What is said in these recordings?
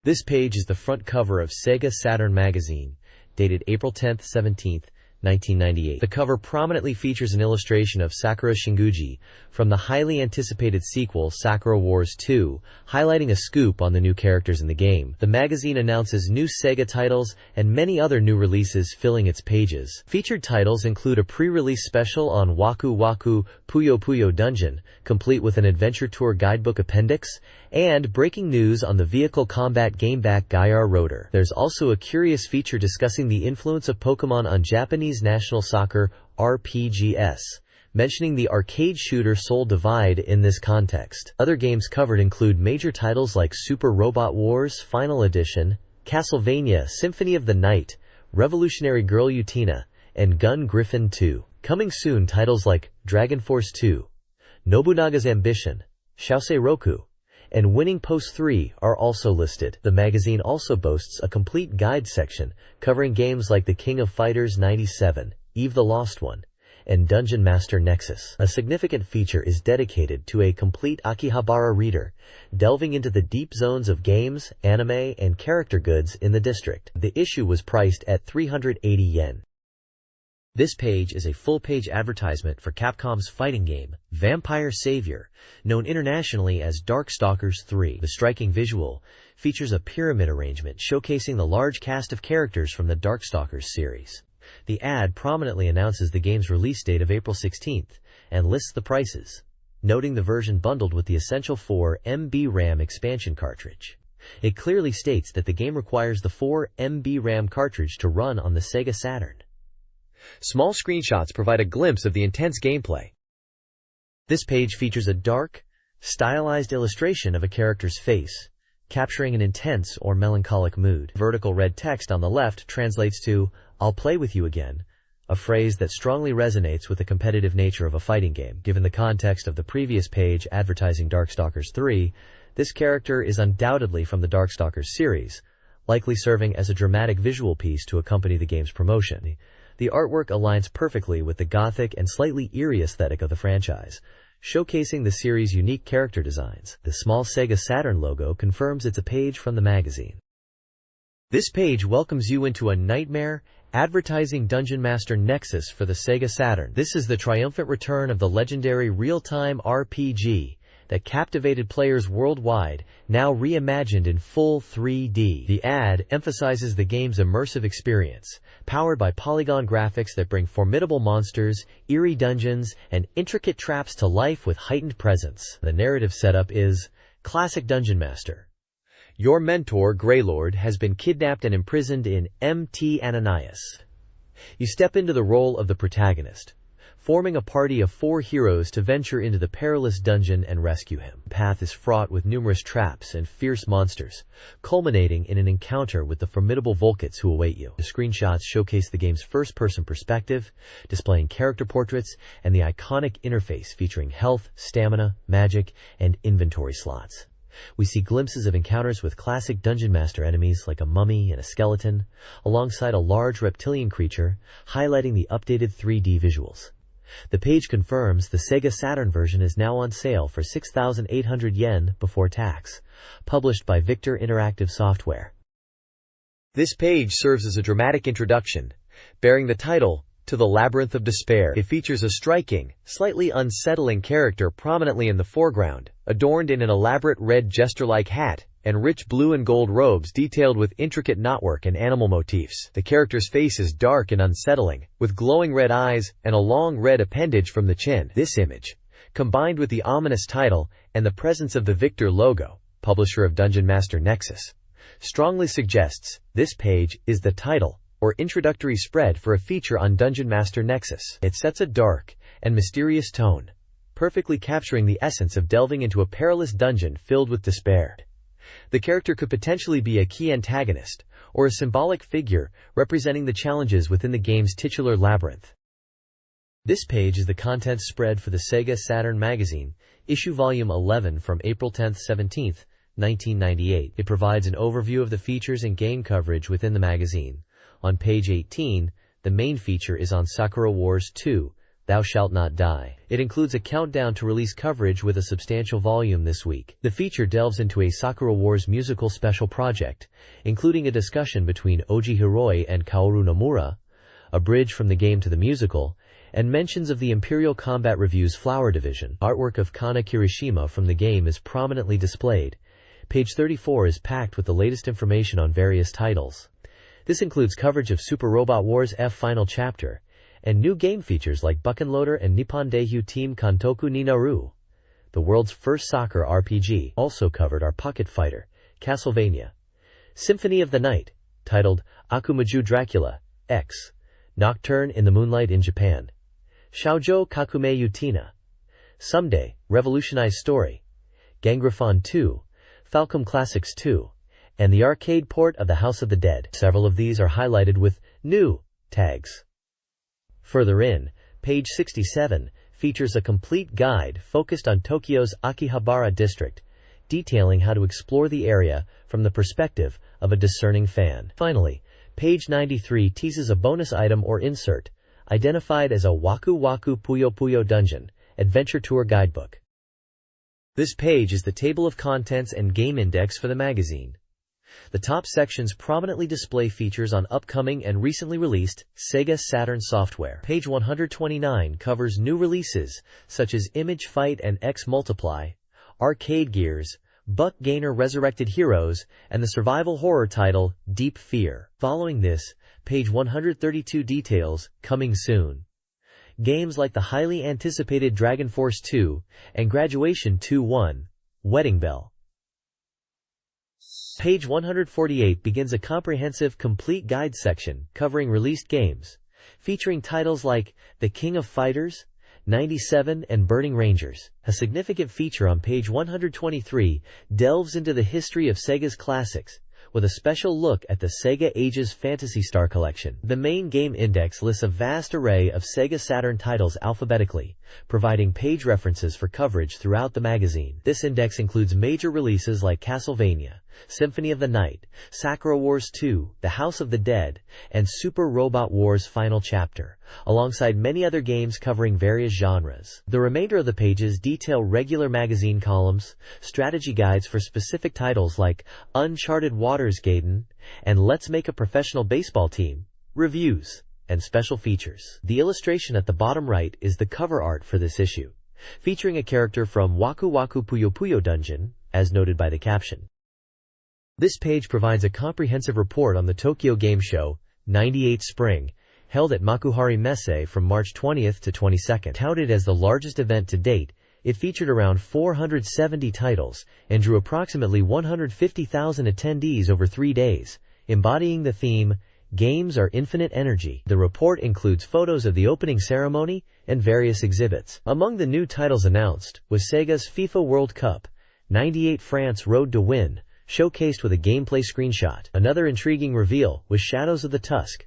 This page is the front cover of SEGA Saturn magazine, dated April 10th, 17th, 1998. The cover prominently features an illustration of Sakura Shinguji from the highly anticipated sequel Sakura Wars 2, highlighting a scoop on the new characters in the game. The magazine announces new Sega titles and many other new releases filling its pages. Featured titles include a pre-release special on Waku Waku Puyo Puyo Dungeon, complete with an adventure tour guidebook appendix, and breaking news on the vehicle combat gameback Gyar Rotor. There's also a curious feature discussing the influence of Pokemon on Japanese national soccer RPGs, mentioning the arcade shooter Soul Divide in this context. Other games covered include major titles like Super Robot Wars Final Edition, Castlevania Symphony of the Night, Revolutionary Girl Utena, and Gun Griffin 2. Coming soon, titles like Dragon Force 2, Nobunaga's Ambition, Shousei Roku, and Winning Post 3 are also listed. The magazine also boasts a complete guide section covering games like The King of Fighters 97, Eve the Lost One, and Dungeon Master Nexus. A significant feature is dedicated to a complete Akihabara reader, delving into the deep zones of games, anime, and character goods in the district. The issue was priced at 380 yen. This page is a full-page advertisement for Capcom's fighting game, Vampire Savior, known internationally as Darkstalkers 3. The striking visual features a pyramid arrangement showcasing the large cast of characters from the Darkstalkers series. The ad prominently announces the game's release date of April 16th and lists the prices, noting the version bundled with the essential 4 MB RAM expansion cartridge. It clearly states that the game requires the 4 MB RAM cartridge to run on the SEGA Saturn. Small screenshots provide a glimpse of the intense gameplay. This page features a dark, stylized illustration of a character's face, capturing an intense or melancholic mood. Vertical red text on the left translates to, "I'll play with you again," a phrase that strongly resonates with the competitive nature of a fighting game. Given the context of the previous page advertising Darkstalkers 3, this character is undoubtedly from the Darkstalkers series, likely serving as a dramatic visual piece to accompany the game's promotion. The artwork aligns perfectly with the gothic and slightly eerie aesthetic of the franchise, showcasing the series' unique character designs. The small SEGA Saturn logo confirms it's a page from the magazine. This page welcomes you into a nightmare, advertising Dungeon Master Nexus for the SEGA Saturn. This is the triumphant return of the legendary real-time RPG that captivated players worldwide, now reimagined in full 3D. The ad emphasizes the game's immersive experience, powered by polygon graphics that bring formidable monsters, eerie dungeons, and intricate traps to life with heightened presence. The narrative setup is classic Dungeon Master. Your mentor, Greylord, has been kidnapped and imprisoned in Mt. Ananias. You step into the role of the protagonist, forming a party of 4 heroes to venture into the perilous dungeon and rescue him. The path is fraught with numerous traps and fierce monsters, culminating in an encounter with the formidable Volkits who await you. The screenshots showcase the game's first-person perspective, displaying character portraits and the iconic interface featuring health, stamina, magic, and inventory slots. We see glimpses of encounters with classic Dungeon Master enemies like a mummy and a skeleton, alongside a large reptilian creature, highlighting the updated 3D visuals. The page confirms the SEGA Saturn version is now on sale for 6,800 yen before tax, published by Victor Interactive Software. This page serves as a dramatic introduction, bearing the title, To the Labyrinth of Despair. It features a striking, slightly unsettling character prominently in the foreground, adorned in an elaborate red jester-like hat and rich blue and gold robes detailed with intricate knotwork and animal motifs. The character's face is dark and unsettling, with glowing red eyes and a long red appendage from the chin. This image, combined with the ominous title and the presence of the Victor logo, publisher of Dungeon Master Nexus, strongly suggests this page is the title or introductory spread for a feature on Dungeon Master Nexus. It sets a dark and mysterious tone, perfectly capturing the essence of delving into a perilous dungeon filled with despair. The character could potentially be a key antagonist, or a symbolic figure representing the challenges within the game's titular labyrinth. This page is the contents spread for the SEGA Saturn magazine, issue volume 11 from April 10th, 17th, 1998. It provides an overview of the features and game coverage within the magazine. On page 18, the main feature is on Sakura Wars 2, Thou Shalt Not Die. It includes a countdown to release coverage with a substantial volume this week. The feature delves into a Sakura Wars musical special project, including a discussion between Oji Hiroi and Kaoru Nomura, a bridge from the game to the musical, and mentions of the Imperial Combat Review's Flower Division. Artwork of Kana Kirishima from the game is prominently displayed. Page 34 is packed with the latest information on various titles. This includes coverage of Super Robot Wars F Final Chapter, and new game features like Buckenloader and Nippon Deihyu Team Kantoku ni Naru. The world's first soccer RPG also covered are Pocket Fighter, Castlevania, Symphony of the Night, titled Akumaju Dracula, X, Nocturne in the Moonlight in Japan, Shoujo Kakume Utina, Someday, Revolutionize Story, Gangrifon 2, Falcom Classics 2, and the arcade port of The House of the Dead. Several of these are highlighted with new tags. Further in, page 67 features a complete guide focused on Tokyo's Akihabara district, detailing how to explore the area from the perspective of a discerning fan. Finally, page 93 teases a bonus item or insert, identified as a Waku Waku Puyo Puyo Dungeon Adventure Tour Guidebook. This page is the table of contents and game index for the magazine. The top sections prominently display features on upcoming and recently released SEGA Saturn software. Page 129 covers new releases such as Image Fight and X Multiply, Arcade Gears, Buck Gainer Resurrected Heroes, and the survival horror title Deep Fear. Following this, page 132 details coming soon games like the highly anticipated Dragon Force 2 and Graduation 2-1, Wedding Bell. Page 148 begins a comprehensive complete guide section covering released games, featuring titles like The King of Fighters, 97 and Burning Rangers. A significant feature on page 123 delves into the history of Sega's classics, with a special look at the Sega Ages Phantasy Star Collection. The main game index lists a vast array of Sega Saturn titles alphabetically, providing page references for coverage throughout the magazine. This index includes major releases like Castlevania, Symphony of the Night, Sakura Wars 2, The House of the Dead, and Super Robot Wars Final Chapter, alongside many other games covering various genres. The remainder of the pages detail regular magazine columns, strategy guides for specific titles like Uncharted Waters Gaiden and Let's Make a Professional Baseball Team, reviews, and special features. The illustration at the bottom right is the cover art for this issue, featuring a character from Waku Waku Puyo Puyo Dungeon, as noted by the caption. This page provides a comprehensive report on the Tokyo Game Show, 98 Spring, held at Makuhari Messe from March 20th to 22nd. Touted as the largest event to date, it featured around 470 titles and drew approximately 150,000 attendees over 3 days, embodying the theme, Games are Infinite Energy. The report includes photos of the opening ceremony and various exhibits. Among the new titles announced was Sega's FIFA World Cup, 98 France Road to Win, showcased with a gameplay screenshot. Another intriguing reveal was Shadows of the Tusk,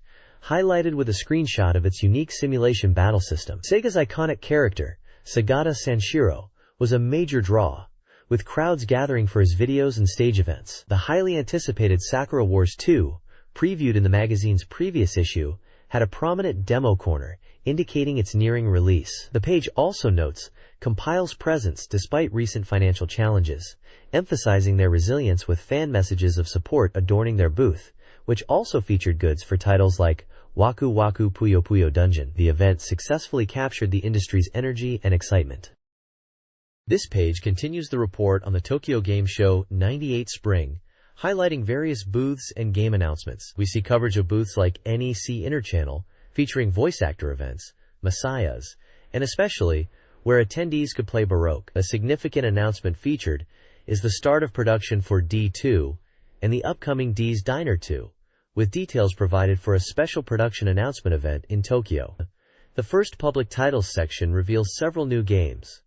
highlighted with a screenshot of its unique simulation battle system. Sega's iconic character, Sagata Sanshiro, was a major draw, with crowds gathering for his videos and stage events. The highly anticipated Sakura Wars 2, previewed in the magazine's previous issue, had a prominent demo corner, indicating its nearing release. The page also notes Compile's presence despite recent financial challenges, emphasizing their resilience with fan messages of support adorning their booth, which also featured goods for titles like Waku Waku Puyo Puyo Dungeon. The event successfully captured the industry's energy and excitement. This page continues the report on the Tokyo Game Show 98 Spring, highlighting various booths and game announcements. We see coverage of booths like NEC Interchannel, featuring voice actor events, Messiahs, and especially where attendees could play Baroque. A significant announcement featured is the start of production for D2 and the upcoming D's Diner 2, with details provided for a special production announcement event in Tokyo. The first public titles section reveals several new games.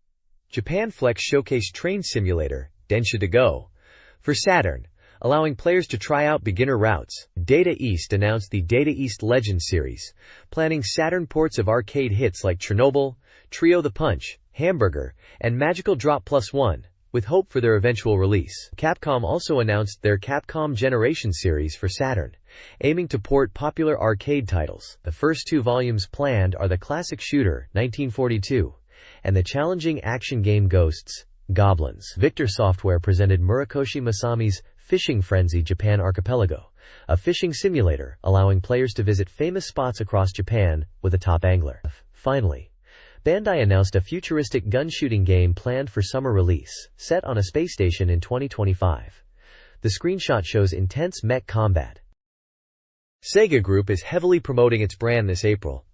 Japan Flex showcased Train Simulator, Densha to Go, for Saturn, allowing players to try out beginner routes. Data East announced the Data East Legends series, planning Saturn ports of arcade hits like Chernobyl, Trio the Punch, Hamburger, and Magical Drop Plus One, with hope for their eventual release. Capcom also announced their Capcom Generation series for Saturn, aiming to port popular arcade titles. The first 2 volumes planned are the classic shooter, 1942, and the challenging action game Ghosts, Goblins. Victor Software presented Murakoshi Masami's Fishing Frenzy Japan Archipelago, a fishing simulator allowing players to visit famous spots across Japan with a top angler. Finally, Bandai announced a futuristic gun-shooting game planned for summer release, set on a space station in 2025. The screenshot shows intense mech combat. SEGA Group is heavily promoting its brand this April.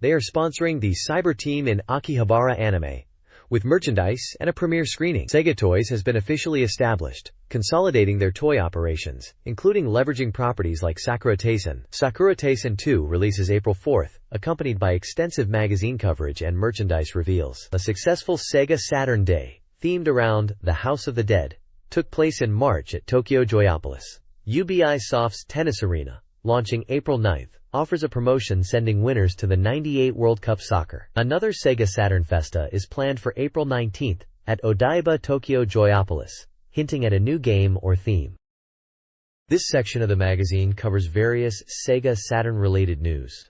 They are sponsoring the Cyber Team in Akihabara anime, with merchandise and a premiere screening. SEGA Toys has been officially established, consolidating their toy operations, including leveraging properties like Sakura Taisen. Sakura Taisen 2 releases April 4th, accompanied by extensive magazine coverage and merchandise reveals. A successful SEGA Saturn Day, themed around the House of the Dead, took place in March at Tokyo Joyopolis. Ubisoft's Tennis Arena, launching April 9th, offers a promotion sending winners to the '98 World Cup Soccer. Another SEGA Saturn Festa is planned for April 19th at Odaiba Tokyo Joyopolis, hinting at a new game or theme. This section of the magazine covers various SEGA Saturn-related news.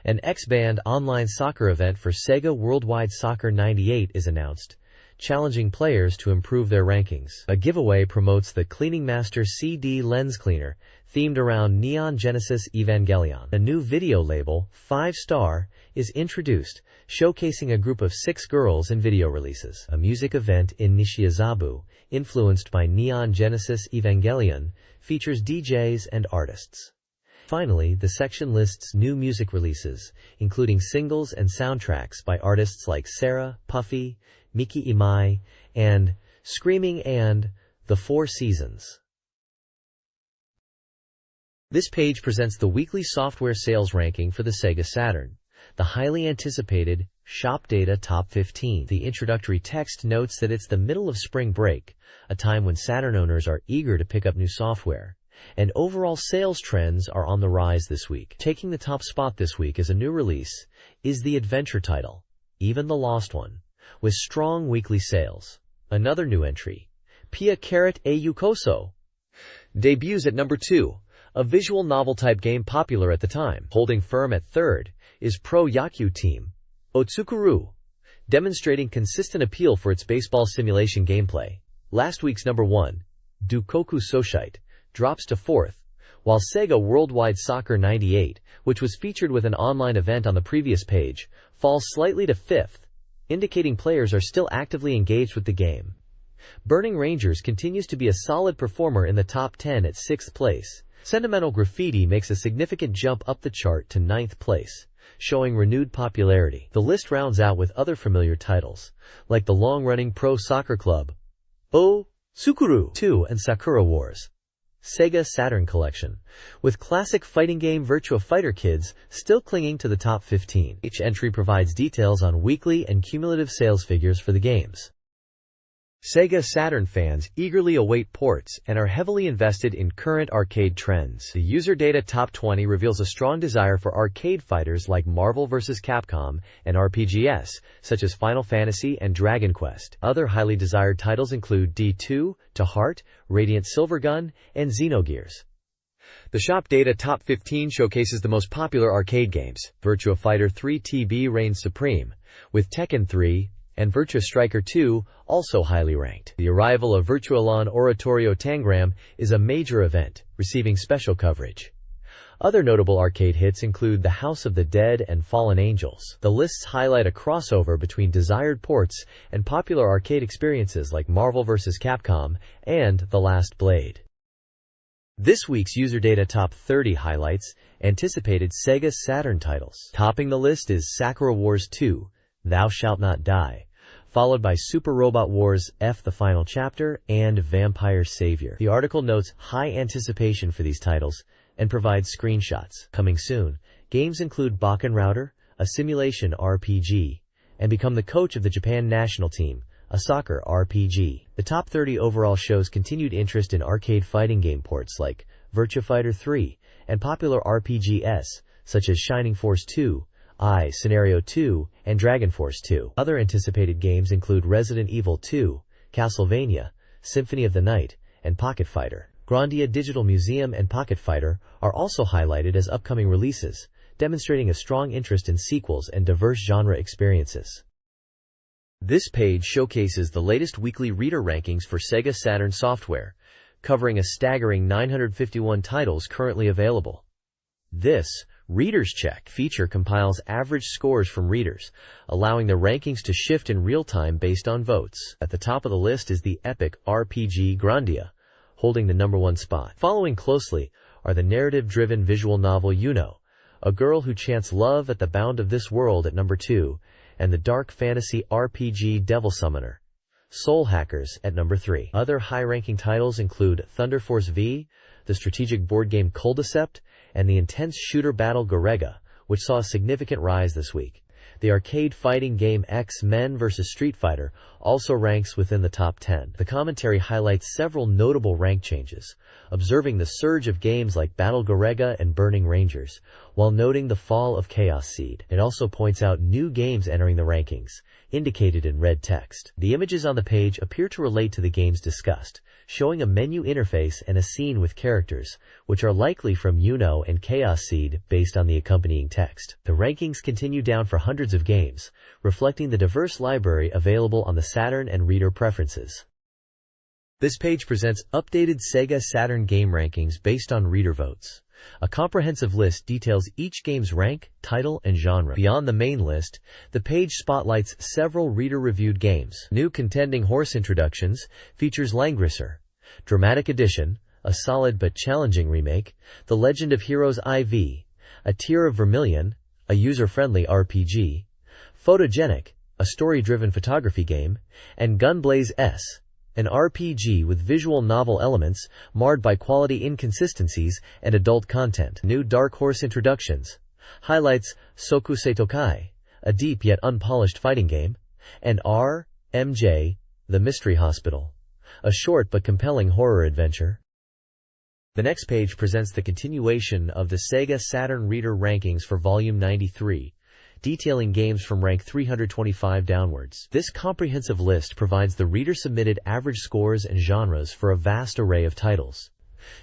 An X-Band online soccer event for SEGA Worldwide Soccer 98 is announced, challenging players to improve their rankings. A giveaway promotes the Cleaning Master CD lens cleaner, themed around Neon Genesis Evangelion. A new video label, 5 Star, is introduced, showcasing a group of 6 girls in video releases. A music event in Nishiazabu, influenced by Neon Genesis Evangelion, features DJs and artists. Finally, the section lists new music releases, including singles and soundtracks by artists like Sarah, Puffy, Miki Imai, and Screaming and The Four Seasons. This page presents the weekly software sales ranking for the SEGA Saturn, the highly anticipated Shop Data Top 15. The introductory text notes that it's the middle of spring break, a time when Saturn owners are eager to pick up new software, and overall sales trends are on the rise this week. Taking the top spot this week as a new release is the adventure title, Even the Lost One, with strong weekly sales. Another new entry, Pia Carrot e Yukoso, debuts at number 2, a visual novel-type game popular at the time. Holding firm at third is Pro Yaku Team, Otsukuru, demonstrating consistent appeal for its baseball simulation gameplay. Last week's number 1, Dukoku Soshite, drops to 4th, while SEGA Worldwide Soccer 98, which was featured with an online event on the previous page, falls slightly to 5th, indicating players are still actively engaged with the game. Burning Rangers continues to be a solid performer in the top 10 at 6th place. Sentimental Graffiti makes a significant jump up the chart to 9th place, showing renewed popularity. The list rounds out with other familiar titles, like the long-running Pro Soccer Club, O Sukuru 2 and Sakura Wars. SEGA Saturn Collection, with classic fighting game Virtua Fighter Kids still clinging to the top 15. Each entry provides details on weekly and cumulative sales figures for the games. SEGA Saturn fans eagerly await ports and are heavily invested in current arcade trends. The User Data Top 20 reveals a strong desire for arcade fighters like Marvel vs. Capcom and RPGs, such as Final Fantasy and Dragon Quest. Other highly desired titles include D2, To Heart, Radiant Silvergun, and Xenogears. The Shop Data Top 15 showcases the most popular arcade games. Virtua Fighter 3 TB reigns supreme, with Tekken 3 and Virtua Striker 2 also highly ranked. The arrival of Virtualan Oratorio Tangram is a major event, receiving special coverage. Other notable arcade hits include The House of the Dead and Fallen Angels. The lists highlight a crossover between desired ports and popular arcade experiences like Marvel vs. Capcom and The Last Blade. This week's User Data Top 30 highlights anticipated SEGA Saturn titles. Topping the list is Sakura Wars 2, Thou Shalt Not Die, followed by Super Robot Wars F The Final Chapter and Vampire Savior. The article notes high anticipation for these titles and provides screenshots. Coming soon, games include Bakken Router, a simulation RPG, and Become the Coach of the Japan National Team, a soccer RPG. The top 30 overall shows continued interest in arcade fighting game ports like Virtua Fighter 3 and popular RPGs such as Shining Force 2, Scenario 2, and Dragon Force 2. Other anticipated games include Resident Evil 2, Castlevania, Symphony of the Night, and Pocket Fighter. Grandia Digital Museum and Pocket Fighter are also highlighted as upcoming releases, demonstrating a strong interest in sequels and diverse genre experiences. This page showcases the latest weekly reader rankings for SEGA Saturn software, covering a staggering 951 titles currently available. This Reader's Check feature compiles average scores from readers, allowing the rankings to shift in real time based on votes. At the top of the list is the epic RPG Grandia, holding the #1 spot. Following closely are the narrative-driven visual novel A Girl Who Chants Love at the Bound of This World at #2, and the dark fantasy RPG Devil Summoner, Soul Hackers at #3. Other high-ranking titles include Thunder Force V, the strategic board game Culdicept, and the intense shooter battle Garega, which saw a significant rise this week. The arcade fighting game X-Men vs. Street Fighter also ranks within the top 10. The commentary highlights several notable rank changes, observing the surge of games like Battle Garega and Burning Rangers, while noting the fall of Chaos Seed. It also points out new games entering the rankings, indicated in red text. The images on the page appear to relate to the games discussed, showing a menu interface and a scene with characters, which are likely from and Chaos Seed based on the accompanying text. The rankings continue down for hundreds of games, reflecting the diverse library available on the Saturn and reader preferences. This page presents updated SEGA Saturn game rankings based on reader votes. A comprehensive list details each game's rank, title, and genre. Beyond the main list, the page spotlights several reader-reviewed games. New Contending Horse Introductions features Langrisser, Dramatic Edition, a solid but challenging remake, The Legend of Heroes IV, A Tear of Vermilion, a user-friendly RPG, Photogenic, a story-driven photography game, and Gunblaze S, an RPG with visual novel elements marred by quality inconsistencies and adult content. New Dark Horse Introductions highlights Sokusei Tokai, a deep yet unpolished fighting game, and R.M.J., The Mystery Hospital, a short but compelling horror adventure. The next page presents the continuation of the SEGA Saturn Reader Rankings for Volume 93, detailing games from rank 325 downwards. This comprehensive list provides the reader-submitted average scores and genres for a vast array of titles.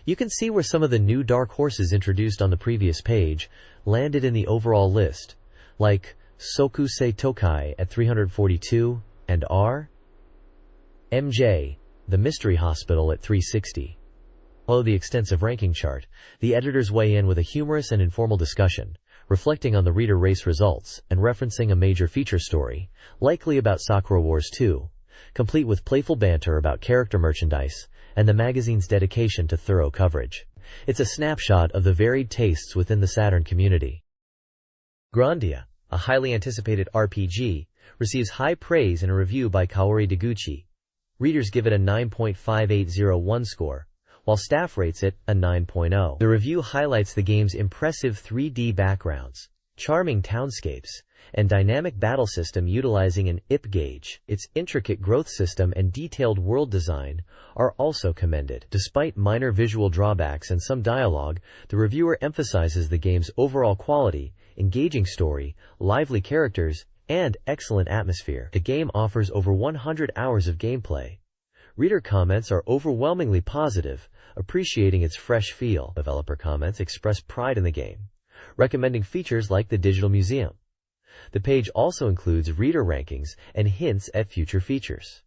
You can see where some of the new dark horses introduced on the previous page landed in the overall list, like Sokusei Tokai at 342 and R.M.J., The Mystery Hospital at 360. Below the extensive ranking chart, the editors weigh in with a humorous and informal discussion, reflecting on the reader race results and referencing a major feature story, likely about Sakura Wars 2, complete with playful banter about character merchandise and the magazine's dedication to thorough coverage. It's a snapshot of the varied tastes within the Saturn community. Grandia, a highly anticipated RPG, receives high praise in a review by Kaori Deguchi. Readers give it a 9.5801 score, while staff rates it a 9.0. The review highlights the game's impressive 3D backgrounds, charming townscapes, and dynamic battle system utilizing an IP gauge. Its intricate growth system and detailed world design are also commended. Despite minor visual drawbacks and some dialogue, the reviewer emphasizes the game's overall quality, engaging story, lively characters, and excellent atmosphere. The game offers over 100 hours of gameplay. Reader comments are overwhelmingly positive, appreciating its fresh feel. Developer comments express pride in the game, recommending features like the Digital Museum. The page also includes reader rankings and hints at future features.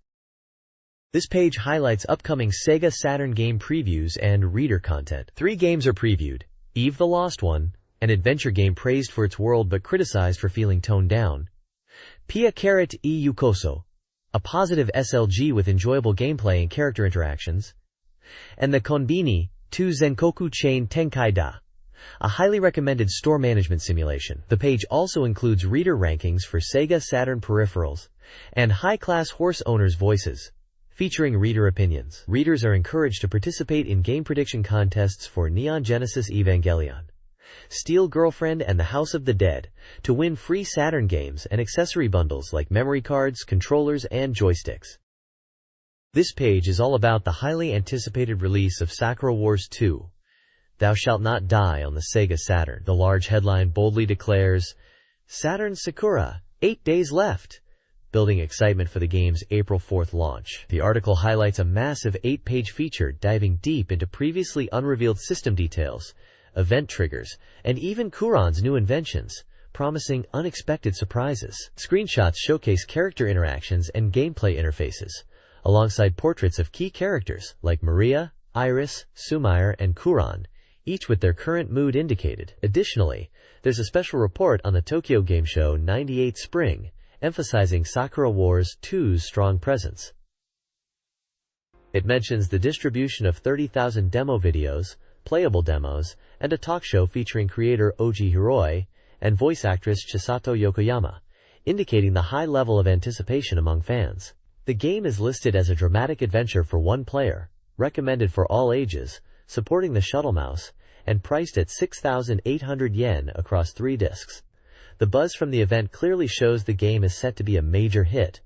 This page highlights upcoming SEGA Saturn game previews and reader content. 3 games are previewed: Eve the Lost One, an adventure game praised for its world but criticized for feeling toned down; Pia e Yukoso, a positive SLG with enjoyable gameplay and character interactions; and the Konbini 2 Zenkoku Chain Tenkai Da, a highly recommended store management simulation. The page also includes reader rankings for SEGA Saturn peripherals and high-class horse owners' voices, featuring reader opinions. Readers are encouraged to participate in game prediction contests for Neon Genesis Evangelion, Steel Girlfriend, and The House of the Dead to win free Saturn games and accessory bundles like memory cards, controllers, and joysticks. This page is all about the highly anticipated release of Sakura Wars 2, Thou Shalt Not Die on the SEGA Saturn. The large headline boldly declares, "Saturn Sakura, 8 days left. building excitement for the game's April 4th launch. The article highlights a massive 8-page feature diving deep into previously unrevealed system details, event triggers, and even Kuron's new inventions, promising unexpected surprises. Screenshots showcase character interactions and gameplay interfaces, alongside portraits of key characters like Maria, Iris, Sumire, and Kuron, each with their current mood indicated. Additionally, there's a special report on the Tokyo Game Show 98 Spring, emphasizing Sakura Wars 2's strong presence. It mentions the distribution of 30,000 demo videos, playable demos, and a talk show featuring creator Oji Hiroi and voice actress Chisato Yokoyama, indicating the high level of anticipation among fans. The game is listed as a dramatic adventure for one player, recommended for all ages, supporting the shuttle mouse, and priced at 6,800 yen across 3 discs. The buzz from the event clearly shows the game is set to be a major hit.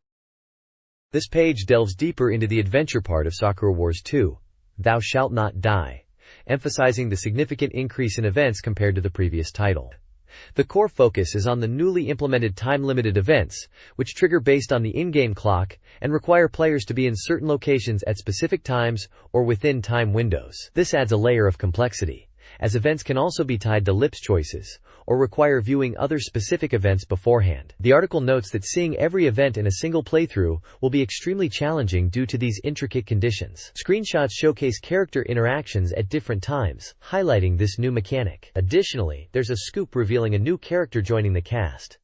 This page delves deeper into the adventure part of Sakura Wars 2, Thou Shalt Not Die, emphasizing the significant increase in events compared to the previous title. The core focus is on the newly implemented time-limited events, which trigger based on the in-game clock and require players to be in certain locations at specific times or within time windows. This adds a layer of complexity, as events can also be tied to lips choices or require viewing other specific events beforehand. The article notes that seeing every event in a single playthrough will be extremely challenging due to these intricate conditions. Screenshots showcase character interactions at different times, highlighting this new mechanic. Additionally, there's a scoop revealing a new character joining the cast.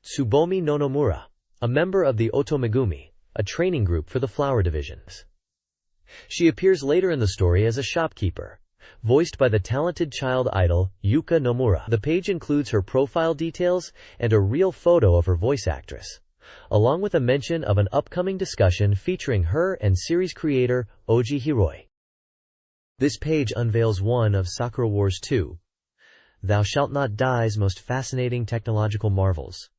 Tsubomi no Nomura, a member of the Otomegumi, a training group for the flower divisions. She appears later in the story as a shopkeeper, voiced by the talented child idol Yuka Nomura. The page includes her profile details and a real photo of her voice actress, along with a mention of an upcoming discussion featuring her and series creator Oji Hiroi. This page unveils one of Sakura Wars 2, Thou Shalt Not Die's most fascinating technological marvels.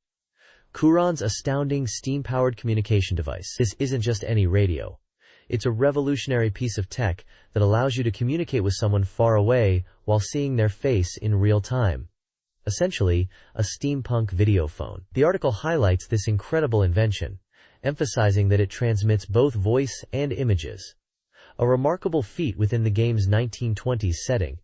Kuron's astounding steam-powered communication device. This isn't just any radio. It's a revolutionary piece of tech that allows you to communicate with someone far away while seeing their face in real time. Essentially, a steampunk video phone. The article highlights this incredible invention, emphasizing that it transmits both voice and images. A remarkable feat within the game's 1920s setting,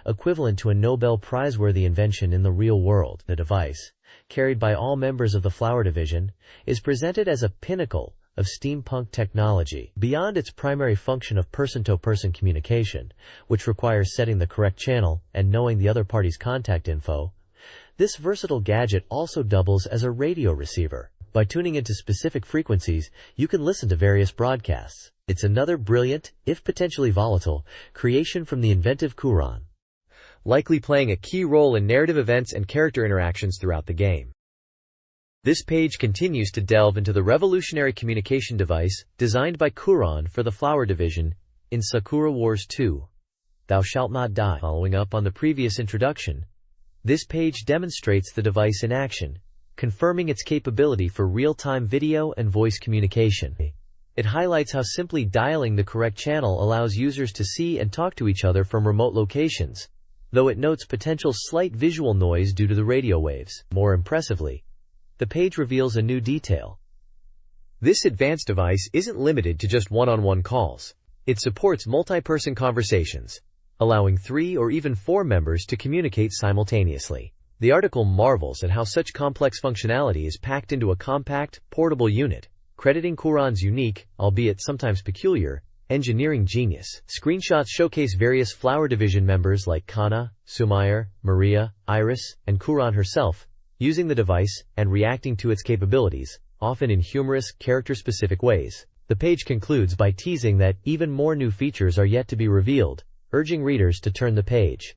equivalent to a Nobel Prize-worthy invention in the real world. The device, carried by all members of the Flower Division, is presented as a pinnacle of steampunk technology. Beyond its primary function of person-to-person communication, which requires setting the correct channel and knowing the other party's contact info, this versatile gadget also doubles as a radio receiver. By tuning into specific frequencies, you can listen to various broadcasts. It's another brilliant, if potentially volatile, creation from the inventive Kuron, likely playing a key role in narrative events and character interactions throughout the game. This page continues to delve into the revolutionary communication device designed by Kuron for the Flower Division in Sakura Wars 2, Thou Shalt Not Die. Following up on the previous introduction, this page demonstrates the device in action, confirming its capability for real-time video and voice communication. It highlights how simply dialing the correct channel allows users to see and talk to each other from remote locations, though it notes potential slight visual noise due to the radio waves. More impressively, the page reveals a new detail. This advanced device isn't limited to just one-on-one calls. It supports multi-person conversations, allowing 3 or even 4 members to communicate simultaneously. The article marvels at how such complex functionality is packed into a compact, portable unit, crediting Kuron's unique, albeit sometimes peculiar, engineering genius. Screenshots showcase various Flower Division members like Kana, Sumire, Maria, Iris, and Kuron herself, using the device and reacting to its capabilities, often in humorous, character-specific ways. The page concludes by teasing that even more new features are yet to be revealed, urging readers to turn the page.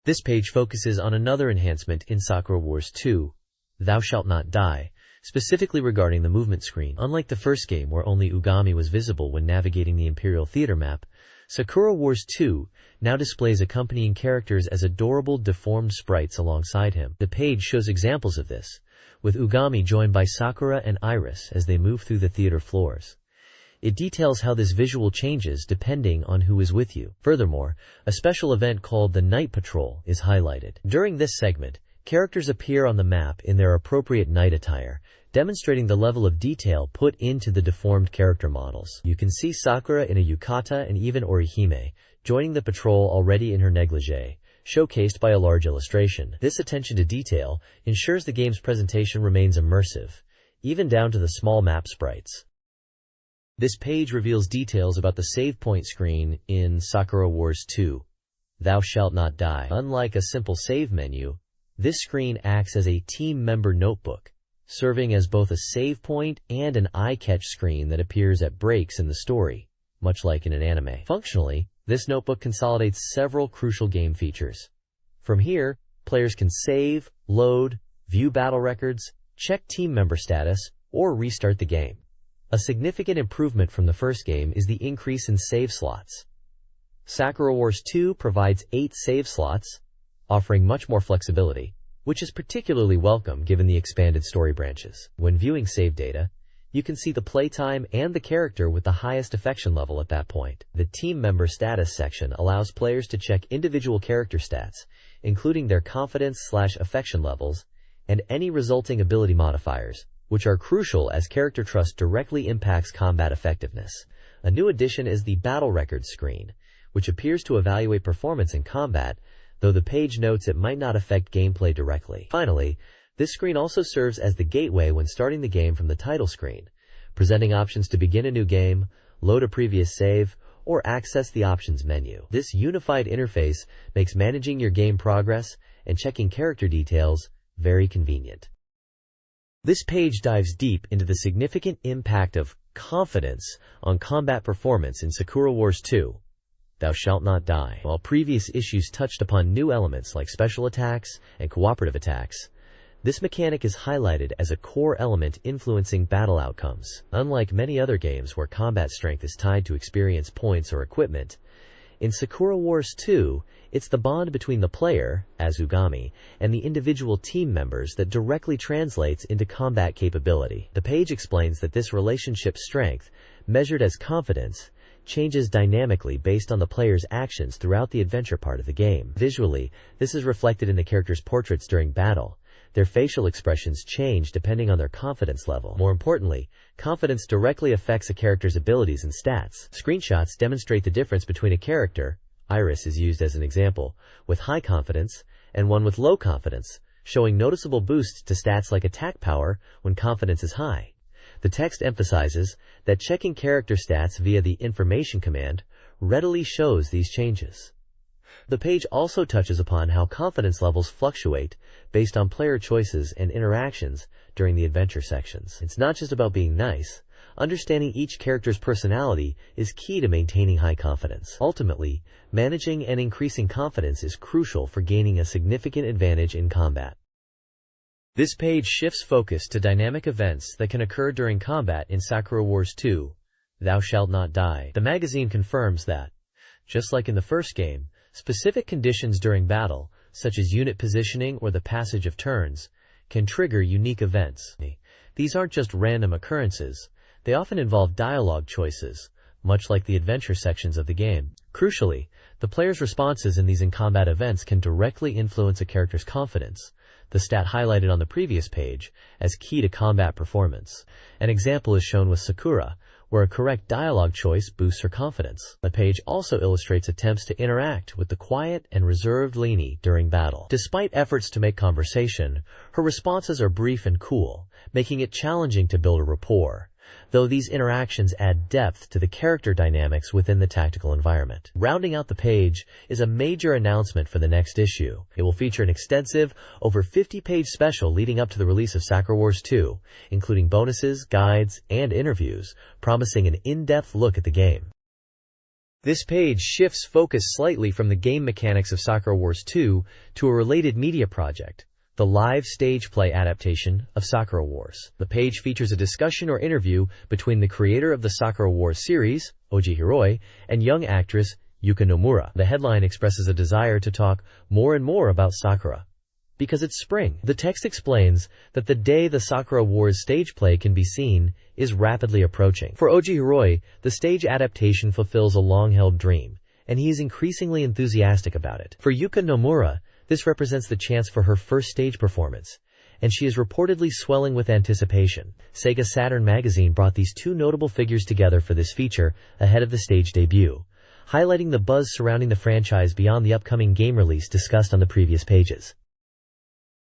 This page focuses on another enhancement in Sakura Wars 2, Thou Shalt Not Die, specifically regarding the movement screen. Unlike the first game where only Ugami was visible when navigating the Imperial Theater map, Sakura Wars 2 now displays accompanying characters as adorable, deformed sprites alongside him. The page shows examples of this, with Ugami joined by Sakura and Iris as they move through the theater floors. It details how this visual changes depending on who is with you. Furthermore, a special event called the Night Patrol is highlighted. During this segment, characters appear on the map in their appropriate night attire, demonstrating the level of detail put into the deformed character models. You can see Sakura in a yukata and even Orihime, joining the patrol already in her negligee, showcased by a large illustration. This attention to detail ensures the game's presentation remains immersive, even down to the small map sprites. This page reveals details about the save point screen in Sakura Wars 2, Thou Shalt Not Die. Unlike a simple save menu, this screen acts as a team member notebook, serving as both a save point and an eye-catch screen that appears at breaks in the story, much like in an anime. Functionally, this notebook consolidates several crucial game features. From here, players can save, load, view battle records, check team member status, or restart the game. A significant improvement from the first game is the increase in save slots. Sakura Wars 2 provides 8 save slots, offering much more flexibility, which is particularly welcome given the expanded story branches. When viewing save data, you can see the playtime and the character with the highest affection level at that point. The team member status section allows players to check individual character stats, including their confidence/affection levels, and any resulting ability modifiers, which are crucial as character trust directly impacts combat effectiveness. A new addition is the battle records screen, which appears to evaluate performance in combat, though the page notes it might not affect gameplay directly. Finally, this screen also serves as the gateway when starting the game from the title screen, presenting options to begin a new game, load a previous save, or access the options menu. This unified interface makes managing your game progress and checking character details very convenient. This page dives deep into the significant impact of confidence on combat performance in Sakura Wars 2, Thou Shalt Not Die. While previous issues touched upon new elements like special attacks and cooperative attacks, this mechanic is highlighted as a core element influencing battle outcomes. Unlike many other games where combat strength is tied to experience points or equipment, in Sakura Wars 2, it's the bond between the player, Azugami, and the individual team members that directly translates into combat capability. The page explains that this relationship's strength, measured as confidence, changes dynamically based on the player's actions throughout the adventure part of the game. Visually, this is reflected in the characters' portraits during battle. Their facial expressions change depending on their confidence level. More importantly, confidence directly affects a character's abilities and stats. Screenshots demonstrate the difference between a character, Iris is used as an example, with high confidence, and one with low confidence, showing noticeable boosts to stats like attack power when confidence is high. The text emphasizes that checking character stats via the information command readily shows these changes. The page also touches upon how confidence levels fluctuate based on player choices and interactions during the adventure sections. It's not just about being nice. Understanding each character's personality is key to maintaining high confidence. Ultimately, managing and increasing confidence is crucial for gaining a significant advantage in combat. This page shifts focus to dynamic events that can occur during combat in Sakura Wars 2, Thou Shalt Not Die. The magazine confirms that, just like in the first game, specific conditions during battle, such as unit positioning or the passage of turns, can trigger unique events. These aren't just random occurrences. They often involve dialogue choices, much like the adventure sections of the game. Crucially, the player's responses in these in-combat events can directly influence a character's confidence, the stat highlighted on the previous page, as key to combat performance. An example is shown with Sakura, where a correct dialogue choice boosts her confidence. The page also illustrates attempts to interact with the quiet and reserved Lini during battle. Despite efforts to make conversation, her responses are brief and cool, making it challenging to build a rapport, though these interactions add depth to the character dynamics within the tactical environment. Rounding out the page is a major announcement for the next issue. It will feature an extensive, over 50-page special leading up to the release of Sakura Wars 2, including bonuses, guides, and interviews, promising an in-depth look at the game. This page shifts focus slightly from the game mechanics of Sakura Wars 2 to a related media project, the live stage play adaptation of Sakura Wars. The page features a discussion or interview between the creator of the Sakura Wars series, Oji Hiroi, and young actress Yuka Nomura. The headline expresses a desire to talk more and more about Sakura, because it's spring. The text explains that the day the Sakura Wars stage play can be seen is rapidly approaching. For Oji Hiroi, the stage adaptation fulfills a long-held dream, and he is increasingly enthusiastic about it. For Yuka Nomura, this represents the chance for her first stage performance, and she is reportedly swelling with anticipation. SEGA Saturn magazine brought these two notable figures together for this feature ahead of the stage debut, highlighting the buzz surrounding the franchise beyond the upcoming game release discussed on the previous pages.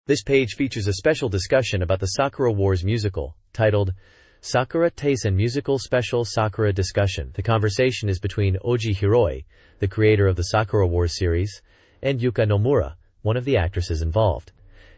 This page features a special discussion about the Sakura Wars musical, titled Sakura Taisen Musical Special Sakura Discussion. The conversation is between Oji Hiroi, the creator of the Sakura Wars series, and Yuka Nomura, one of the actresses involved.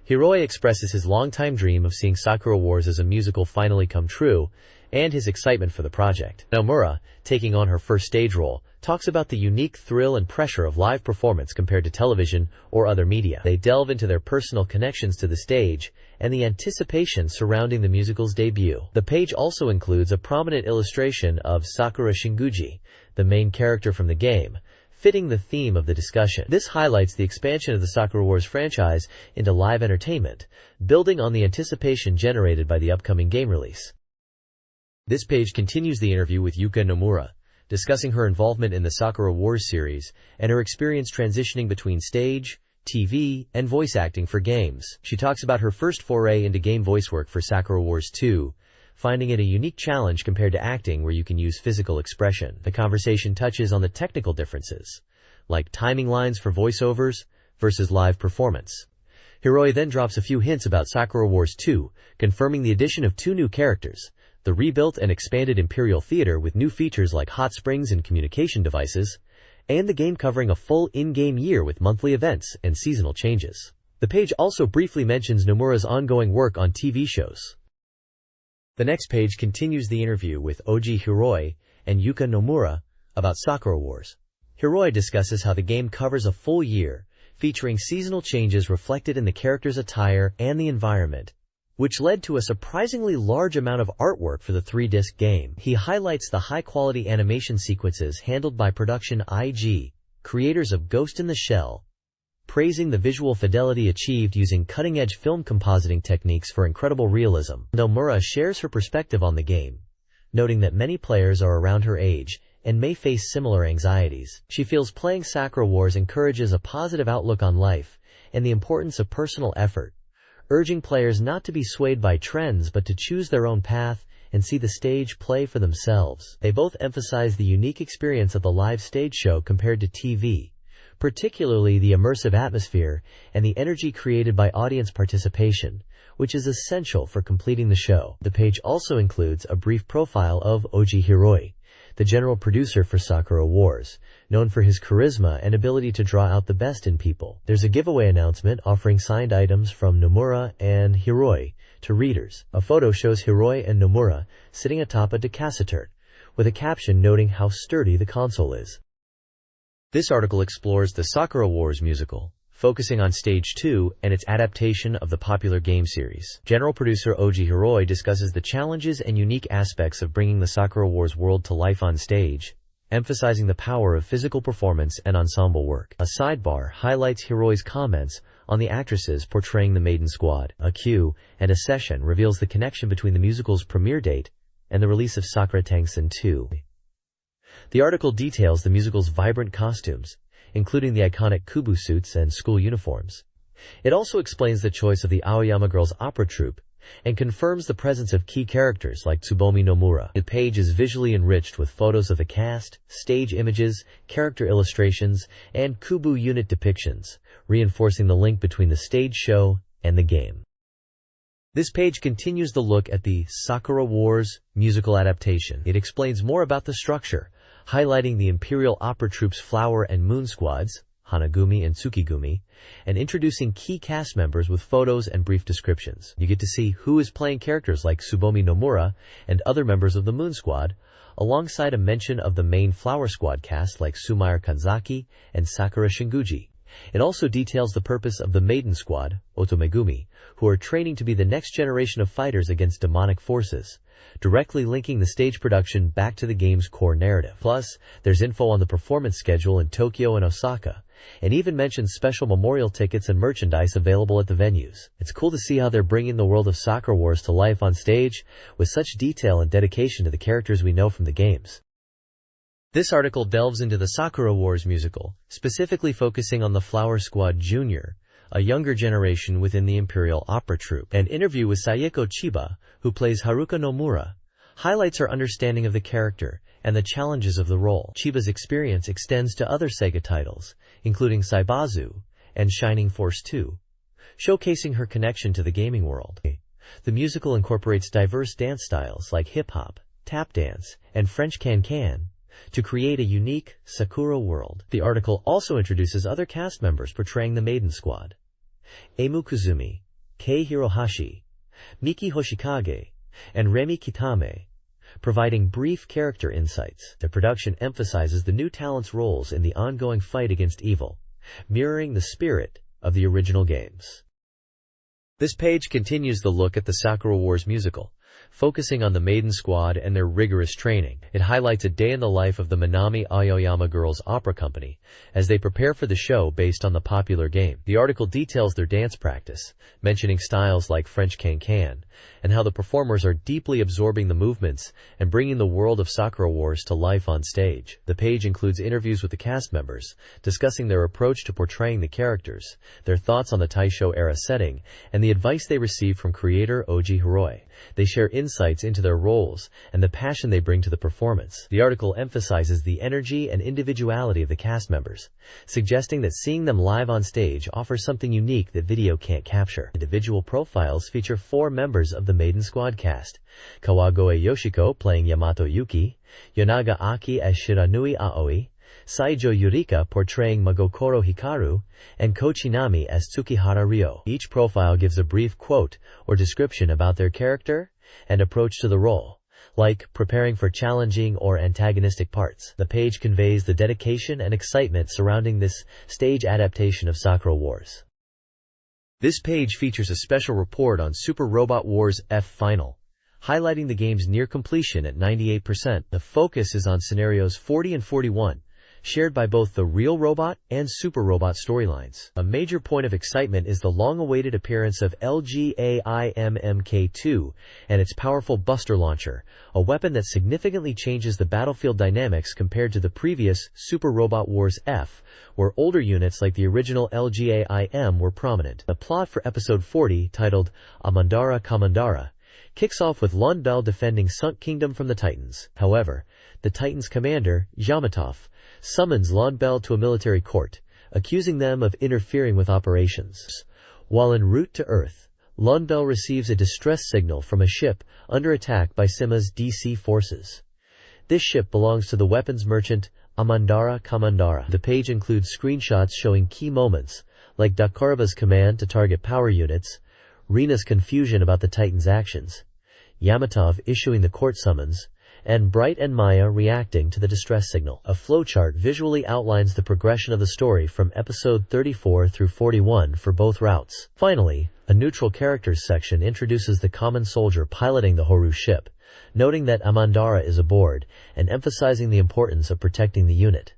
Hiroi expresses his longtime dream of seeing Sakura Wars as a musical finally come true, and his excitement for the project. Nomura, taking on her first stage role, talks about the unique thrill and pressure of live performance compared to television or other media. They delve into their personal connections to the stage and the anticipation surrounding the musical's debut. The page also includes a prominent illustration of Sakura Shinguji, the main character from the game, fitting the theme of the discussion. This highlights the expansion of the Sakura Wars franchise into live entertainment, building on the anticipation generated by the upcoming game release. This page continues the interview with Yuka Nomura, discussing her involvement in the Sakura Wars series and her experience transitioning between stage, TV, and voice acting for games. She talks about her first foray into game voice work for Sakura Wars 2, finding it a unique challenge compared to acting where you can use physical expression. The conversation touches on the technical differences, like timing lines for voiceovers versus live performance. Hiroi then drops a few hints about Sakura Wars 2, confirming the addition of two new characters, the rebuilt and expanded Imperial Theater with new features like hot springs and communication devices, and the game covering a full in-game year with monthly events and seasonal changes. The page also briefly mentions Nomura's ongoing work on TV shows. The next page continues the interview with Oji Hiroi and Yuka Nomura about Sakura Wars. Hiroi discusses how the game covers a full year, featuring seasonal changes reflected in the character's attire and the environment, which led to a surprisingly large amount of artwork for the 3-disc game. He highlights the high-quality animation sequences handled by Production IG, creators of Ghost in the Shell, praising the visual fidelity achieved using cutting-edge film compositing techniques for incredible realism. Nomura shares her perspective on the game, noting that many players are around her age and may face similar anxieties. She feels playing Sakura Wars encourages a positive outlook on life and the importance of personal effort, urging players not to be swayed by trends but to choose their own path and see the stage play for themselves. They both emphasize the unique experience of the live stage show compared to TV, particularly the immersive atmosphere and the energy created by audience participation, which is essential for completing the show. The page also includes a brief profile of Oji Hiroi, the general producer for Sakura Wars, known for his charisma and ability to draw out the best in people. There's a giveaway announcement offering signed items from Nomura and Hiroi to readers. A photo shows Hiroi and Nomura sitting atop a SEGA Saturn, with a caption noting how sturdy the console is. This article explores the Sakura Wars musical, focusing on Stage 2 and its adaptation of the popular game series. General producer Oji Hiroi discusses the challenges and unique aspects of bringing the Sakura Wars world to life on stage, emphasizing the power of physical performance and ensemble work. A sidebar highlights Hiroi's comments on the actresses portraying the Maiden Squad. A Q and a session reveals the connection between the musical's premiere date and the release of Sakura Taisen 2. The article details the musical's vibrant costumes, including the iconic Kubu suits and school uniforms. It also explains the choice of the Aoyama Girls Opera Troupe and confirms the presence of key characters like Tsubomi Nomura. The page is visually enriched with photos of the cast, stage images, character illustrations, and Kubu unit depictions, reinforcing the link between the stage show and the game. This page continues the look at the Sakura Wars musical adaptation. It explains more about the structure, highlighting the Imperial Opera Troupe's Flower and Moon Squads, Hanagumi and Tsukigumi, and introducing key cast members with photos and brief descriptions. You get to see who is playing characters like Tsubomi Nomura and other members of the Moon Squad, alongside a mention of the main Flower Squad cast like Sumair Kanzaki and Sakura Shinguji. It also details the purpose of the Maiden Squad, Otomegumi, who are training to be the next generation of fighters against demonic forces, directly linking the stage production back to the game's core narrative. Plus, there's info on the performance schedule in Tokyo and Osaka, and even mentions special memorial tickets and merchandise available at the venues. It's cool to see how they're bringing the world of Sakura Wars to life on stage with such detail and dedication to the characters we know from the games. This article delves into the Sakura Wars musical, specifically focusing on the Flower Squad Jr., a younger generation within the Imperial Opera Troupe. An interview with Sayeko Chiba, who plays Haruka Nomura, highlights her understanding of the character and the challenges of the role. Chiba's experience extends to other SEGA titles, including Saibazu and Shining Force 2, showcasing her connection to the gaming world. The musical incorporates diverse dance styles like hip-hop, tap dance, and French can-can to create a unique Sakura world. The article also introduces other cast members portraying the Maiden Squad: Emu Kuzumi, Kei Hirohashi, Miki Hoshikage, and Remi Kitame, providing brief character insights. The production emphasizes the new talents' roles in the ongoing fight against evil, mirroring the spirit of the original games. This page continues the look at the Sakura Wars musical, focusing on the Maiden Squad and their rigorous training. It highlights a day in the life of the Minami Aoyama Girls Opera Company as they prepare for the show based on the popular game. The article details their dance practice, mentioning styles like French can-can, and how the performers are deeply absorbing the movements and bringing the world of Sakura Wars to life on stage. The page includes interviews with the cast members, discussing their approach to portraying the characters, their thoughts on the Taisho era setting, and the advice they received from creator Oji Hiroi. They share insights into their roles and the passion they bring to the performance. The article emphasizes the energy and individuality of the cast members, suggesting that seeing them live on stage offers something unique that video can't capture. Individual profiles feature 4 members of the Maiden Squad cast: Kawagoe Yoshiko playing Yamato Yuki, Yonaga Aki as Shiranui Aoi, Saijo Yurika portraying Magokoro Hikaru, and Kochinami as Tsukihara Ryo. Each profile gives a brief quote or description about their character and approach to the role, like preparing for challenging or antagonistic parts. The page conveys the dedication and excitement surrounding this stage adaptation of Sakura Wars. This page features a special report on Super Robot Wars F Final, highlighting the game's near completion at 98%. The focus is on scenarios 40 and 41, shared by both the Real Robot and Super Robot storylines. A major point of excitement is the long-awaited appearance of LGAIMMK2 and its powerful Buster Launcher, a weapon that significantly changes the battlefield dynamics compared to the previous Super Robot Wars F, where older units like the original LGAIM were prominent. The plot for Episode 40, titled Amandara Kamandara, kicks off with Lon Bell defending Sunk Kingdom from the Titans. However, the Titans' commander, Yamatov, summons Lon Bell to a military court, accusing them of interfering with operations. While en route to Earth, Lon Bell receives a distress signal from a ship under attack by Sima's DC forces. This ship belongs to the weapons merchant Amandara Kamandara. The page includes screenshots showing key moments, like Dakaraba's command to target power units, Rina's confusion about the Titans' actions, Yamatov issuing the court summons, and Bright and Maya reacting to the distress signal. A flowchart visually outlines the progression of the story from episode 34 through 41 for both routes. Finally, a neutral characters section introduces the common soldier piloting the Horu ship, noting that Amandara is aboard and emphasizing the importance of protecting the unit.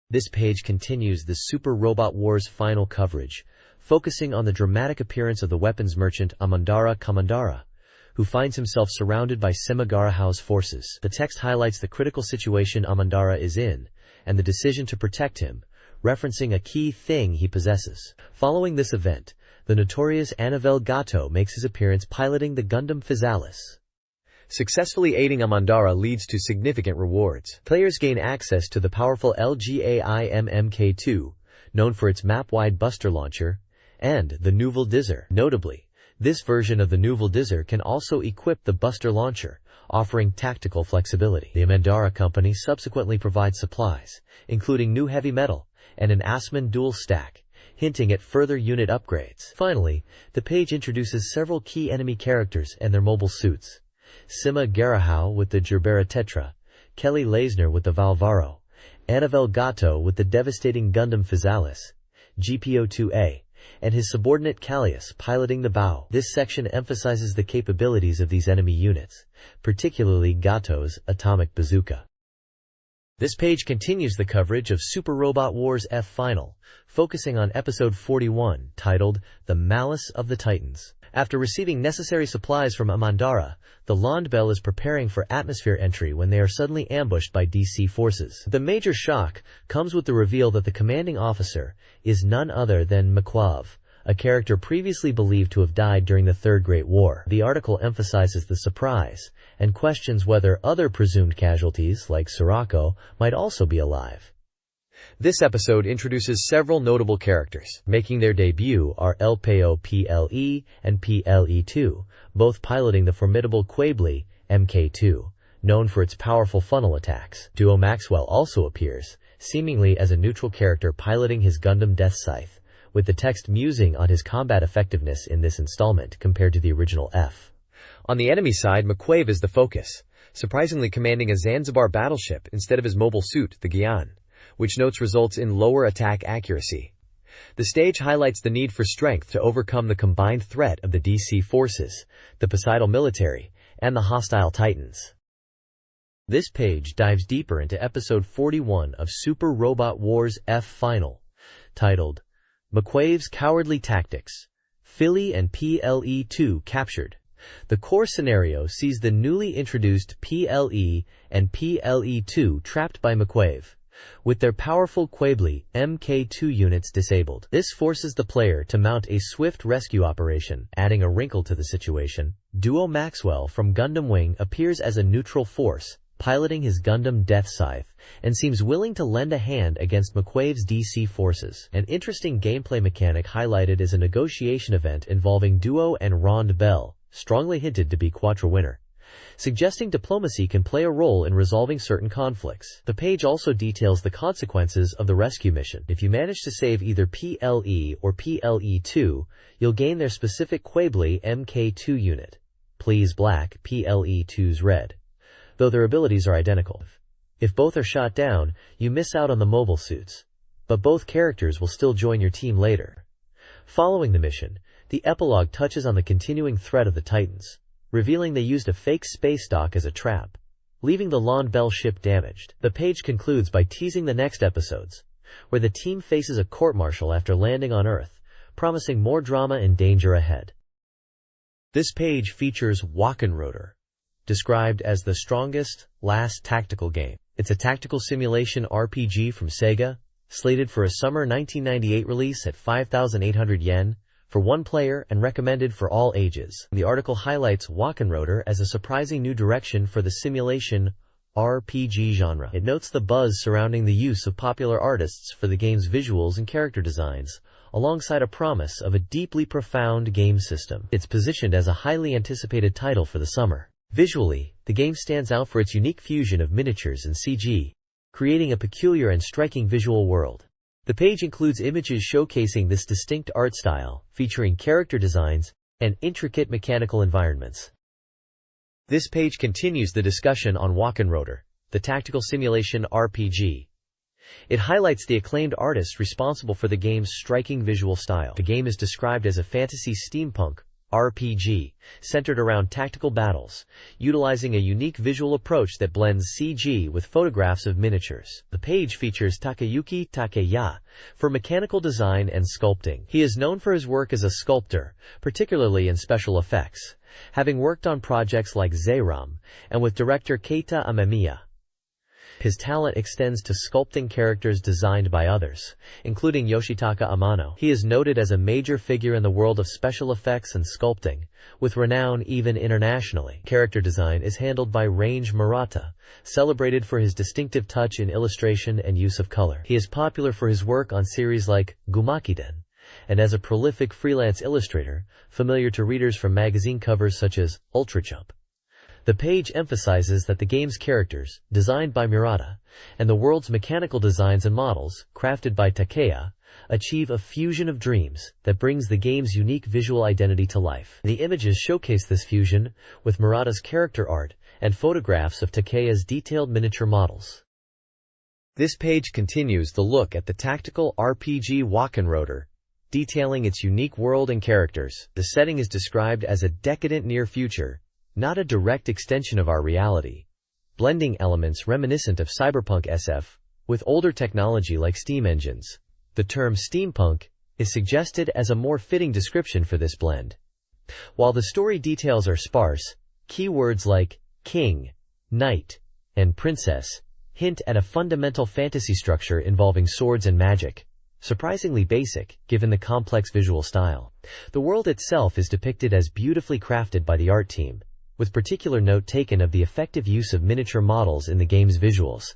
This page continues the Super Robot Wars final coverage, focusing on the dramatic appearance of the weapons merchant Amandara Kamandara, who finds himself surrounded by Sima Garahao's forces. The text highlights the critical situation Amandara is in, and the decision to protect him, referencing a key thing he possesses. Following this event, the notorious Annabelle Gato makes his appearance piloting the Gundam Physalis. Successfully aiding Amandara leads to significant rewards. Players gain access to the powerful LGAIMMK2, known for its map-wide Buster Launcher, and the Nouveau Dizzer. Notably, this version of the Nouveau Dizzer can also equip the Buster Launcher, offering tactical flexibility. The Amandara Company subsequently provides supplies, including new heavy metal and an Asman dual stack, hinting at further unit upgrades. Finally, the page introduces several key enemy characters and their mobile suits: Sima Garahao with the Gerbera Tetra, Kelly Leisner with the Valvaro, Annabelle Gato with the devastating Gundam Physalis, GPO-2A, and his subordinate Callius piloting the bow. This section emphasizes the capabilities of these enemy units, particularly Gato's atomic bazooka. This page continues the coverage of Super Robot Wars F Final, focusing on Episode 41, titled The Malice of the Titans. After receiving necessary supplies from Amandara, the Londbel is preparing for atmosphere entry when they are suddenly ambushed by DC forces. The major shock comes with the reveal that the commanding officer is none other than Mquave, a character previously believed to have died during the Third Great War. The article emphasizes the surprise and questions whether other presumed casualties, like Sirocco, might also be alive. This episode introduces several notable characters. Making their debut are LPO PLE and PLE2, both piloting the formidable Quably MK2, known for its powerful funnel attacks. Duo Maxwell also appears, seemingly as a neutral character piloting his Gundam Death Scythe, with the text musing on his combat effectiveness in this installment compared to the original F. On the enemy side, Mquave is the focus, surprisingly commanding a Zanzibar battleship instead of his mobile suit, the Guian, which notes results in lower attack accuracy. The stage highlights the need for strength to overcome the combined threat of the DC forces, the Poseidon military, and the hostile Titans. This page dives deeper into episode 41 of Super Robot Wars F Final, titled Mquave's Cowardly Tactics, Philly and PLE2 Captured. The core scenario sees the newly introduced PLE and PLE2 trapped by Mquave, with their powerful Quably MK2 units disabled. This forces the player to mount a swift rescue operation. Adding a wrinkle to the situation, Duo Maxwell from Gundam Wing appears as a neutral force, piloting his Gundam Death Scythe, and seems willing to lend a hand against Mquave's DC forces. An interesting gameplay mechanic highlighted is a negotiation event involving Duo and Rond Bell, strongly hinted to be Quattro winner, suggesting diplomacy can play a role in resolving certain conflicts. The page also details the consequences of the rescue mission. If you manage to save either PLE or PLE2, you'll gain their specific Quably MK2 unit. Please black, PLE2's red, though their abilities are identical. If both are shot down, you miss out on the mobile suits, but both characters will still join your team later. Following the mission, the epilogue touches on the continuing threat of the Titans, revealing they used a fake space dock as a trap, leaving the Londbel ship damaged. The page concludes by teasing the next episodes, where the team faces a court-martial after landing on Earth, promising more drama and danger ahead. This page features Wackenroder, described as the strongest, last tactical game. It's a tactical simulation RPG from SEGA, slated for a summer 1998 release at 5,800 yen, for one player and recommended for all ages. The article highlights Wackenroder as a surprising new direction for the simulation RPG genre. It notes the buzz surrounding the use of popular artists for the game's visuals and character designs, alongside a promise of a deeply profound game system. It's positioned as a highly anticipated title for the summer. Visually, the game stands out for its unique fusion of miniatures and CG, creating a peculiar and striking visual world. The page includes images showcasing this distinct art style, featuring character designs and intricate mechanical environments. This page continues the discussion on Wackenroder, the tactical simulation RPG. It highlights the acclaimed artists responsible for the game's striking visual style. The game is described as a fantasy steampunk RPG, centered around tactical battles, utilizing a unique visual approach that blends CG with photographs of miniatures. The page features Takayuki Takeya for mechanical design and sculpting. He is known for his work as a sculptor, particularly in special effects, having worked on projects like Zeiram, and with director Keita Amemiya. His talent extends to sculpting characters designed by others, including Yoshitaka Amano. He is noted as a major figure in the world of special effects and sculpting, with renown even internationally. Character design is handled by Range Murata, celebrated for his distinctive touch in illustration and use of color. He is popular for his work on series like Gumakiden, and as a prolific freelance illustrator, familiar to readers from magazine covers such as Ultra Jump. The page emphasizes that the game's characters, designed by Murata, and the world's mechanical designs and models, crafted by Takeya, achieve a fusion of dreams that brings the game's unique visual identity to life. The images showcase this fusion, with Murata's character art and photographs of Takeya's detailed miniature models. This page continues the look at the tactical RPG Wackenroder, detailing its unique world and characters. The setting is described as a decadent near future, not a direct extension of our reality, blending elements reminiscent of cyberpunk SF with older technology like steam engines. The term steampunk is suggested as a more fitting description for this blend. While the story details are sparse, keywords like king, knight, and princess hint at a fundamental fantasy structure involving swords and magic, surprisingly basic given the complex visual style. The world itself is depicted as beautifully crafted by the art team, with particular note taken of the effective use of miniature models in the game's visuals,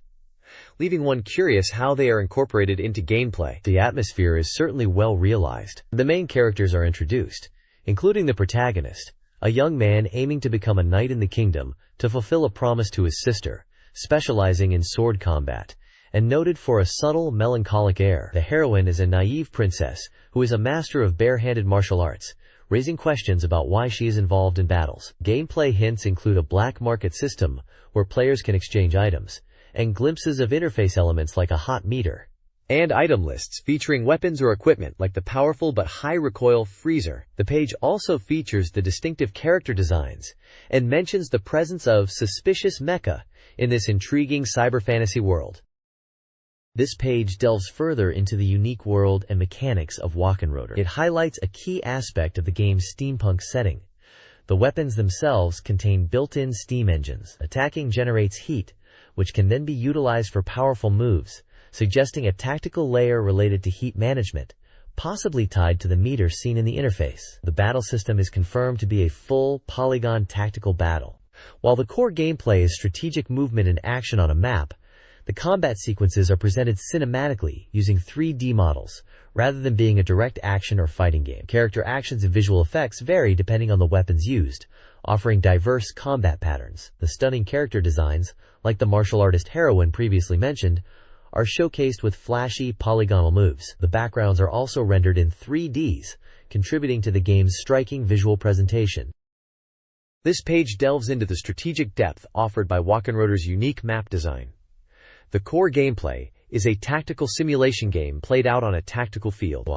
leaving one curious how they are incorporated into gameplay. The atmosphere is certainly well realized. The main characters are introduced, including the protagonist, a young man aiming to become a knight in the kingdom to fulfill a promise to his sister, specializing in sword combat, and noted for a subtle, melancholic air. The heroine is a naive princess who is a master of bare-handed martial arts, raising questions about why she is involved in battles. Gameplay hints include a black market system where players can exchange items, and glimpses of interface elements like a hot meter, and item lists featuring weapons or equipment like the powerful but high-recoil freezer. The page also features the distinctive character designs and mentions the presence of suspicious mecha in this intriguing cyber fantasy world. This page delves further into the unique world and mechanics of Walkenroder. It highlights a key aspect of the game's steampunk setting. The weapons themselves contain built-in steam engines. Attacking generates heat, which can then be utilized for powerful moves, suggesting a tactical layer related to heat management, possibly tied to the meter seen in the interface. The battle system is confirmed to be a full polygon tactical battle. While the core gameplay is strategic movement and action on a map, the combat sequences are presented cinematically using 3D models, rather than being a direct action or fighting game. Character actions and visual effects vary depending on the weapons used, offering diverse combat patterns. The stunning character designs, like the martial artist heroine previously mentioned, are showcased with flashy, polygonal moves. The backgrounds are also rendered in 3Ds, contributing to the game's striking visual presentation. This page delves into the strategic depth offered by Walkenroder's unique map design. The core gameplay is a tactical simulation game played out on a tactical field.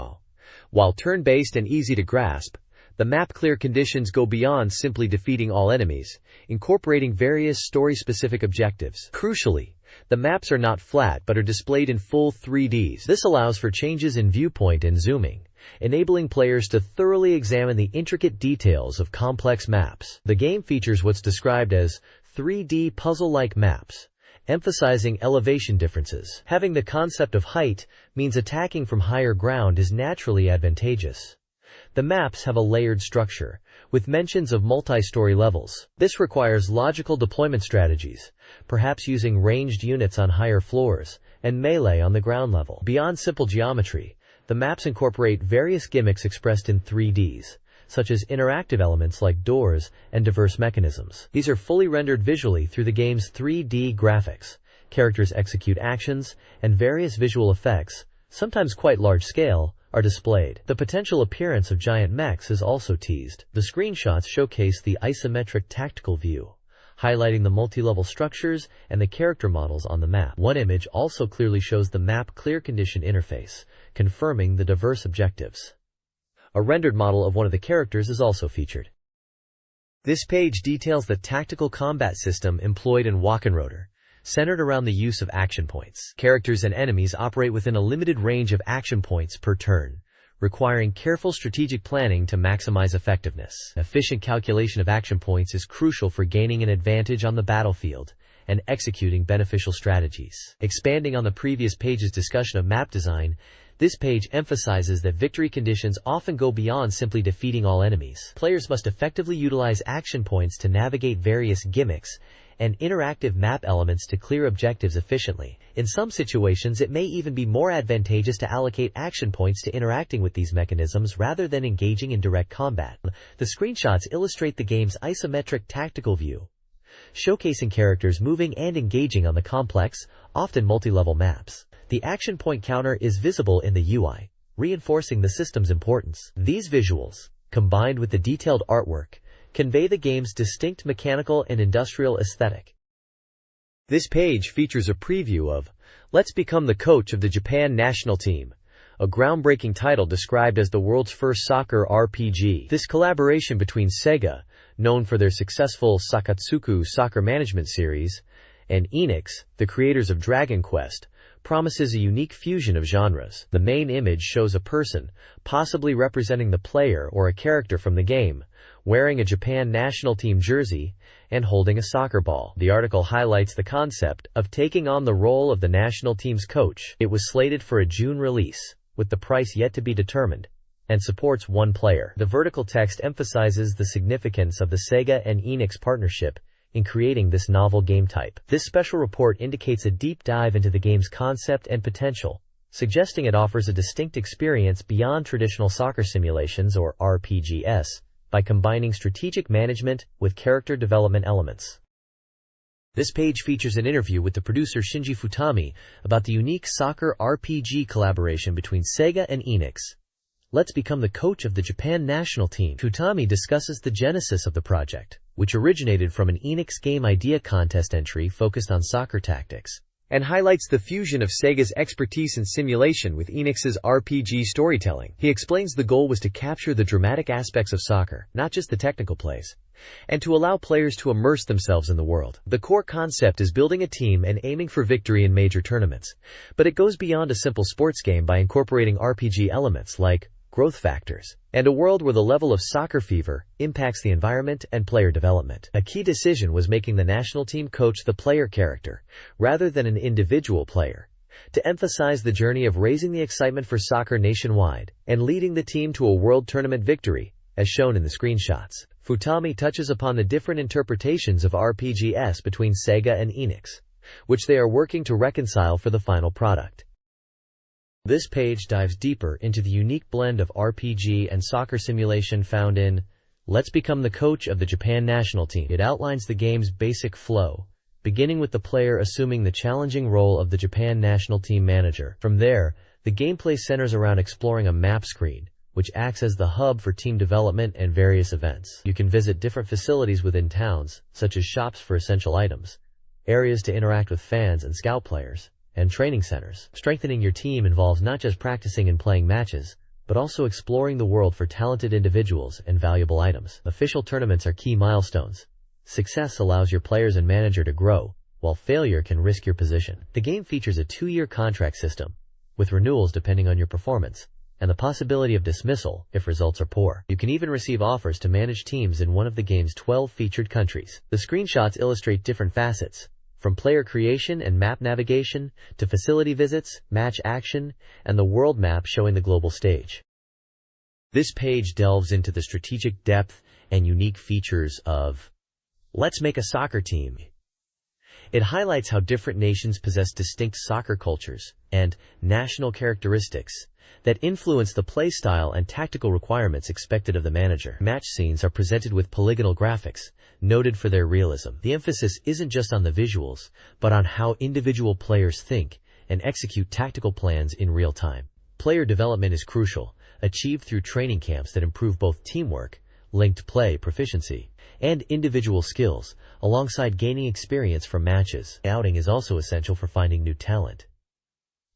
While turn-based and easy to grasp, the map-clear conditions go beyond simply defeating all enemies, incorporating various story-specific objectives. Crucially, the maps are not flat but are displayed in full 3Ds. This allows for changes in viewpoint and zooming, enabling players to thoroughly examine the intricate details of complex maps. The game features what's described as 3D puzzle-like maps, emphasizing elevation differences. Having the concept of height means attacking from higher ground is naturally advantageous. The maps have a layered structure, with mentions of multi-story levels. This requires logical deployment strategies, perhaps using ranged units on higher floors, and melee on the ground level. Beyond simple geometry, the maps incorporate various gimmicks expressed in 3Ds, such as interactive elements like doors and diverse mechanisms. These are fully rendered visually through the game's 3D graphics. Characters execute actions, and various visual effects, sometimes quite large-scale, are displayed. The potential appearance of giant mechs is also teased. The screenshots showcase the isometric tactical view, highlighting the multi-level structures and the character models on the map. One image also clearly shows the map clear condition interface, confirming the diverse objectives. A rendered model of one of the characters is also featured. This page details the tactical combat system employed in Walkenroder, centered around the use of action points. Characters and enemies operate within a limited range of action points per turn, requiring careful strategic planning to maximize effectiveness. Efficient calculation of action points is crucial for gaining an advantage on the battlefield and executing beneficial strategies. Expanding on the previous page's discussion of map design, this page emphasizes that victory conditions often go beyond simply defeating all enemies. Players must effectively utilize action points to navigate various gimmicks and interactive map elements to clear objectives efficiently. In some situations, it may even be more advantageous to allocate action points to interacting with these mechanisms rather than engaging in direct combat. The screenshots illustrate the game's isometric tactical view, showcasing characters moving and engaging on the complex, often multi-level maps. The action point counter is visible in the UI, reinforcing the system's importance. These visuals, combined with the detailed artwork, convey the game's distinct mechanical and industrial aesthetic. This page features a preview of Let's Become the Coach of the Japan National Team, a groundbreaking title described as the world's first soccer RPG. This collaboration between SEGA, known for their successful Sakatsuku soccer management series, and Enix, the creators of Dragon Quest, promises a unique fusion of genres. The main image shows a person, possibly representing the player or a character from the game, wearing a Japan national team jersey, and holding a soccer ball. The article highlights the concept of taking on the role of the national team's coach. It was slated for a June release, with the price yet to be determined, and supports one player. The vertical text emphasizes the significance of the Sega and Enix partnership in creating this novel game type. This special report indicates a deep dive into the game's concept and potential, suggesting it offers a distinct experience beyond traditional soccer simulations or RPGs by combining strategic management with character development elements. This page features an interview with the producer Shinji Futami about the unique soccer RPG collaboration between Sega and Enix. Let's become the coach of the Japan national team. Futami discusses the genesis of the project, which originated from an Enix game idea contest entry focused on soccer tactics, and highlights the fusion of Sega's expertise in simulation with Enix's RPG storytelling. He explains the goal was to capture the dramatic aspects of soccer, not just the technical plays, and to allow players to immerse themselves in the world. The core concept is building a team and aiming for victory in major tournaments, but it goes beyond a simple sports game by incorporating RPG elements like growth factors, and a world where the level of soccer fever impacts the environment and player development. A key decision was making the national team coach the player character, rather than an individual player, to emphasize the journey of raising the excitement for soccer nationwide and leading the team to a world tournament victory, as shown in the screenshots. Futami touches upon the different interpretations of RPGs between Sega and Enix, which they are working to reconcile for the final product. This page dives deeper into the unique blend of RPG and soccer simulation found in Let's Become the Coach of the Japan National Team. It outlines the game's basic flow, beginning with the player assuming the challenging role of the Japan national team manager. From there, the gameplay centers around exploring a map screen, which acts as the hub for team development and various events. You can visit different facilities within towns, such as shops for essential items, areas to interact with fans and scout players, and training centers. Strengthening your team involves not just practicing and playing matches, but also exploring the world for talented individuals and valuable items. Official tournaments are key milestones. Success allows your players and manager to grow, while failure can risk your position. The game features a 2-year contract system, with renewals depending on your performance, and the possibility of dismissal if results are poor. You can even receive offers to manage teams in one of the game's 12 featured countries. The screenshots illustrate different facets, from player creation and map navigation to facility visits, match action, and the world map showing the global stage. This page delves into the strategic depth and unique features of Let's Make a Soccer Team. It highlights how different nations possess distinct soccer cultures and national characteristics that influence the play style and tactical requirements expected of the manager. Match scenes are presented with polygonal graphics, noted for their realism. The emphasis isn't just on the visuals, but on how individual players think and execute tactical plans in real time. Player development is crucial, achieved through training camps that improve both teamwork, linked play proficiency, and individual skills, alongside gaining experience from matches. Scouting is also essential for finding new talent.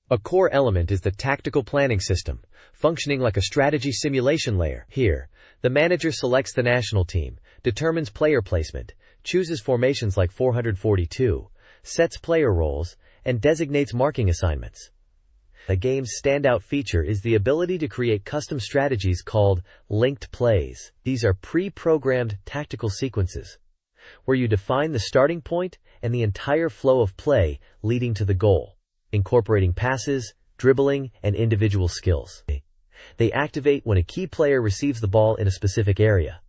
A core element is the tactical planning system, functioning like a strategy simulation layer. Here, the manager selects the national team, determines player placement, chooses formations like 442, sets player roles, and designates marking assignments. The game's standout feature is the ability to create custom strategies called linked plays. These are pre-programmed tactical sequences, where you define the starting point and the entire flow of play leading to the goal, incorporating passes, dribbling, and individual skills. They activate when a key player receives the ball in a specific area,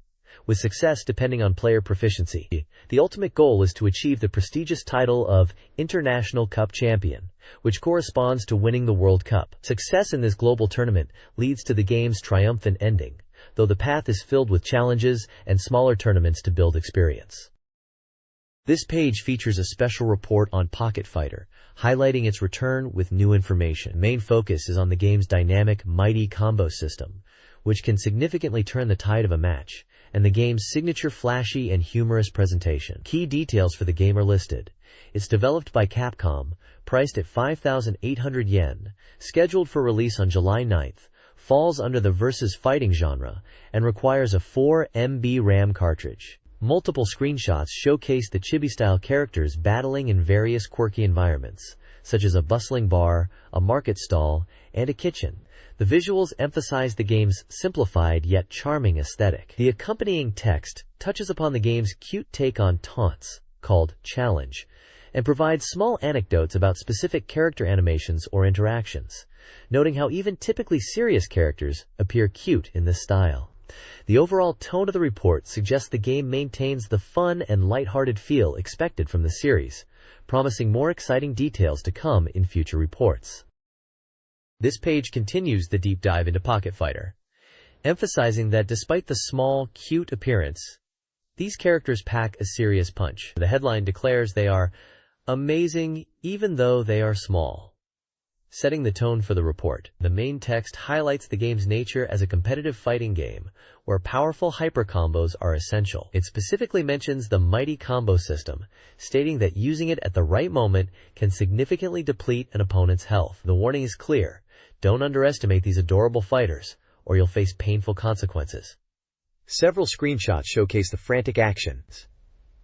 with success depending on player proficiency. The ultimate goal is to achieve the prestigious title of International Cup Champion, which corresponds to winning the World Cup. Success in this global tournament leads to the game's triumphant ending, though the path is filled with challenges and smaller tournaments to build experience. This page features a special report on Pocket Fighter, highlighting its return with new information. The main focus is on the game's dynamic Mighty Combo system, which can significantly turn the tide of a match, and the game's signature flashy and humorous presentation. Key details for the game are listed. It's developed by Capcom, priced at 5,800 yen, scheduled for release on July 9th, falls under the versus fighting genre, and requires a 4 MB RAM cartridge. Multiple screenshots showcase the chibi-style characters battling in various quirky environments, such as a bustling bar, a market stall, and a kitchen. The visuals emphasize the game's simplified yet charming aesthetic. The accompanying text touches upon the game's cute take on taunts, called challenge, and provides small anecdotes about specific character animations or interactions, noting how even typically serious characters appear cute in this style. The overall tone of the report suggests the game maintains the fun and lighthearted feel expected from the series, promising more exciting details to come in future reports. This page continues the deep dive into Pocket Fighter, emphasizing that despite the small, cute appearance, these characters pack a serious punch. The headline declares they are amazing even though they are small, setting the tone for the report. The main text highlights the game's nature as a competitive fighting game, where powerful hyper combos are essential. It specifically mentions the mighty combo system, stating that using it at the right moment can significantly deplete an opponent's health. The warning is clear: don't underestimate these adorable fighters, or you'll face painful consequences. Several screenshots showcase the frantic actions.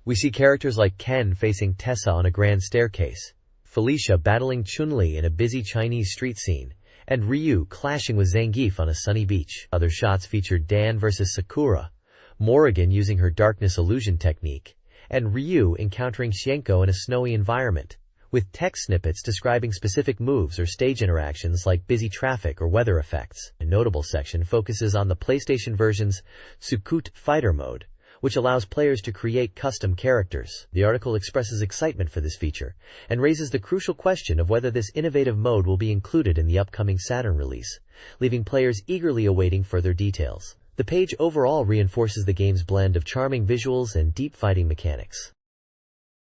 We see characters like Ken facing Tessa on a grand staircase, Felicia battling Chun-Li in a busy Chinese street scene, and Ryu clashing with Zangief on a sunny beach. Other shots featured Dan versus Sakura, Morrigan using her darkness illusion technique, and Ryu encountering Xienko in a snowy environment, with text snippets describing specific moves or stage interactions like busy traffic or weather effects. A notable section focuses on the PlayStation version's Sukkot Fighter mode, which allows players to create custom characters. The article expresses excitement for this feature and raises the crucial question of whether this innovative mode will be included in the upcoming Saturn release, leaving players eagerly awaiting further details. The page overall reinforces the game's blend of charming visuals and deep fighting mechanics.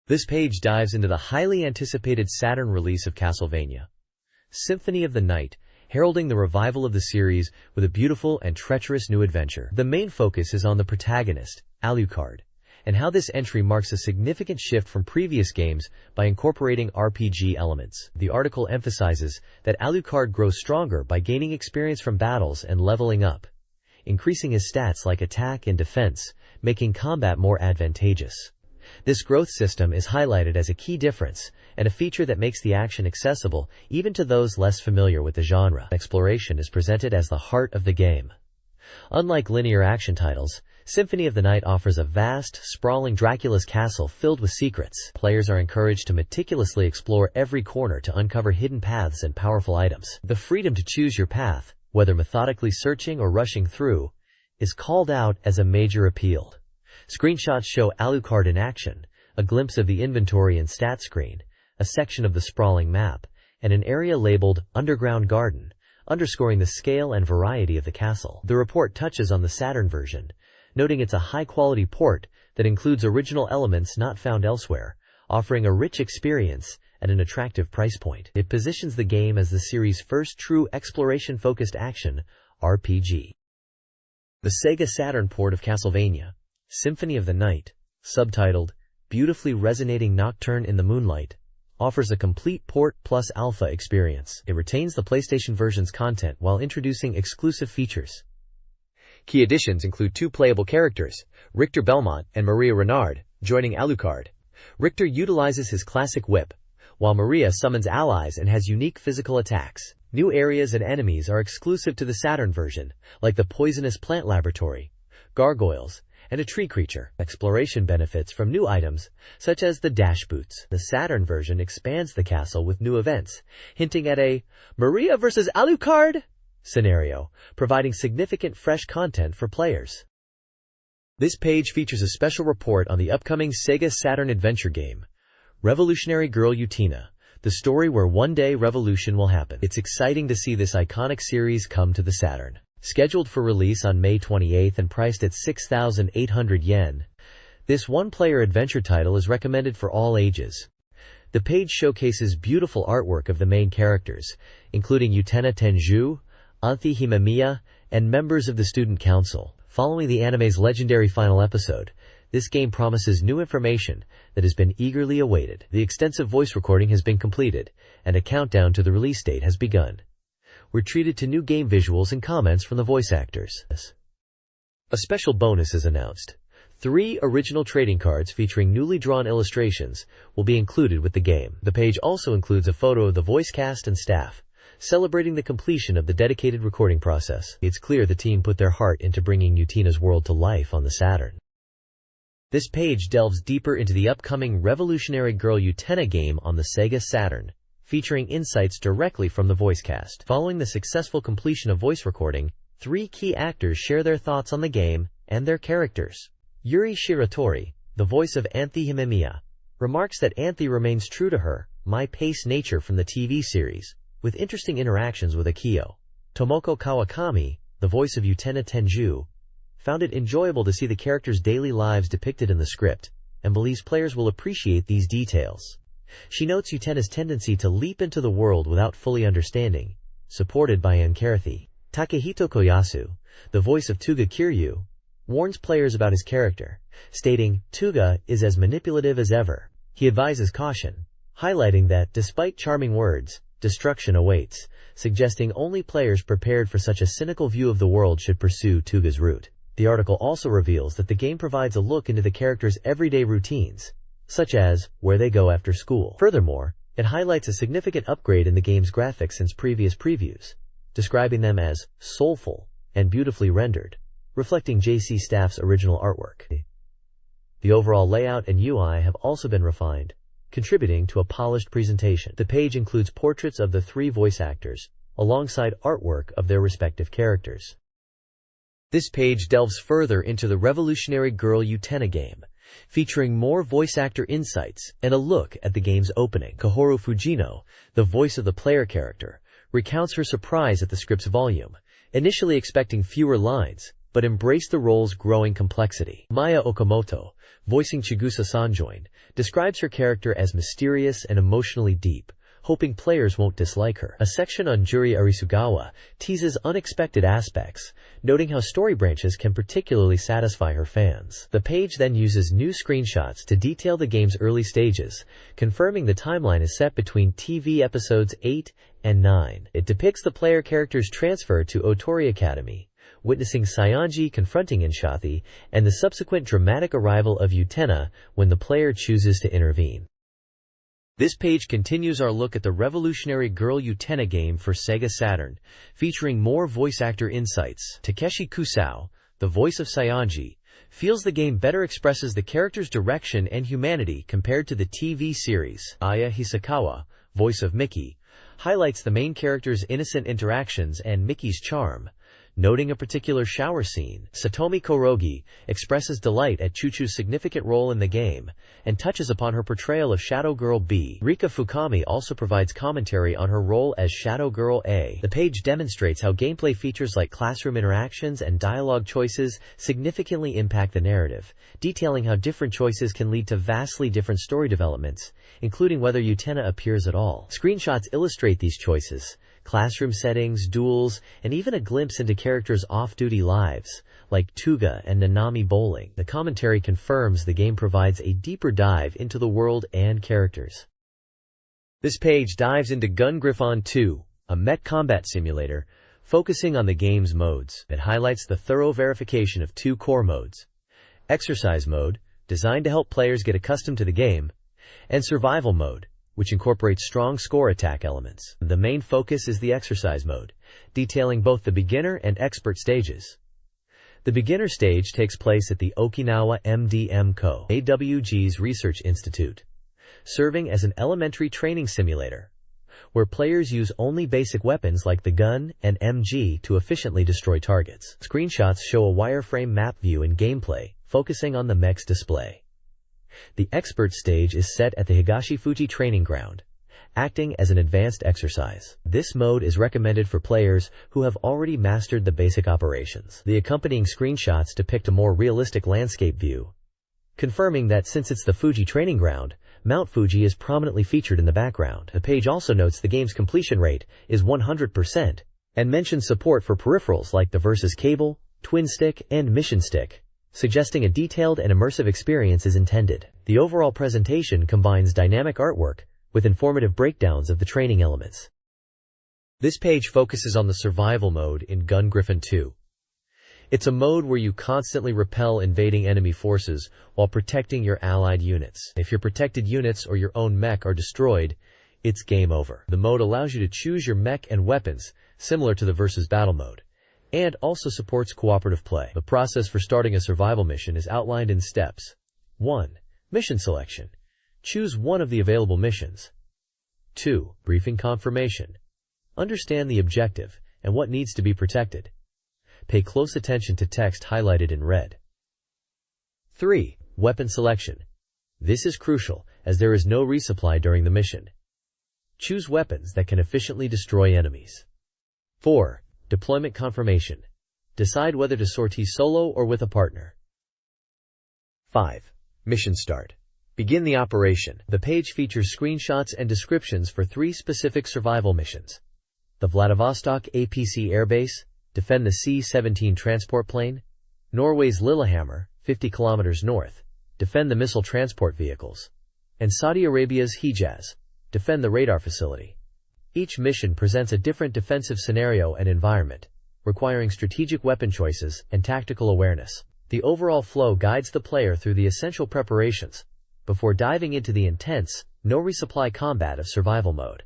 This page dives into the highly anticipated Saturn release of Castlevania Symphony of the Night, heralding the revival of the series with a beautiful and treacherous new adventure. The main focus is on the protagonist, Alucard, and how this entry marks a significant shift from previous games by incorporating RPG elements. The article emphasizes that Alucard grows stronger by gaining experience from battles and leveling up, increasing his stats like attack and defense, making combat more advantageous. This growth system is highlighted as a key difference and a feature that makes the action accessible even to those less familiar with the genre. Exploration is presented as the heart of the game. Unlike linear action titles, Symphony of the Night offers a vast, sprawling Dracula's castle filled with secrets. Players are encouraged to meticulously explore every corner to uncover hidden paths and powerful items. The freedom to choose your path, whether methodically searching or rushing through, is called out as a major appeal. Screenshots show Alucard in action, a glimpse of the inventory and stat screen, a section of the sprawling map, and an area labeled Underground Garden, underscoring the scale and variety of the castle. The report touches on the Saturn version, noting it's a high-quality port that includes original elements not found elsewhere, offering a rich experience at an attractive price point. It positions the game as the series' first true exploration-focused action RPG. The SEGA Saturn port of Castlevania Symphony of the Night, subtitled Beautifully Resonating Nocturne in the Moonlight, offers a complete port plus alpha experience. It retains the PlayStation version's content while introducing exclusive features. Key additions include 2 playable characters, Richter Belmont and Maria Renard, joining Alucard. Richter utilizes his classic whip, while Maria summons allies and has unique physical attacks. New areas and enemies are exclusive to the Saturn version, like the poisonous plant laboratory, gargoyles, and a tree creature. Exploration benefits from new items, such as the dash boots. The Saturn version expands the castle with new events, hinting at a Maria vs. Alucard scenario, providing significant fresh content for players. This page features a special report on the upcoming SEGA Saturn adventure game, Revolutionary Girl Utena, the story where one day revolution will happen. It's exciting to see this iconic series come to the Saturn. Scheduled for release on May 28 and priced at 6,800 yen, this one-player adventure title is recommended for all ages. The page showcases beautiful artwork of the main characters, including Utena Tenju, Anthi Himamiya, and members of the Student Council. Following the anime's legendary final episode, this game promises new information that has been eagerly awaited. The extensive voice recording has been completed, and a countdown to the release date has begun. We're treated to new game visuals and comments from the voice actors. A special bonus is announced. 3 original trading cards featuring newly drawn illustrations will be included with the game. The page also includes a photo of the voice cast and staff, celebrating the completion of the dedicated recording process. It's clear the team put their heart into bringing Utina's world to life on the Saturn. This page delves deeper into the upcoming Revolutionary Girl Utena game on the SEGA Saturn, featuring insights directly from the voice cast. Following the successful completion of voice recording, 3 key actors share their thoughts on the game and their characters. Yuri Shiratori, the voice of Anthy Himemiya, remarks that Anthy remains true to her my-pace nature from the TV series, with interesting interactions with Akio. Tomoko Kawakami, the voice of Utena Tenju, found it enjoyable to see the characters' daily lives depicted in the script, and believes players will appreciate these details. She notes Utena's tendency to leap into the world without fully understanding, supported by Ankarathi. Takehito Koyasu, the voice of Tuga Kiryu, warns players about his character, stating, "Tuga is as manipulative as ever." He advises caution, highlighting that, despite charming words, destruction awaits, suggesting only players prepared for such a cynical view of the world should pursue Tuga's route. The article also reveals that the game provides a look into the characters' everyday routines, such as where they go after school. Furthermore, it highlights a significant upgrade in the game's graphics since previous previews, describing them as soulful and beautifully rendered, reflecting JC Staff's original artwork. The overall layout and UI have also been refined, contributing to a polished presentation. The page includes portraits of the 3 voice actors, alongside artwork of their respective characters. This page delves further into the Revolutionary Girl Utena game, featuring more voice actor insights and a look at the game's opening. Kahoru Fujino, the voice of the player character, recounts her surprise at the script's volume, initially expecting fewer lines, but embraced the role's growing complexity. Maya Okamoto, voicing Chigusa Sanjoin, describes her character as mysterious and emotionally deep, hoping players won't dislike her. A section on Juri Arisugawa teases unexpected aspects, noting how story branches can particularly satisfy her fans. The page then uses new screenshots to detail the game's early stages, confirming the timeline is set between TV episodes 8 and 9. It depicts the player character's transfer to Otori Academy, witnessing Saionji confronting Inshathi, and the subsequent dramatic arrival of Utena when the player chooses to intervene. This page continues our look at the Revolutionary Girl Utena game for SEGA Saturn, featuring more voice actor insights. Takeshi Kusao, the voice of Saionji, feels the game better expresses the character's direction and humanity compared to the TV series. Aya Hisakawa, voice of Mickey, highlights the main character's innocent interactions and Mickey's charm, noting a particular shower scene. Satomi Korogi expresses delight at Chuchu's significant role in the game, and touches upon her portrayal of Shadow Girl B. Rika Fukami also provides commentary on her role as Shadow Girl A. The page demonstrates how gameplay features like classroom interactions and dialogue choices significantly impact the narrative, detailing how different choices can lead to vastly different story developments, including whether Utena appears at all. Screenshots illustrate these choices, classroom settings, duels, and even a glimpse into characters' off-duty lives, like Tuga and Nanami Bowling. The commentary confirms the game provides a deeper dive into the world and characters. This page dives into Gun Griffon 2, a mech combat simulator, focusing on the game's modes. It highlights the thorough verification of 2 core modes: Exercise Mode, designed to help players get accustomed to the game, and Survival Mode, which incorporates strong score attack elements. The main focus is the Exercise Mode, detailing both the beginner and expert stages. The beginner stage takes place at the Okinawa MDM Co. AWG's Research Institute, serving as an elementary training simulator, where players use only basic weapons like the gun and MG to efficiently destroy targets. Screenshots show a wireframe map view in gameplay, focusing on the mech's display. The expert stage is set at the Higashifuji training ground, acting as an advanced exercise. This mode is recommended for players who have already mastered the basic operations. The accompanying screenshots depict a more realistic landscape view, confirming that since it's the Fuji training ground, Mount Fuji is prominently featured in the background. The page also notes the game's completion rate is 100%, and mentions support for peripherals like the Versus Cable, Twin Stick, and Mission Stick, suggesting a detailed and immersive experience is intended. The overall presentation combines dynamic artwork with informative breakdowns of the training elements. This page focuses on the survival mode in Gun Griffon 2. It's a mode where you constantly repel invading enemy forces while protecting your allied units. If your protected units or your own mech are destroyed, it's game over. The mode allows you to choose your mech and weapons, similar to the versus battle mode, and also supports cooperative play. The process for starting a survival mission is outlined in steps. 1. Mission selection. Choose one of the available missions. 2. Briefing confirmation. Understand the objective and what needs to be protected. Pay close attention to text highlighted in red. 3. Weapon selection. This is crucial, as there is no resupply during the mission. Choose weapons that can efficiently destroy enemies. 4. Deployment confirmation. Decide whether to sortie solo or with a partner. 5. Mission start. Begin the operation. The page features screenshots and descriptions for 3 specific survival missions. The Vladivostok APC Airbase, defend the C-17 transport plane. Norway's Lillehammer, 50 kilometers north, defend the missile transport vehicles. And Saudi Arabia's Hejaz, defend the radar facility. Each mission presents a different defensive scenario and environment, requiring strategic weapon choices and tactical awareness. The overall flow guides the player through the essential preparations, before diving into the intense, no-resupply combat of survival mode.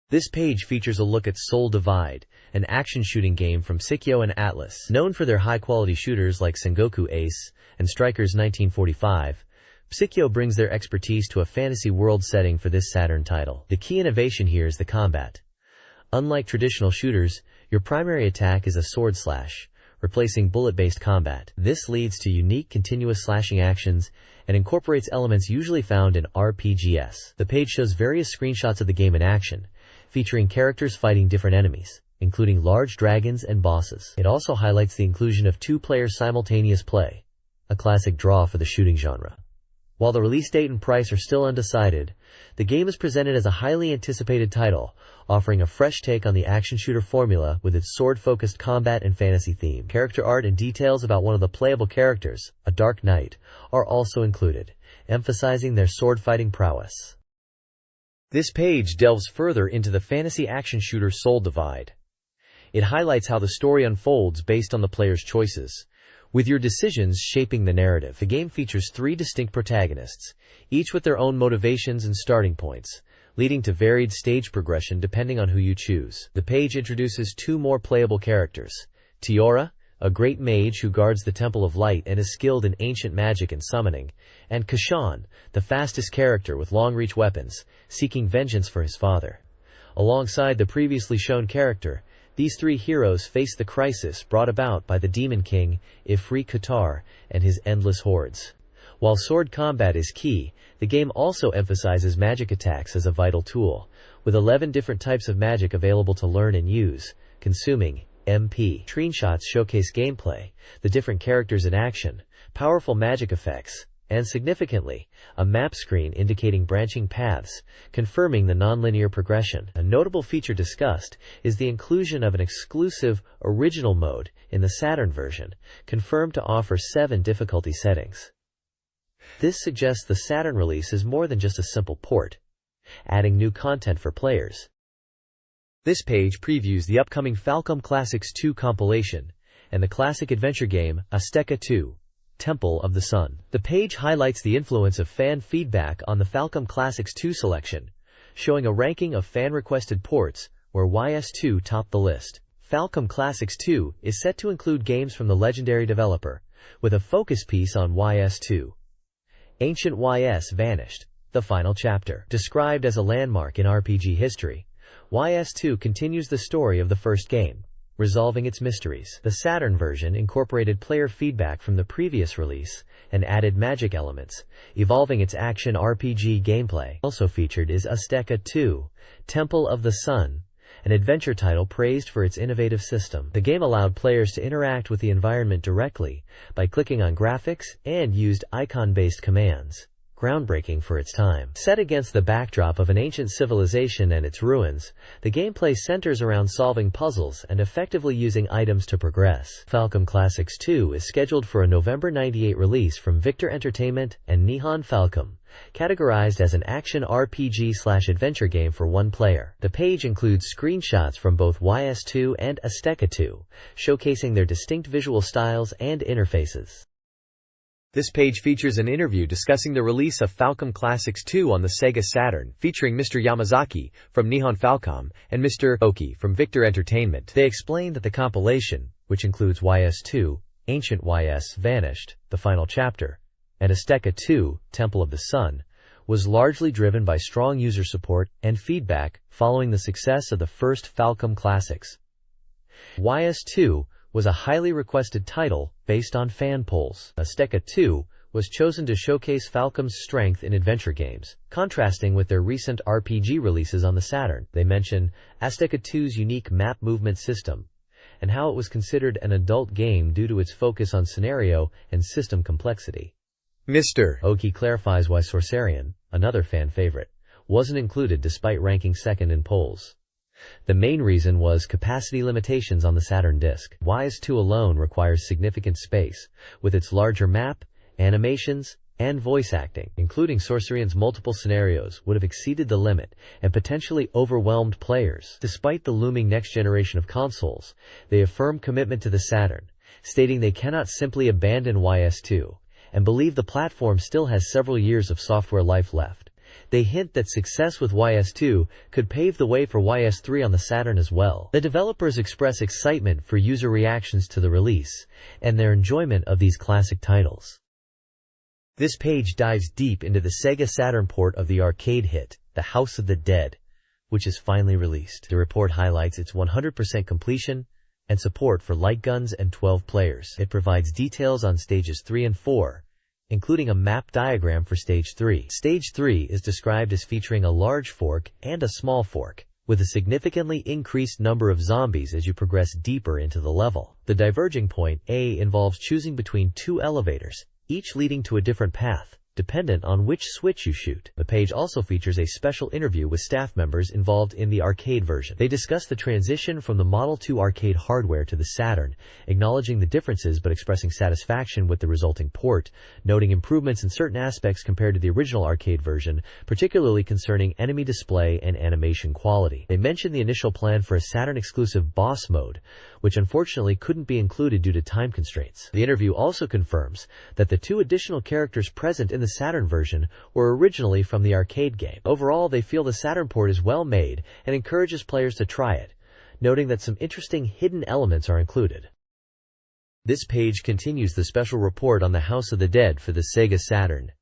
This page features a look at Soul Divide, an action shooting game from Sikyo and Atlas. Known for their high-quality shooters like Sengoku Ace and Strikers 1945, Sikyo brings their expertise to a fantasy world setting for this Saturn title. The key innovation here is the combat. Unlike traditional shooters, your primary attack is a sword slash, replacing bullet-based combat. This leads to unique continuous slashing actions and incorporates elements usually found in RPGs. The page shows various screenshots of the game in action, featuring characters fighting different enemies, including large dragons and bosses. It also highlights the inclusion of 2-player simultaneous play, a classic draw for the shooting genre. While the release date and price are still undecided, the game is presented as a highly anticipated title, offering a fresh take on the action shooter formula with its sword-focused combat and fantasy theme. Character art and details about one of the playable characters, a Dark Knight, are also included, emphasizing their sword-fighting prowess. This page delves further into the fantasy action shooter Soul Divide. It highlights how the story unfolds based on the player's choices, with your decisions shaping the narrative. The game features 3 distinct protagonists, each with their own motivations and starting points, leading to varied stage progression depending on who you choose. The page introduces 2 more playable characters: Tiora, a great mage who guards the Temple of Light and is skilled in ancient magic and summoning, and Kashan, the fastest character with long-reach weapons, seeking vengeance for his father. Alongside the previously shown character, these 3 heroes face the crisis brought about by the Demon King, Ifrit Qatar, and his endless hordes. While sword combat is key, the game also emphasizes magic attacks as a vital tool, with 11 different types of magic available to learn and use, consuming MP. Screenshots showcase gameplay, the different characters in action, powerful magic effects, and significantly, a map screen indicating branching paths, confirming the nonlinear progression. A notable feature discussed is the inclusion of an exclusive original mode in the Saturn version, confirmed to offer 7 difficulty settings. This suggests the Saturn release is more than just a simple port, adding new content for players. This page previews the upcoming Falcom Classics 2 compilation and the classic adventure game Azteca 2. Temple of the Sun. The page highlights the influence of fan feedback on the Falcom Classics 2 selection, showing a ranking of fan-requested ports, where YS2 topped the list. Falcom Classics 2 is set to include games from the legendary developer, with a focus piece on YS2. Ancient YS Vanished, the final chapter. Described as a landmark in RPG history, YS2 continues the story of the first game, resolving its mysteries. The Saturn version incorporated player feedback from the previous release and added magic elements, evolving its action RPG gameplay. Also featured is Azteca 2, Temple of the Sun, an adventure title praised for its innovative system. The game allowed players to interact with the environment directly by clicking on graphics and used icon-based commands, groundbreaking for its time. Set against the backdrop of an ancient civilization and its ruins, the gameplay centers around solving puzzles and effectively using items to progress. Falcom Classics 2 is scheduled for a November '98 release from Victor Entertainment and Nihon Falcom, categorized as an action RPG/adventure game for 1 player. The page includes screenshots from both YS2 and Azteca 2, showcasing their distinct visual styles and interfaces. This page features an interview discussing the release of Falcom Classics 2 on the Sega Saturn, featuring Mr. Yamazaki from Nihon Falcom and Mr. Oki from Victor Entertainment. They explain that the compilation, which includes YS2, Ancient YS Vanished, the final chapter, and Azteca 2, Temple of the Sun, was largely driven by strong user support and feedback following the success of the first Falcom Classics. YS2 was a highly requested title based on fan polls. Azteca 2 was chosen to showcase Falcom's strength in adventure games, contrasting with their recent RPG releases on the Saturn. They mention Azteca 2's unique map movement system and how it was considered an adult game due to its focus on scenario and system complexity. Mr. Oki clarifies why Sorcerian, another fan favorite, wasn't included despite ranking second in polls. The main reason was capacity limitations on the Saturn disk. YS2 alone requires significant space, with its larger map, animations, and voice acting, including Sorcerian's multiple scenarios, would have exceeded the limit and potentially overwhelmed players. Despite the looming next generation of consoles, they affirm commitment to the Saturn, stating they cannot simply abandon YS2, and believe the platform still has several years of software life left. They hint that success with YS2 could pave the way for YS3 on the Saturn as well. The developers express excitement for user reactions to the release and their enjoyment of these classic titles. This page dives deep into the Sega Saturn port of the arcade hit, The House of the Dead, which is finally released. The report highlights its 100% completion and support for light guns and 12 players. It provides details on stages 3 and 4, including a map diagram for Stage 3. Stage 3 is described as featuring a large fork and a small fork, with a significantly increased number of zombies as you progress deeper into the level. The diverging point A involves choosing between two elevators, each leading to a different path, dependent on which switch you shoot. The page also features a special interview with staff members involved in the arcade version. They discuss the transition from the Model 2 arcade hardware to the Saturn, acknowledging the differences but expressing satisfaction with the resulting port, noting improvements in certain aspects compared to the original arcade version, particularly concerning enemy display and animation quality. They mention the initial plan for a Saturn-exclusive boss mode, which unfortunately couldn't be included due to time constraints. The interview also confirms that the two additional characters present in the Saturn version were originally from the arcade game. Overall, they feel the Saturn port is well made and encourages players to try it, noting that some interesting hidden elements are included. This page continues the special report on the House of the Dead for the Sega Saturn.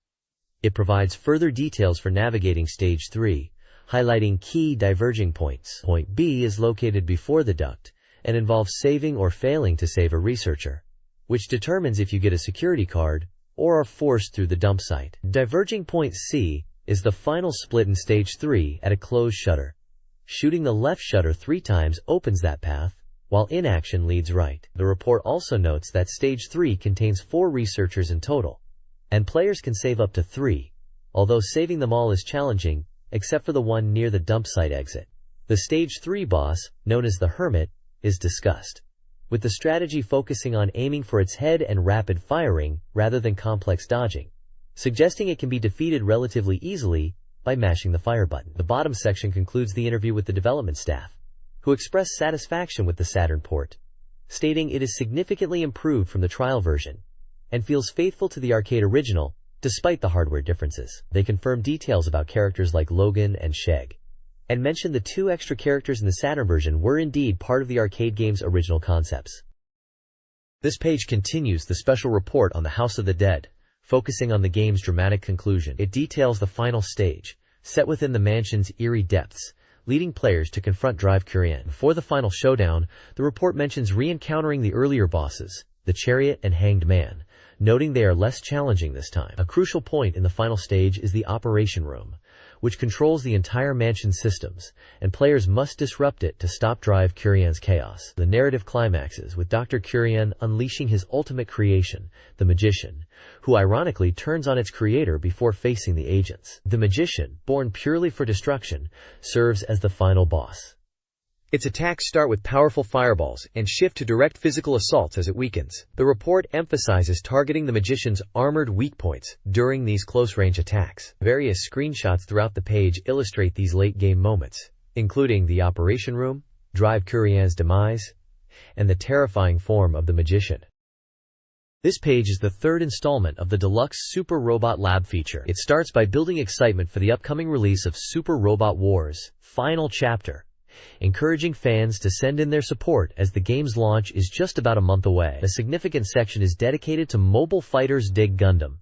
It provides further details for navigating Stage 3, highlighting key diverging points. Point B is located before the duct and involves saving or failing to save a researcher, which determines if you get a security card or are forced through the dump site. Diverging point C is the final split in Stage 3 at a closed shutter. Shooting the left shutter 3 times opens that path, while inaction leads right. The report also notes that Stage 3 contains 4 researchers in total, and players can save up to 3, although saving them all is challenging, except for the one near the dump site exit. The Stage 3 boss, known as the Hermit, is discussed, with the strategy focusing on aiming for its head and rapid firing rather than complex dodging, suggesting it can be defeated relatively easily by mashing the fire button. The bottom section concludes the interview with the development staff, who expressed satisfaction with the Saturn port, stating it is significantly improved from the trial version and feels faithful to the arcade original despite the hardware differences. They confirm details about characters like Logan and Sheg, and mentioned the 2 extra characters in the Saturn version were indeed part of the arcade game's original concepts. This page continues the special report on the House of the Dead, focusing on the game's dramatic conclusion. It details the final stage, set within the mansion's eerie depths, leading players to confront Drive Curien. Before the final showdown, the report mentions re-encountering the earlier bosses, the Chariot and Hanged Man, noting they are less challenging this time. A crucial point in the final stage is the Operation Room, which controls the entire mansion's systems, and players must disrupt it to stop Drive Curien's chaos. The narrative climaxes with Dr. Curien unleashing his ultimate creation, the Magician, who ironically turns on its creator before facing the agents. The Magician, born purely for destruction, serves as the final boss. Its attacks start with powerful fireballs and shift to direct physical assaults as it weakens. The report emphasizes targeting the Magician's armored weak points during these close-range attacks. Various screenshots throughout the page illustrate these late-game moments, including the Operation Room, Drive Curien's demise, and the terrifying form of the Magician. This page is the third installment of the deluxe Super Robot Lab feature. It starts by building excitement for the upcoming release of Super Robot Wars Final Chapter, encouraging fans to send in their support as the game's launch is just about a month away. A significant section is dedicated to Mobile Fighters Dig Gundam,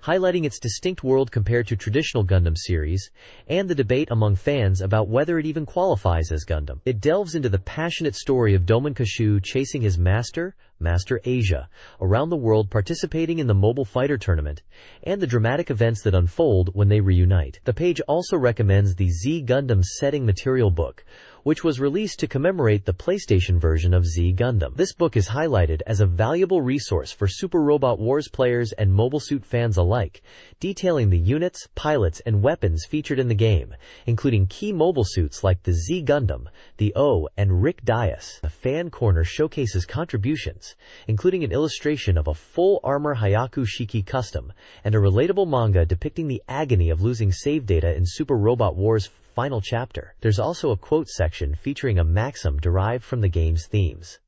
highlighting its distinct world compared to traditional Gundam series, and the debate among fans about whether it even qualifies as Gundam. It delves into the passionate story of Domon Kashu chasing his master, Master Asia, around the world participating in the Mobile Fighter Tournament, and the dramatic events that unfold when they reunite. The page also recommends the Z Gundam Setting Material book, which was released to commemorate the PlayStation version of Z Gundam. This book is highlighted as a valuable resource for Super Robot Wars players and Mobile Suit fans alike, detailing the units, pilots, and weapons featured in the game, including key mobile suits like the Z Gundam, the O, and Rick Dias. The fan corner showcases contributions, including an illustration of a full-armor Hayaku Shiki custom, and a relatable manga depicting the agony of losing save data in Super Robot Wars Final Chapter. There's also a quote section featuring a maxim derived from the game's themes.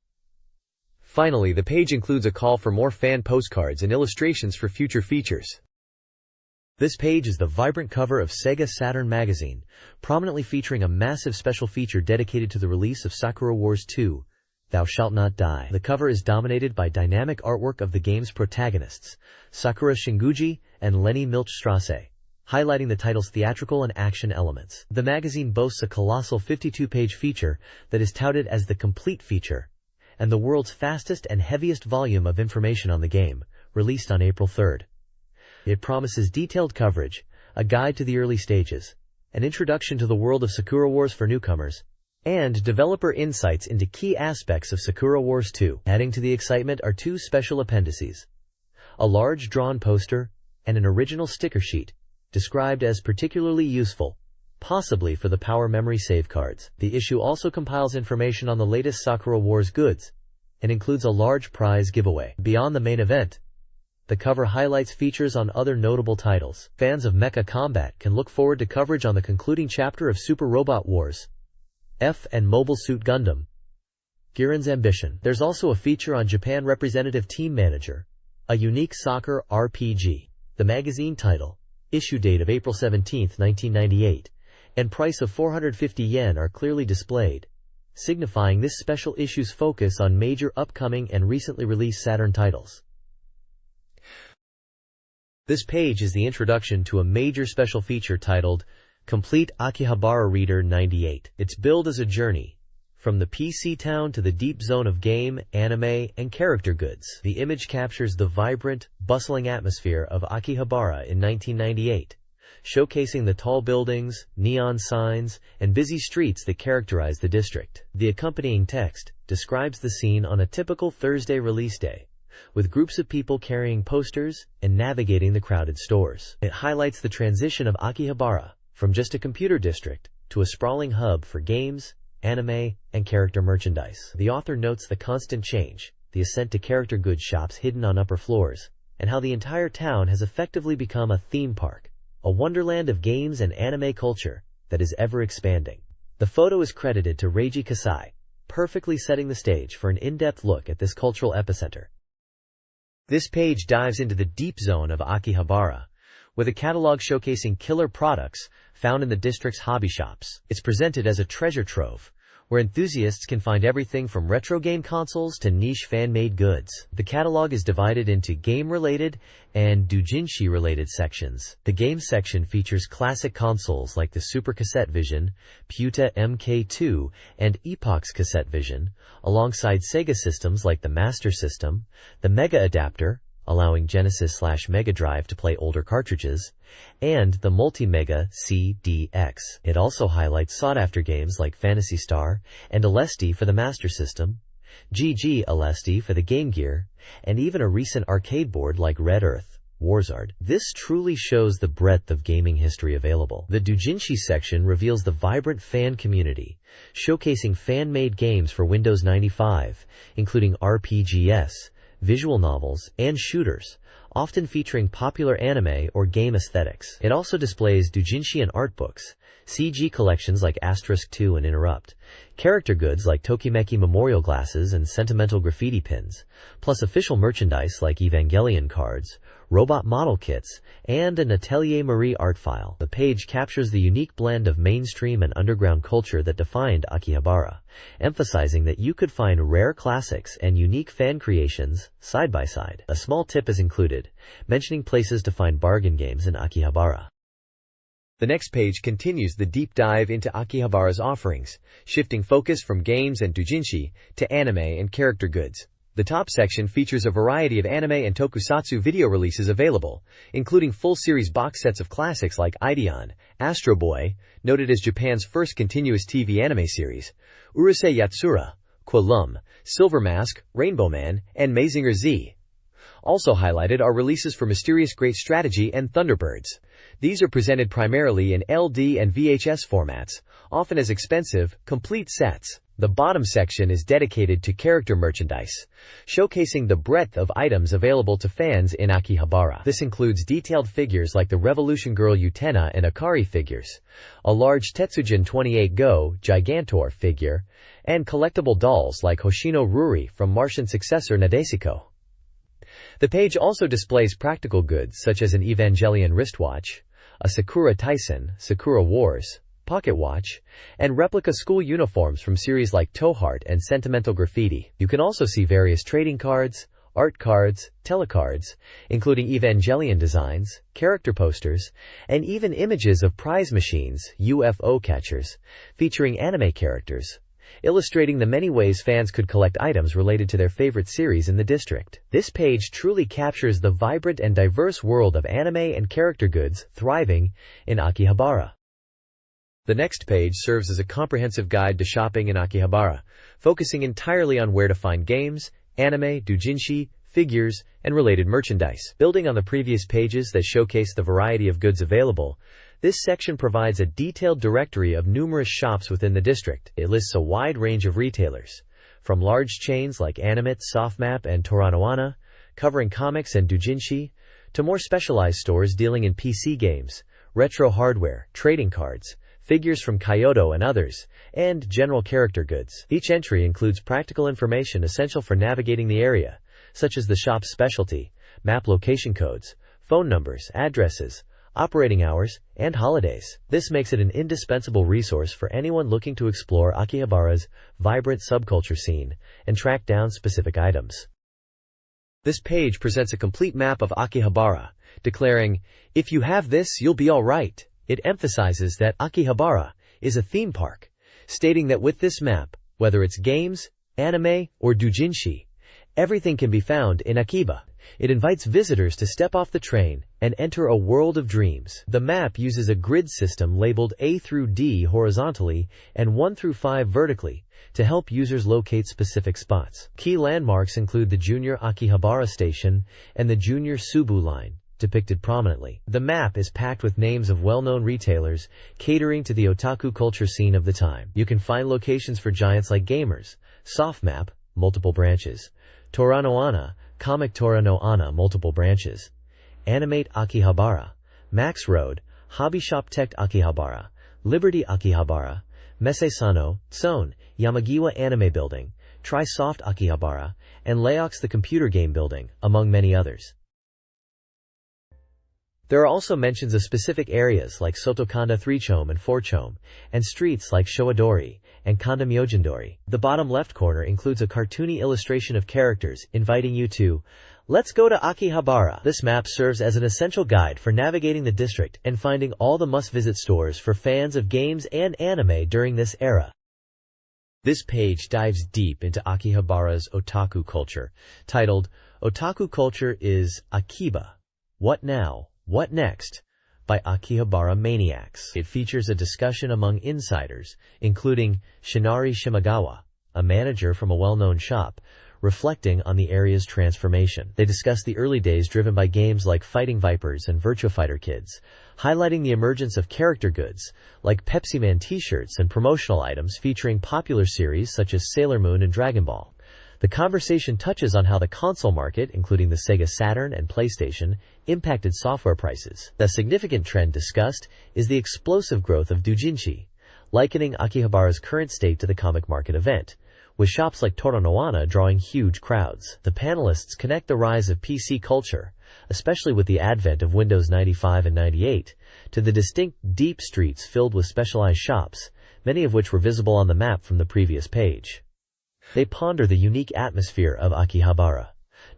Finally, the page includes a call for more fan postcards and illustrations for future features. This page is the vibrant cover of SEGA Saturn Magazine, prominently featuring a massive special feature dedicated to the release of Sakura Wars 2, Thou Shalt Not Die. The cover is dominated by dynamic artwork of the game's protagonists, Sakura Shinguji and Lenny Milchstrasse, highlighting the title's theatrical and action elements. The magazine boasts a colossal 52-page feature that is touted as the complete feature, and the world's fastest and heaviest volume of information on the game, released on April 3rd. It promises detailed coverage, a guide to the early stages, an introduction to the world of Sakura Wars for newcomers, and developer insights into key aspects of Sakura Wars 2. Adding to the excitement are two special appendices: a large drawn poster and an original sticker sheet, described as particularly useful, possibly for the power memory save cards. The issue also compiles information on the latest Sakura Wars goods, and includes a large prize giveaway. Beyond the main event, the cover highlights features on other notable titles. Fans of mecha combat can look forward to coverage on the concluding chapter of Super Robot Wars F and Mobile Suit Gundam Giran's Ambition. There's also a feature on Japan Representative Team Manager, a unique soccer RPG. The magazine title, issue date of April 17, 1998, and price of 450 yen are clearly displayed, signifying this special issue's focus on major upcoming and recently released Saturn titles. This page is the introduction to a major special feature titled Complete Akihabara Reader 98. It's billed as a journey from the PC town to the deep zone of game, anime, and character goods. The image captures the vibrant, bustling atmosphere of Akihabara in 1998, showcasing the tall buildings, neon signs, and busy streets that characterize the district. The accompanying text describes the scene on a typical Thursday release day, with groups of people carrying posters and navigating the crowded stores. It highlights the transition of Akihabara from just a computer district to a sprawling hub for games, anime, and character merchandise. The author notes the constant change, the ascent to character goods shops hidden on upper floors, and how the entire town has effectively become a theme park, a wonderland of games and anime culture that is ever expanding. The photo is credited to Reiji Kasai, perfectly setting the stage for an in-depth look at this cultural epicenter. This page dives into the deep zone of Akihabara, with a catalog showcasing killer products found in the district's hobby shops. It's presented as a treasure trove, where enthusiasts can find everything from retro game consoles to niche fan-made goods. The catalog is divided into game-related and doujinshi-related sections. The game section features classic consoles like the Super Cassette Vision, Puta MK2, and Epoch's Cassette Vision, alongside Sega systems like the Master System, the Mega Adapter, allowing Genesis/Mega Drive to play older cartridges, and the Multi-Mega CDX. It also highlights sought-after games like Phantasy Star and Alesti for the Master System, GG Alesti for the Game Gear, and even a recent arcade board like Red Earth, Warzard. This truly shows the breadth of gaming history available. The doujinshi section reveals the vibrant fan community, showcasing fan-made games for Windows 95, including RPGs, visual novels, and shooters, often featuring popular anime or game aesthetics. It also displays doujinshi and art books, CG collections like Asterisk 2 and Interrupt, character goods like Tokimeki memorial glasses and sentimental graffiti pins, plus official merchandise like Evangelion cards, robot model kits, and an Atelier Marie art file. The page captures the unique blend of mainstream and underground culture that defined Akihabara, emphasizing that you could find rare classics and unique fan creations side by side. A small tip is included, mentioning places to find bargain games in Akihabara. The next page continues the deep dive into Akihabara's offerings, shifting focus from games and doujinshi to anime and character goods. The top section features a variety of anime and tokusatsu video releases available, including full-series box sets of classics like Ideon, Astro Boy, noted as Japan's first continuous TV anime series, Urusei Yatsura, Quilum, Silver Mask, Rainbow Man, and Mazinger Z. Also highlighted are releases for Mysterious Great Strategy and Thunderbirds. These are presented primarily in LD and VHS formats, often as expensive, complete sets. The bottom section is dedicated to character merchandise, showcasing the breadth of items available to fans in Akihabara. This includes detailed figures like the Revolution Girl Utena and Akari figures, a large Tetsujin 28 Go Gigantor figure, and collectible dolls like Hoshino Ruri from Martian successor Nadesico. The page also displays practical goods such as an Evangelion wristwatch, a Sakura Tyson, Sakura Wars, pocket watch, and replica school uniforms from series like Toheart and Sentimental Graffiti. You can also see various trading cards, art cards, telecards, including Evangelion designs, character posters, and even images of prize machines, UFO catchers, featuring anime characters, illustrating the many ways fans could collect items related to their favorite series in the district. This page truly captures the vibrant and diverse world of anime and character goods thriving in Akihabara. The next page serves as a comprehensive guide to shopping in Akihabara, focusing entirely on where to find games, anime, doujinshi, figures, and related merchandise. Building on the previous pages that showcase the variety of goods available, this section provides a detailed directory of numerous shops within the district. It lists a wide range of retailers, from large chains like Animate, Softmap, and Toranoana, covering comics and doujinshi, to more specialized stores dealing in PC games, retro hardware, trading cards, figures from Kyoto and others, and general character goods. Each entry includes practical information essential for navigating the area, such as the shop's specialty, map location codes, phone numbers, addresses, operating hours, and holidays. This makes it an indispensable resource for anyone looking to explore Akihabara's vibrant subculture scene and track down specific items. This page presents a complete map of Akihabara, declaring, "If you have this, you'll be all right." It emphasizes that Akihabara is a theme park, stating that with this map, whether it's games, anime, or doujinshi, everything can be found in Akiba. It invites visitors to step off the train and enter a world of dreams. The map uses a grid system labeled A through D horizontally and 1 through 5 vertically to help users locate specific spots. Key landmarks include the Junior Akihabara Station and the Junior Subu Line, depicted prominently. The map is packed with names of well-known retailers catering to the otaku culture scene of the time. You can find locations for giants like Gamers, Softmap, multiple branches, Toranoana, Comic Toranoana, multiple branches, Animate Akihabara, Max Road, Hobby Shop Tech Akihabara, Liberty Akihabara, Mesesano, Tson, Yamagiwa Anime Building, Tri-Soft Akihabara, and Laox the Computer Game Building, among many others. There are also mentions of specific areas like Sotokanda 3-chome and 4-chome, and streets like Showadori and Kanda Myojindori. The bottom left corner includes a cartoony illustration of characters inviting you to "Let's go to Akihabara." This map serves as an essential guide for navigating the district and finding all the must-visit stores for fans of games and anime during this era. This page dives deep into Akihabara's otaku culture, titled "Otaku Culture is Akiba. What Now? What Next?" by Akihabara Maniacs. It features a discussion among insiders, including Shinari Shimagawa, a manager from a well-known shop, reflecting on the area's transformation. They discuss the early days driven by games like Fighting Vipers and Virtua Fighter Kids, highlighting the emergence of character goods like Pepsi Man t-shirts and promotional items featuring popular series such as Sailor Moon and Dragon Ball. The conversation touches on how the console market, including the SEGA Saturn and PlayStation, impacted software prices. The significant trend discussed is the explosive growth of doujinshi, likening Akihabara's current state to the comic market event, with shops like Toronoana drawing huge crowds. The panelists connect the rise of PC culture, especially with the advent of Windows 95 and 98, to the distinct deep streets filled with specialized shops, many of which were visible on the map from the previous page. They ponder the unique atmosphere of Akihabara,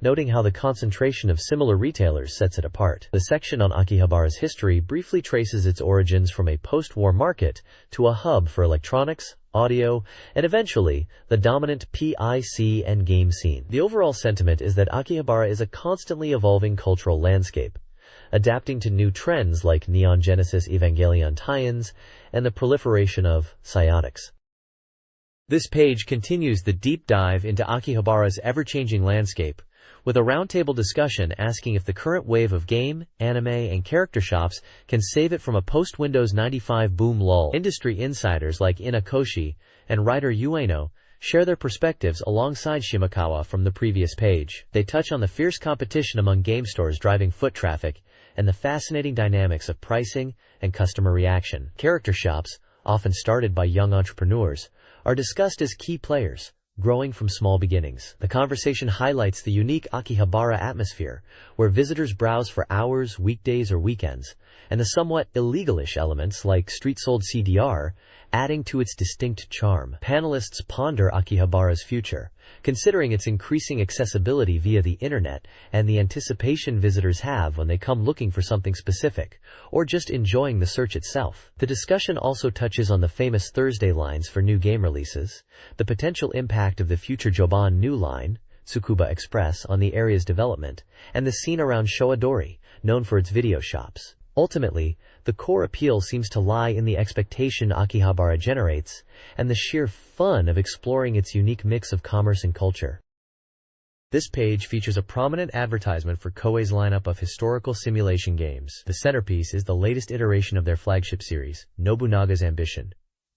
noting how the concentration of similar retailers sets it apart. The section on Akihabara's history briefly traces its origins from a post-war market to a hub for electronics, audio, and eventually, the dominant PIC and game scene. The overall sentiment is that Akihabara is a constantly evolving cultural landscape, adapting to new trends like Neon Genesis Evangelion tie-ins and the proliferation of psionics. This page continues the deep dive into Akihabara's ever-changing landscape, with a roundtable discussion asking if the current wave of game, anime, and character shops can save it from a post-Windows 95 boom lull. Industry insiders like Inakoshi and writer Ueno share their perspectives alongside Shimakawa from the previous page. They touch on the fierce competition among game stores driving foot traffic and the fascinating dynamics of pricing and customer reaction. Character shops, often started by young entrepreneurs, are discussed as key players, growing from small beginnings. The conversation highlights the unique Akihabara atmosphere, where visitors browse for hours, weekdays, or weekends, and the somewhat illegalish elements like street-sold CDR, adding to its distinct charm. Panelists ponder Akihabara's future, considering its increasing accessibility via the internet and the anticipation visitors have when they come looking for something specific, or just enjoying the search itself. The discussion also touches on the famous Thursday lines for new game releases, the potential impact of the future Joban new line, Tsukuba Express, on the area's development, and the scene around Showadori, known for its video shops. Ultimately, the core appeal seems to lie in the expectation Akihabara generates, and the sheer fun of exploring its unique mix of commerce and culture. This page features a prominent advertisement for Koei's lineup of historical simulation games. The centerpiece is the latest iteration of their flagship series, Nobunaga's Ambition,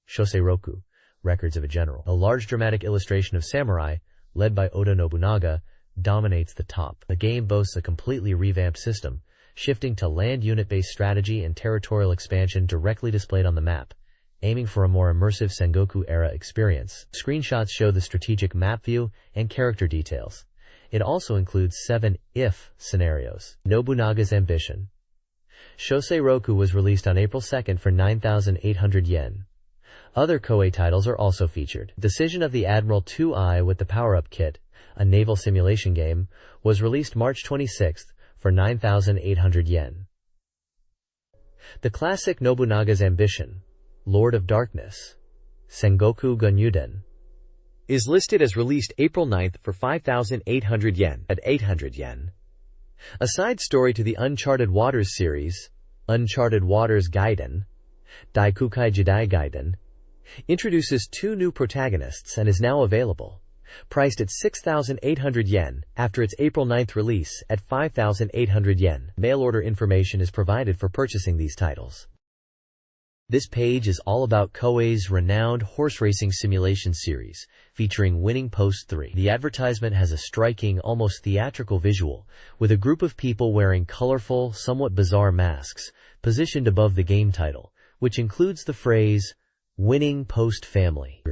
Shoseiroku, Records of a General. A large dramatic illustration of samurai, led by Oda Nobunaga, dominates the top. The game boasts a completely revamped system, shifting to land unit-based strategy and territorial expansion directly displayed on the map, aiming for a more immersive Sengoku-era experience. Screenshots show the strategic map view and character details. It also includes 7 if scenarios. Nobunaga's Ambition. Shoseiroku was released on April 2nd for 9,800 yen. Other Koei titles are also featured. Decision of the Admiral 2I with the Power-Up Kit, a naval simulation game, was released March 26th for 9,800 yen. The classic Nobunaga's Ambition, Lord of Darkness, Sengoku Gonyuden, is listed as released April 9th for 5,800 yen at 800 yen. A side story to the Uncharted Waters series, Uncharted Waters Gaiden, Daikukai Jidai Gaiden, introduces 2 new protagonists and is now available, priced at 6,800 yen after its April 9th release at 5,800 yen. Mail order information is provided for purchasing these titles. This page is all about Koei's renowned horse racing simulation series, featuring Winning Post 3. The advertisement has a striking, almost theatrical visual, with a group of people wearing colorful, somewhat bizarre masks, positioned above the game title, which includes the phrase, Winning Post Family.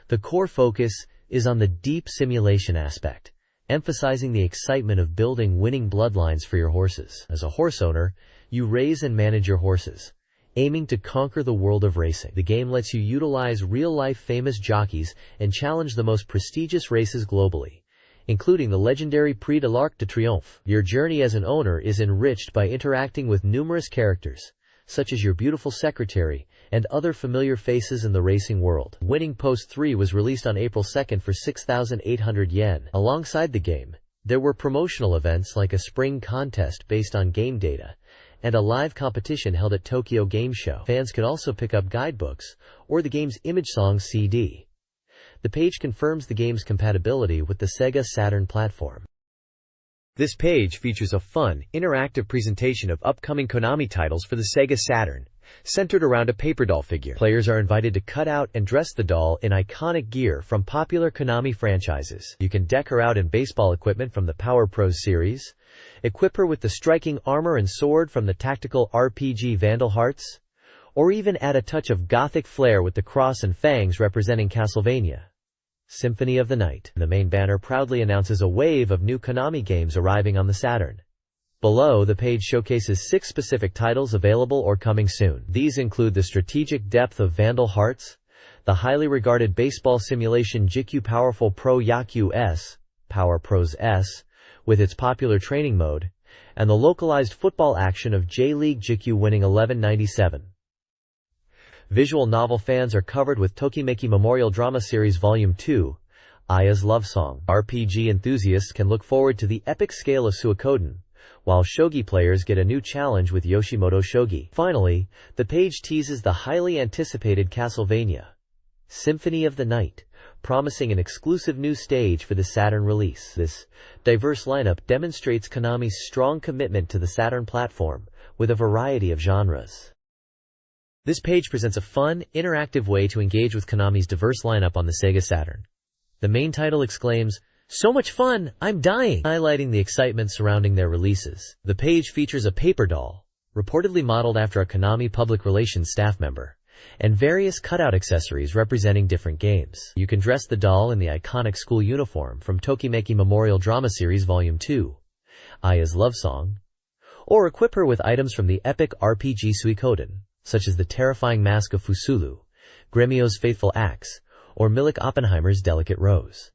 The core focus is on the deep simulation aspect, emphasizing the excitement of building winning bloodlines for your horses. As a horse owner, you raise and manage your horses, aiming to conquer the world of racing. The game lets you utilize real-life famous jockeys and challenge the most prestigious races globally, including the legendary Prix de l'Arc de Triomphe. Your journey as an owner is enriched by interacting with numerous characters, such as your beautiful secretary and other familiar faces in the racing world. Winning Post 3 was released on April 2nd for 6,800 yen. Alongside the game, there were promotional events like a spring contest based on game data and a live competition held at Tokyo Game Show. Fans could also pick up guidebooks or the game's image song CD. The page confirms the game's compatibility with the SEGA Saturn platform. This page features a fun, interactive presentation of upcoming Konami titles for the SEGA Saturn, centered around a paper doll figure. Players are invited to cut out and dress the doll in iconic gear from popular Konami franchises. You can deck her out in baseball equipment from the Power Pros series, equip her with the striking armor and sword from the tactical RPG Vandal Hearts, or even add a touch of gothic flair with the cross and fangs representing Castlevania. Symphony of the Night. The main banner proudly announces a wave of new Konami games arriving on the Saturn. Below, the page showcases 6 specific titles available or coming soon. These include the strategic depth of Vandal Hearts, the highly regarded baseball simulation JIKU Powerful Pro Yaku S, Power Pros S, with its popular training mode, and the localized football action of J-League JIKU Winning 1197. Visual novel fans are covered with Tokimeki Memorial Drama Series Volume 2, Aya's Love Song. RPG enthusiasts can look forward to the epic scale of Suikoden, while shogi players get a new challenge with Yoshimoto Shogi. Finally, the page teases the highly anticipated Castlevania Symphony of the Night, promising an exclusive new stage for the Saturn release. This diverse lineup demonstrates Konami's strong commitment to the Saturn platform, with a variety of genres. This page presents a fun, interactive way to engage with Konami's diverse lineup on the Sega Saturn. The main title exclaims, "So much fun, I'm dying!" highlighting the excitement surrounding their releases. The page features a paper doll, reportedly modeled after a Konami public relations staff member, and various cutout accessories representing different games. You can dress the doll in the iconic school uniform from Tokimeki Memorial Drama Series Volume 2, Aya's Love Song, or equip her with items from the epic RPG Suikoden, such as the terrifying mask of Fusulu, Gremio's faithful axe, or Milik Oppenheimer's delicate rose.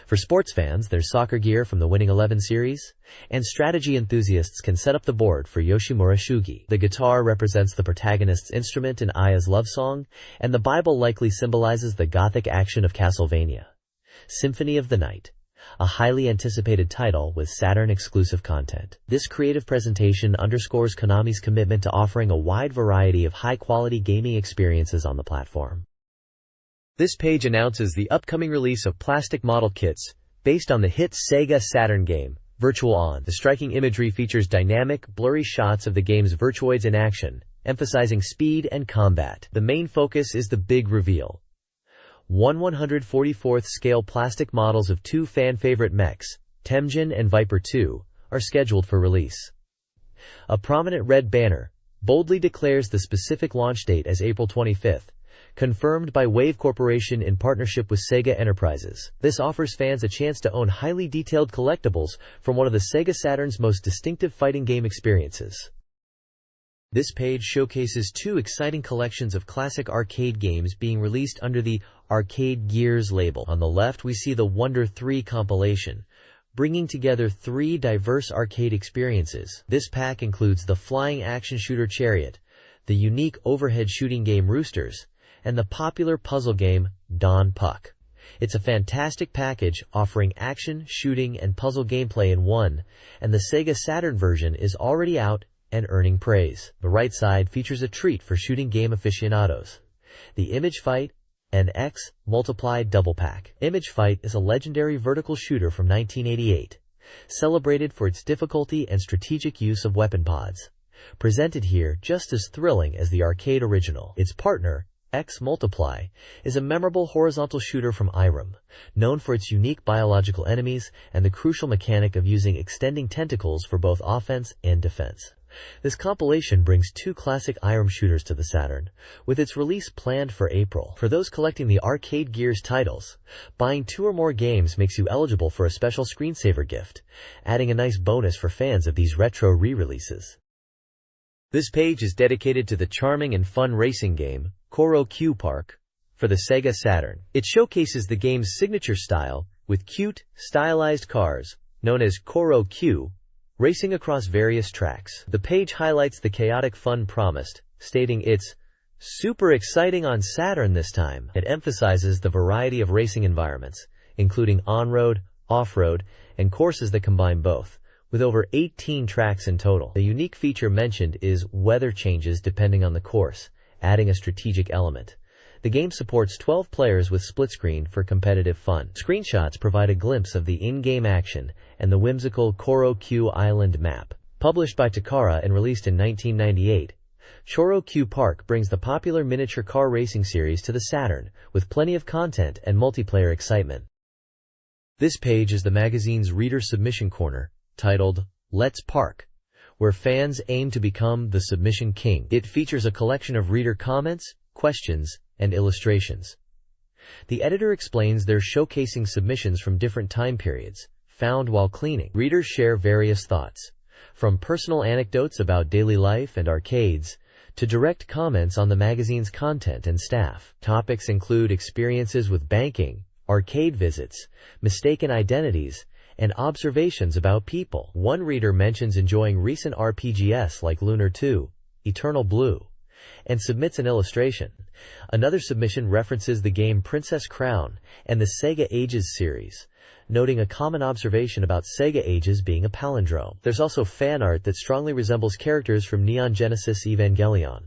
For sports fans, there's soccer gear from the Winning 11 series, and strategy enthusiasts can set up the board for Yoshimura Shugi. The guitar represents the protagonist's instrument in Aya's Love Song, and the Bible likely symbolizes the gothic action of Castlevania Symphony of the Night, a highly anticipated title with Saturn-exclusive content. This creative presentation underscores Konami's commitment to offering a wide variety of high-quality gaming experiences on the platform. This page announces the upcoming release of plastic model kits, based on the hit Sega Saturn game, Virtual On. The striking imagery features dynamic, blurry shots of the game's Virtuoids in action, emphasizing speed and combat. The main focus is the big reveal. 1/144th scale plastic models of 2 fan-favorite mechs, Temujin and Viper 2, are scheduled for release. A prominent red banner boldly declares the specific launch date as April 25th, confirmed by Wave Corporation in partnership with Sega Enterprises. This offers fans a chance to own highly detailed collectibles from one of the Sega Saturn's most distinctive fighting game experiences. This page showcases 2 exciting collections of classic arcade games being released under the Arcade Gears label. On the left, we see the Wonder 3 compilation, bringing together 3 diverse arcade experiences. This pack includes the flying action shooter Chariot, the unique overhead shooting game Roosters, and the popular puzzle game Don Puck. It's a fantastic package offering action, shooting, and puzzle gameplay in one, and the Sega Saturn version is already out and earning praise. The right side features a treat for shooting game aficionados: the Image Fight and X Multiply Double Pack. Image Fight is a legendary vertical shooter from 1988, celebrated for its difficulty and strategic use of weapon pods. Presented here just as thrilling as the arcade original. Its partner, X Multiply, is a memorable horizontal shooter from Irem, known for its unique biological enemies and the crucial mechanic of using extending tentacles for both offense and defense. This compilation brings 2 classic Irem shooters to the Saturn, with its release planned for April. For those collecting the Arcade Gears titles, buying 2 or more games makes you eligible for a special screensaver gift, adding a nice bonus for fans of these retro re-releases. This page is dedicated to the charming and fun racing game, Koro Q Park, for the Sega Saturn. It showcases the game's signature style, with cute, stylized cars, known as Koro Q, racing across various tracks. The page highlights the chaotic fun promised, stating it's super exciting on Saturn this time. It emphasizes the variety of racing environments, including on-road, off-road, and courses that combine both, with over 18 tracks in total. The unique feature mentioned is weather changes depending on the course, adding a strategic element. The game supports 12 players with split screen for competitive fun. Screenshots provide a glimpse of the in-game action and the whimsical Koro Q Island map. Published by Takara and released in 1998, Koro Q Park brings the popular miniature car racing series to the Saturn, with plenty of content and multiplayer excitement. This page is the magazine's reader submission corner, titled Let's Park, where fans aim to become the submission king. It features a collection of reader comments, questions, and illustrations. The editor explains they're showcasing submissions from different time periods, found while cleaning. Readers share various thoughts, from personal anecdotes about daily life and arcades, to direct comments on the magazine's content and staff. Topics include experiences with banking, arcade visits, mistaken identities, and observations about people. One reader mentions enjoying recent RPGs like Lunar 2, Eternal Blue, and submits an illustration. Another submission references the game Princess Crown and the SEGA Ages series, noting a common observation about SEGA Ages being a palindrome. There's also fan art that strongly resembles characters from Neon Genesis Evangelion.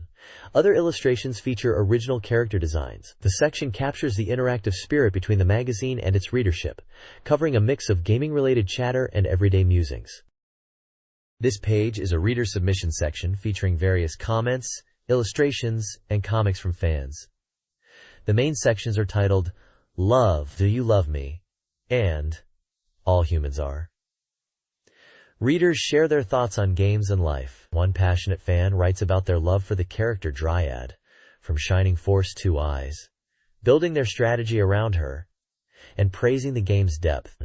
Other illustrations feature original character designs. The section captures the interactive spirit between the magazine and its readership, covering a mix of gaming-related chatter and everyday musings. This page is a reader submission section featuring various comments, illustrations, and comics from fans. The main sections are titled, Love, Do You Love Me? And All Humans Are. Readers share their thoughts on games and life. One passionate fan writes about their love for the character Dryad, from Shining Force 2 Eyes, building their strategy around her, and praising the game's depth.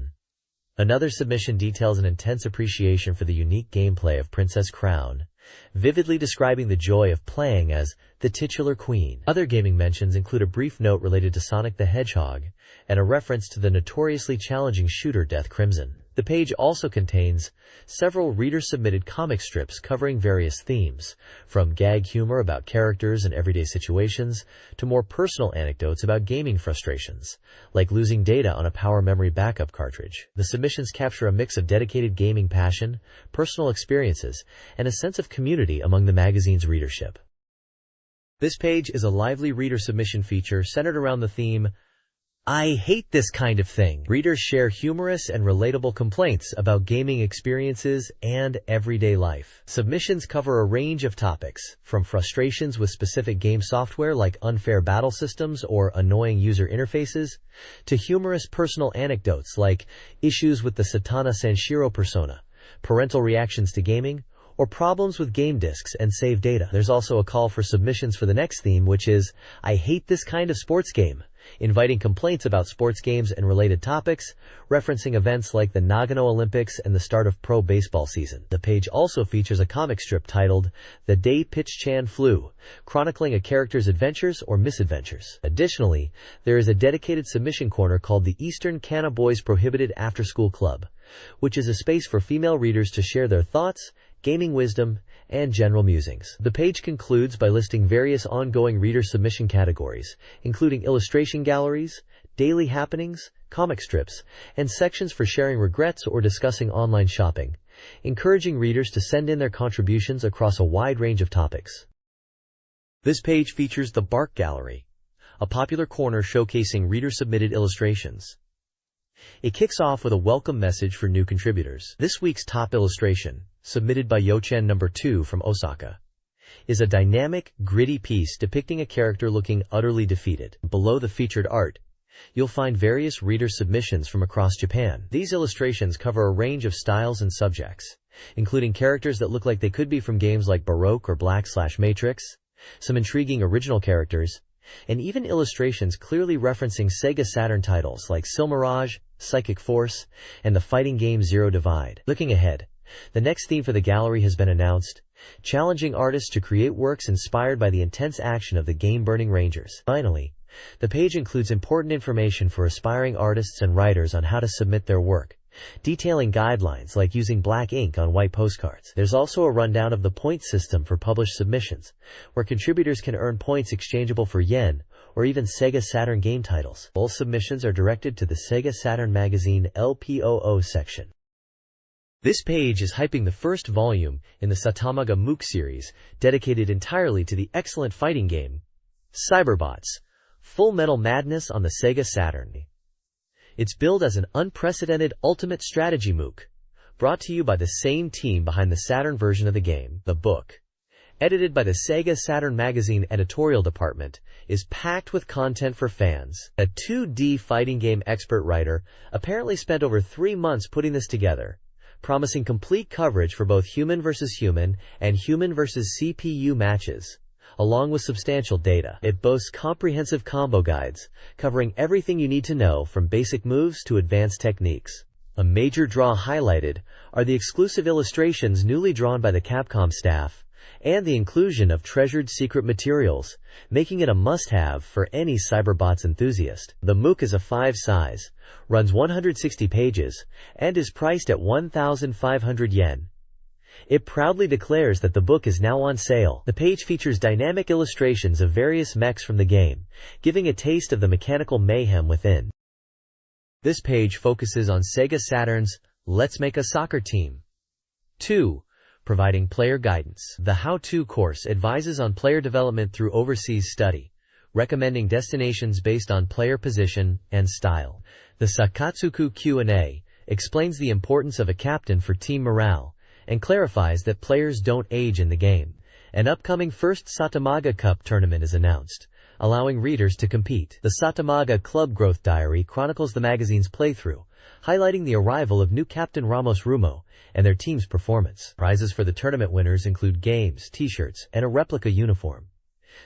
Another submission details an intense appreciation for the unique gameplay of Princess Crown, vividly describing the joy of playing as the titular queen. Other gaming mentions include a brief note related to Sonic the Hedgehog and a reference to the notoriously challenging shooter Death Crimson. The page also contains several reader-submitted comic strips covering various themes, from gag humor about characters and everyday situations to more personal anecdotes about gaming frustrations, like losing data on a power memory backup cartridge. The submissions capture a mix of dedicated gaming passion, personal experiences, and a sense of community among the magazine's readership. This page is a lively reader submission feature centered around the theme, I hate this kind of thing. Readers share humorous and relatable complaints about gaming experiences and everyday life. Submissions cover a range of topics, from frustrations with specific game software like unfair battle systems or annoying user interfaces, to humorous personal anecdotes like issues with the Satana Sanshiro persona, parental reactions to gaming, or problems with game disks and save data. There's also a call for submissions for the next theme, which is, I hate this kind of sports game, inviting complaints about sports games and related topics, referencing events like the Nagano Olympics and the start of pro baseball season. The page also features a comic strip titled The Day Pitch-chan Flew, chronicling a character's adventures or misadventures. Additionally, there is a dedicated submission corner called the Eastern Kana Boys Prohibited After-School Club, which is a space for female readers to share their thoughts, gaming wisdom, and general musings. The page concludes by listing various ongoing reader submission categories, including illustration galleries, daily happenings, comic strips, and sections for sharing regrets or discussing online shopping, encouraging readers to send in their contributions across a wide range of topics. This page features the Bark Gallery, a popular corner showcasing reader-submitted illustrations. It kicks off with a welcome message for new contributors. This week's top illustration, submitted by Yochen No. 2 from Osaka, is a dynamic, gritty piece depicting a character looking utterly defeated. Below the featured art, you'll find various reader submissions from across Japan. These illustrations cover a range of styles and subjects, including characters that look like they could be from games like Baroque or Black/Matrix, some intriguing original characters, and even illustrations clearly referencing SEGA Saturn titles like Silmirage, Psychic Force, and the fighting game Zero Divide. Looking ahead, the next theme for the gallery has been announced, challenging artists to create works inspired by the intense action of the game Burning Rangers. Finally, the page includes important information for aspiring artists and writers on how to submit their work, detailing guidelines like using black ink on white postcards. There's also a rundown of the point system for published submissions, where contributors can earn points exchangeable for yen or even SEGA Saturn game titles. All submissions are directed to the SEGA Saturn Magazine LPOO section. This page is hyping the first volume in the Satamaga MOOC series, dedicated entirely to the excellent fighting game, Cyberbots: Full Metal Madness on the SEGA Saturn. It's billed as an unprecedented ultimate strategy MOOC, brought to you by the same team behind the Saturn version of the game. The book, edited by the SEGA Saturn Magazine editorial department, is packed with content for fans. A 2D fighting game expert writer apparently spent over 3 months putting this together, promising complete coverage for both human versus human and human versus CPU matches, along with substantial data. It boasts comprehensive combo guides, covering everything you need to know from basic moves to advanced techniques. A major draw highlighted are the exclusive illustrations newly drawn by the Capcom staff, and the inclusion of treasured secret materials, making it a must-have for any cyberbots enthusiast. The MOOC is a 5 size, runs 160 pages, and is priced at 1,500 yen. It proudly declares that the book is now on sale. The page features dynamic illustrations of various mechs from the game, giving a taste of the mechanical mayhem within. This page focuses on Sega Saturn's Let's Make a Soccer Team. 2. Providing player guidance. The how-to course advises on player development through overseas study, recommending destinations based on player position and style. The Sakatsuku Q&A explains the importance of a captain for team morale, and clarifies that players don't age in the game. An upcoming first Satamaga Cup tournament is announced, allowing readers to compete. The Satamaga Club Growth Diary chronicles the magazine's playthrough, highlighting the arrival of new Captain Ramos Rumo and their team's performance. Prizes for the tournament winners include games, t-shirts, and a replica uniform.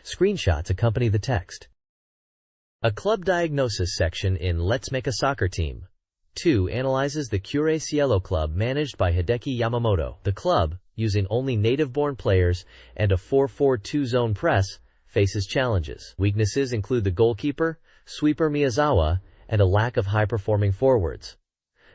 Screenshots accompany the text. A club diagnosis section in Let's Make a Soccer Team. 2 analyzes the Cure Cielo Club managed by Hideki Yamamoto. The club, using only native-born players and a 4-4-2 zone press, faces challenges. Weaknesses include the goalkeeper, sweeper Miyazawa, and a lack of high-performing forwards.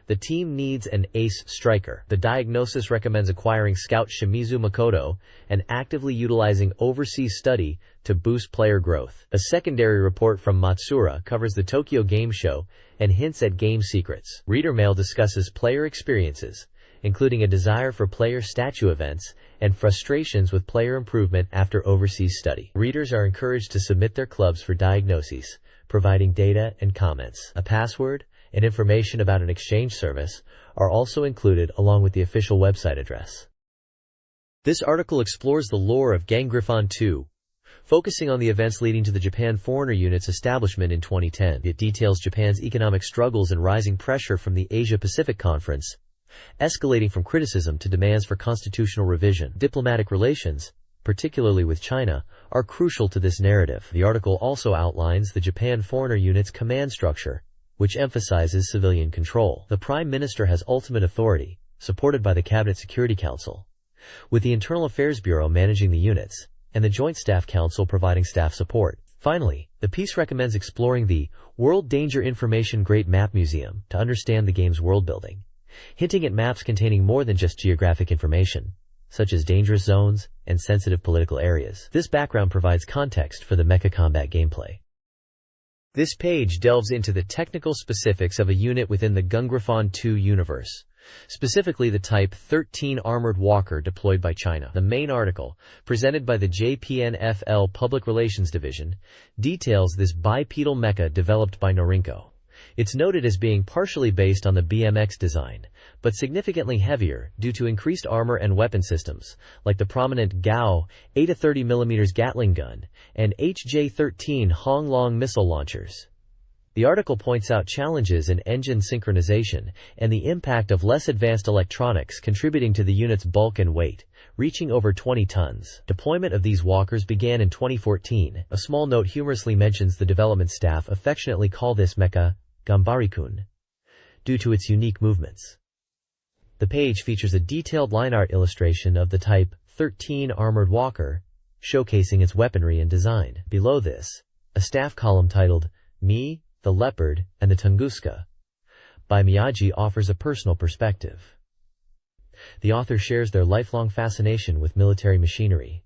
The team needs an ace striker. The diagnosis recommends acquiring scout Shimizu Makoto and actively utilizing overseas study to boost player growth. A secondary report from Matsura covers the Tokyo Game Show and hints at game secrets. Reader mail discusses player experiences, including a desire for player statue events and frustrations with player improvement after overseas study. Readers are encouraged to submit their clubs for diagnoses, providing data and comments. A password and information about an exchange service are also included along with the official website address. This article explores the lore of Gangriffon 2, focusing on the events leading to the Japan Foreigner Unit's establishment in 2010. It details Japan's economic struggles and rising pressure from the Asia-Pacific Conference, escalating from criticism to demands for constitutional revision. Diplomatic relations, particularly with China, are crucial to this narrative. The article also outlines the Japan Foreigner Unit's command structure, which emphasizes civilian control. The Prime Minister has ultimate authority, supported by the Cabinet Security Council, with the Internal Affairs Bureau managing the units, and the Joint Staff Council providing staff support. Finally, the piece recommends exploring the World Danger Information Great Map Museum to understand the game's world building, hinting at maps containing more than just geographic information, such as dangerous zones and sensitive political areas. This background provides context for the mecha combat gameplay. This page delves into the technical specifics of a unit within the Gangriffon 2 universe, specifically the Type 13 Armored Walker deployed by China. The main article, presented by the JPNFL Public Relations Division, details this bipedal mecha developed by Norinco. It's noted as being partially based on the BMX design, but significantly heavier due to increased armor and weapon systems, like the prominent Gao 8-30mm Gatling gun and HJ-13 Honglong missile launchers. The article points out challenges in engine synchronization and the impact of less advanced electronics contributing to the unit's bulk and weight, reaching over 20 tons. Deployment of these walkers began in 2014. A small note humorously mentions the development staff affectionately call this mecha Gambari-kun, due to its unique movements. The page features a detailed line art illustration of the Type 13 Armored Walker, showcasing its weaponry and design. Below this, a staff column titled Me, the Leopard, and the Tunguska by Miyagi offers a personal perspective. The author shares their lifelong fascination with military machinery,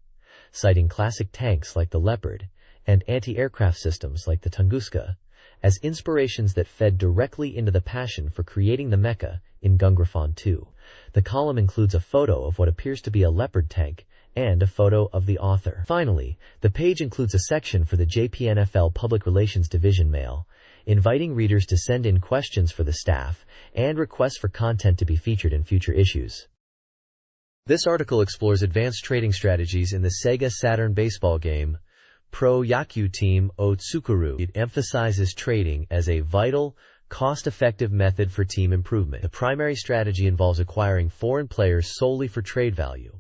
citing classic tanks like the Leopard and anti-aircraft systems like the Tunguska as inspirations that fed directly into the passion for creating the mecha in Gangriffon 2. The column includes a photo of what appears to be a Leopard tank and a photo of the author. Finally, the page includes a section for the JPNFL Public Relations Division mail, inviting readers to send in questions for the staff and requests for content to be featured in future issues. This article explores advanced trading strategies in the Sega Saturn baseball game, Pro Yaku Team Otsukuru. It emphasizes trading as a vital, cost-effective method for team improvement. The primary strategy involves acquiring foreign players solely for trade value,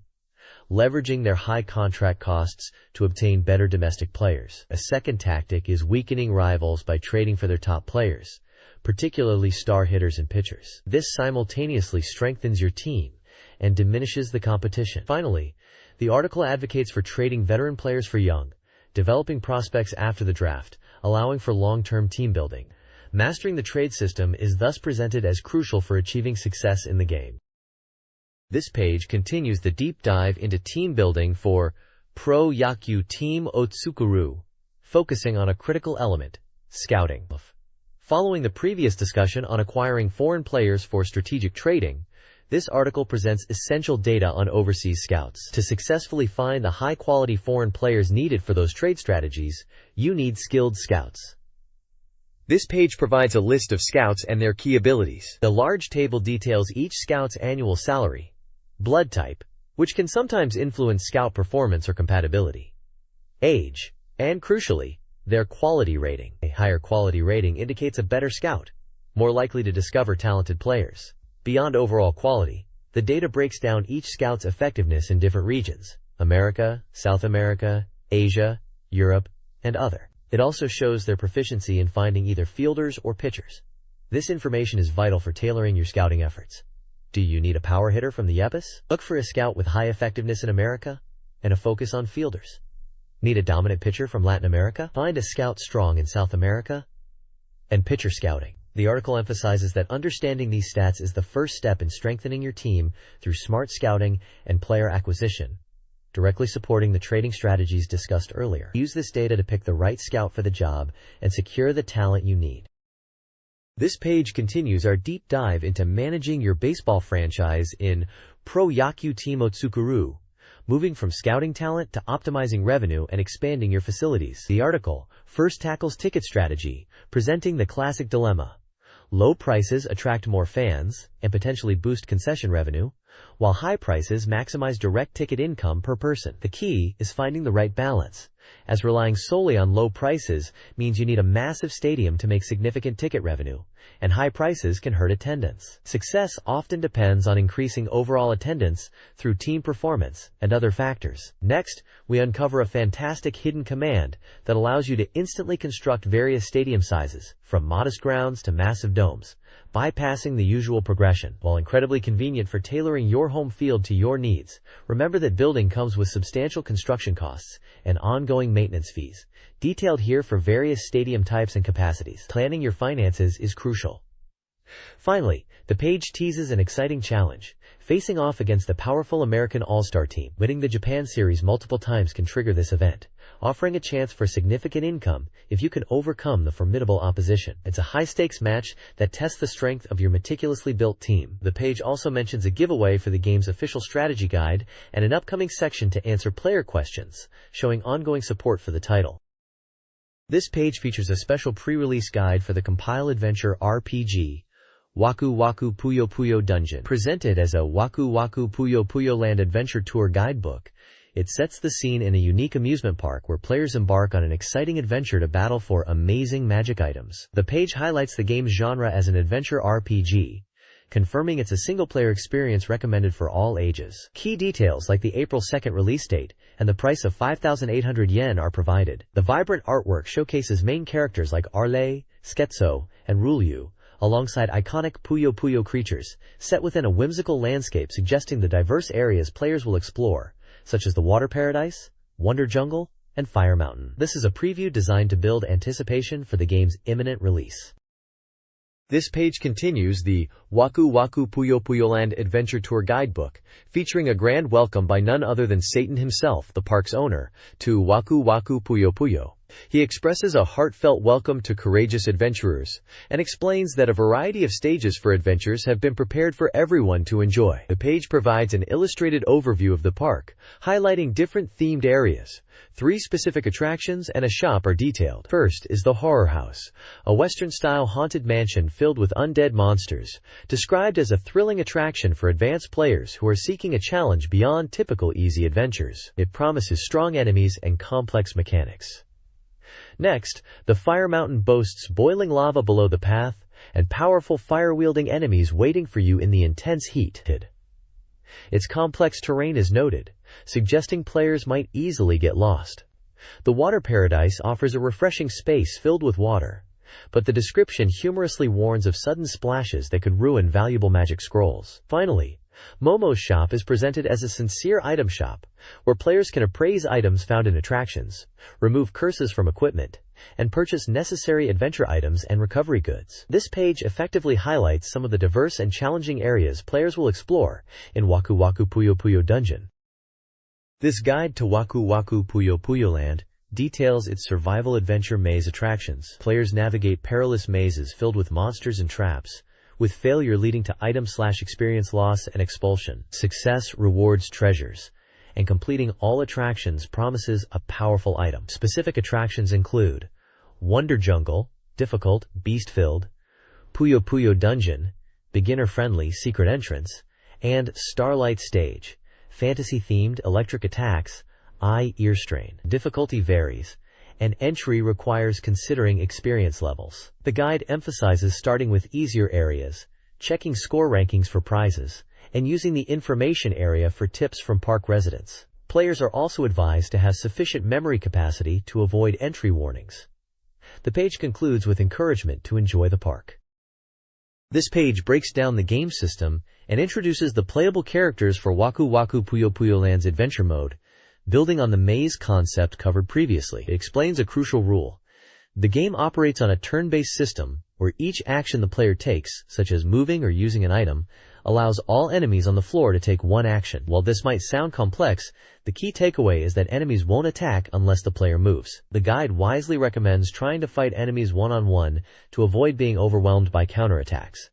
leveraging their high contract costs to obtain better domestic players. A second tactic is weakening rivals by trading for their top players, particularly star hitters and pitchers. This simultaneously strengthens your team and diminishes the competition. Finally, the article advocates for trading veteran players for young, developing prospects after the draft, allowing for long-term team building. Mastering the trade system is thus presented as crucial for achieving success in the game. This page continues the deep dive into team building for Pro Yaku Team Otsukuru, focusing on a critical element, scouting. Following the previous discussion on acquiring foreign players for strategic trading, this article presents essential data on overseas scouts. To successfully find the high-quality foreign players needed for those trade strategies, you need skilled scouts. This page provides a list of scouts and their key abilities. The large table details each scout's annual salary, blood type, which can sometimes influence scout performance or compatibility, age, and crucially, their quality rating. A higher quality rating indicates a better scout, more likely to discover talented players. Beyond overall quality, the data breaks down each scout's effectiveness in different regions: America, South America, Asia, Europe, and other. It also shows their proficiency in finding either fielders or pitchers. This information is vital for tailoring your scouting efforts. Do you need a power hitter from the Yepes? Look for a scout with high effectiveness in America and a focus on fielders. Need a dominant pitcher from Latin America? Find a scout strong in South America and pitcher scouting. The article emphasizes that understanding these stats is the first step in strengthening your team through smart scouting and player acquisition, directly supporting the trading strategies discussed earlier. Use this data to pick the right scout for the job and secure the talent you need. This page continues our deep dive into managing your baseball franchise in Pro Yaku Team Otsukuru, moving from scouting talent to optimizing revenue and expanding your facilities. The article first tackles ticket strategy, presenting the classic dilemma. Low prices attract more fans and potentially boost concession revenue, while high prices maximize direct ticket income per person. The key is finding the right balance, as relying solely on low prices means you need a massive stadium to make significant ticket revenue, and high prices can hurt attendance. Success often depends on increasing overall attendance through team performance and other factors. Next, we uncover a fantastic hidden command that allows you to instantly construct various stadium sizes, from modest grounds to massive domes, bypassing the usual progression. While incredibly convenient for tailoring your home field to your needs, remember that building comes with substantial construction costs and ongoing maintenance fees, detailed here for various stadium types and capacities. Planning your finances is crucial. Finally, the page teases an exciting challenge. Facing off against the powerful American All-Star team, winning the Japan Series multiple times can trigger this event, offering a chance for significant income if you can overcome the formidable opposition. It's a high-stakes match that tests the strength of your meticulously built team. The page also mentions a giveaway for the game's official strategy guide and an upcoming section to answer player questions, showing ongoing support for the title. This page features a special pre-release guide for the Compile Adventure RPG, Waku Waku Puyo Puyo Dungeon. Presented as a Waku Waku Puyo Puyo Land Adventure Tour guidebook, it sets the scene in a unique amusement park where players embark on an exciting adventure to battle for amazing magic items. The page highlights the game's genre as an adventure RPG, confirming it's a single-player experience recommended for all ages. Key details like the April 2nd release date and the price of 5,800 yen are provided. The vibrant artwork showcases main characters like Arle, Sketso, and Rulyu, alongside iconic Puyo Puyo creatures, set within a whimsical landscape suggesting the diverse areas players will explore, such as the Water Paradise, Wonder Jungle, and Fire Mountain. This is a preview designed to build anticipation for the game's imminent release. This page continues the Waku Waku Puyo Puyo Land Adventure Tour guidebook, featuring a grand welcome by none other than Satan himself, the park's owner, to Waku Waku Puyo Puyo. He expresses a heartfelt welcome to courageous adventurers, and explains that a variety of stages for adventures have been prepared for everyone to enjoy. The page provides an illustrated overview of the park, highlighting different themed areas. 3 specific attractions and a shop are detailed. First is the Horror House, a Western-style haunted mansion filled with undead monsters, described as a thrilling attraction for advanced players who are seeking a challenge beyond typical easy adventures. It promises strong enemies and complex mechanics. Next, the Fire Mountain boasts boiling lava below the path, and powerful fire-wielding enemies waiting for you in the intense heat. Its complex terrain is noted, suggesting players might easily get lost. The water paradise offers a refreshing space filled with water, but the description humorously warns of sudden splashes that could ruin valuable magic scrolls. Finally, Momo's shop is presented as a sincere item shop, where players can appraise items found in attractions, remove curses from equipment, and purchase necessary adventure items and recovery goods. This page effectively highlights some of the diverse and challenging areas players will explore in Waku Waku Puyo Puyo Dungeon. This guide to Waku Waku Puyo Puyo Land details its survival adventure maze attractions. Players navigate perilous mazes filled with monsters and traps, with failure leading to item/experience loss and expulsion. Success rewards treasures, and completing all attractions promises a powerful item. Specific attractions include Wonder Jungle, difficult, beast-filled, Puyo Puyo Dungeon, beginner-friendly secret entrance, and Starlight Stage, fantasy-themed electric attacks, ear strain. Difficulty varies, and entry requires considering experience levels. The guide emphasizes starting with easier areas, checking score rankings for prizes, and using the information area for tips from park residents. Players are also advised to have sufficient memory capacity to avoid entry warnings. The page concludes with encouragement to enjoy the park. This page breaks down the game system and introduces the playable characters for Waku Waku Puyo Puyo Land's adventure mode, building on the maze concept covered previously. It explains a crucial rule. The game operates on a turn-based system where each action the player takes, such as moving or using an item, allows all enemies on the floor to take one action. While this might sound complex, the key takeaway is that enemies won't attack unless the player moves. The guide wisely recommends trying to fight enemies one-on-one to avoid being overwhelmed by counterattacks.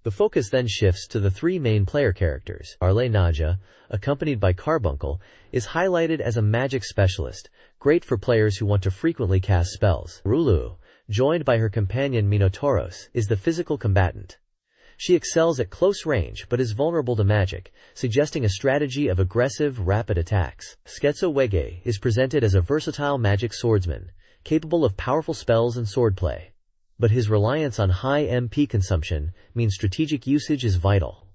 The focus then shifts to the three main player characters. Arle Naja, accompanied by Carbuncle, is highlighted as a magic specialist, great for players who want to frequently cast spells. Rulu, joined by her companion Minotauros, is the physical combatant. She excels at close range but is vulnerable to magic, suggesting a strategy of aggressive, rapid attacks. Sketso Wege is presented as a versatile magic swordsman, capable of powerful spells and swordplay. But his reliance on high MP consumption means strategic usage is vital.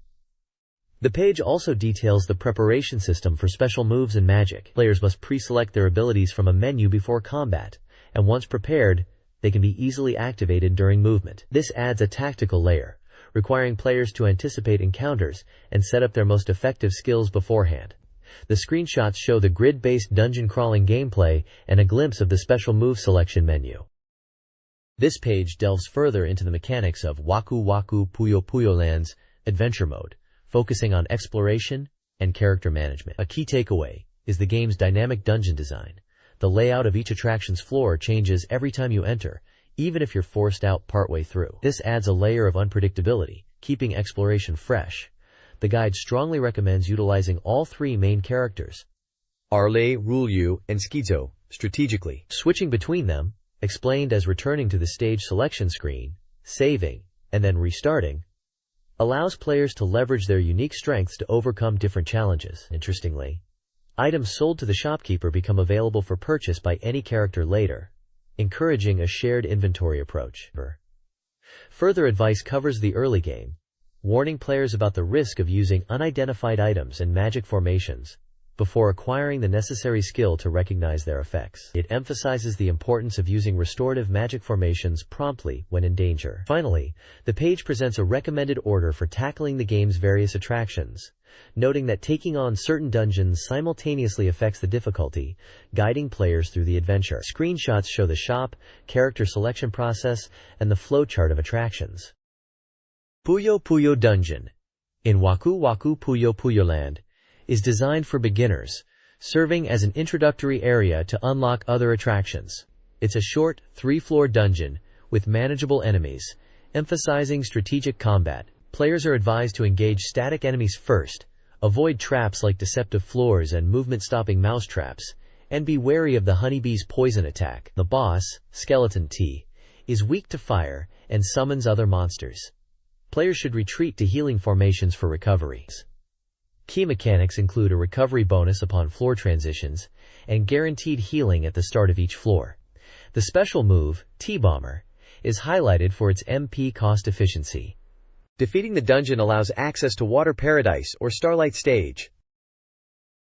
The page also details the preparation system for special moves and magic. Players must pre-select their abilities from a menu before combat, and once prepared, they can be easily activated during movement. This adds a tactical layer, requiring players to anticipate encounters and set up their most effective skills beforehand. The screenshots show the grid-based dungeon crawling gameplay and a glimpse of the special move selection menu. This page delves further into the mechanics of Waku Waku Puyo Puyo Land's adventure mode, focusing on exploration and character management. A key takeaway is the game's dynamic dungeon design. The layout of each attraction's floor changes every time you enter, even if you're forced out partway through. This adds a layer of unpredictability, keeping exploration fresh. The guide strongly recommends utilizing all three main characters, Arle, Rulu, and Schizo, strategically. Switching between them, explained as returning to the stage selection screen, saving, and then restarting, allows players to leverage their unique strengths to overcome different challenges. Interestingly, items sold to the shopkeeper become available for purchase by any character later, encouraging a shared inventory approach. Further advice covers the early game, warning players about the risk of using unidentified items and magic formations before acquiring the necessary skill to recognize their effects. It emphasizes the importance of using restorative magic formations promptly when in danger. Finally, the page presents a recommended order for tackling the game's various attractions, noting that taking on certain dungeons simultaneously affects the difficulty, guiding players through the adventure. Screenshots show the shop, character selection process, and the flowchart of attractions. Puyo Puyo Dungeon in Waku Waku Puyo Puyo Land is designed for beginners, serving as an introductory area to unlock other attractions. It's a short, 3-floor dungeon with manageable enemies, emphasizing strategic combat. Players are advised to engage static enemies first, avoid traps like deceptive floors and movement-stopping mouse traps, and be wary of the honeybee's poison attack. The boss, Skeleton T, is weak to fire and summons other monsters. Players should retreat to healing formations for recoveries. Key mechanics include a recovery bonus upon floor transitions and guaranteed healing at the start of each floor. The special move, T-Bomber, is highlighted for its MP cost efficiency. Defeating the dungeon allows access to Water Paradise or Starlight Stage.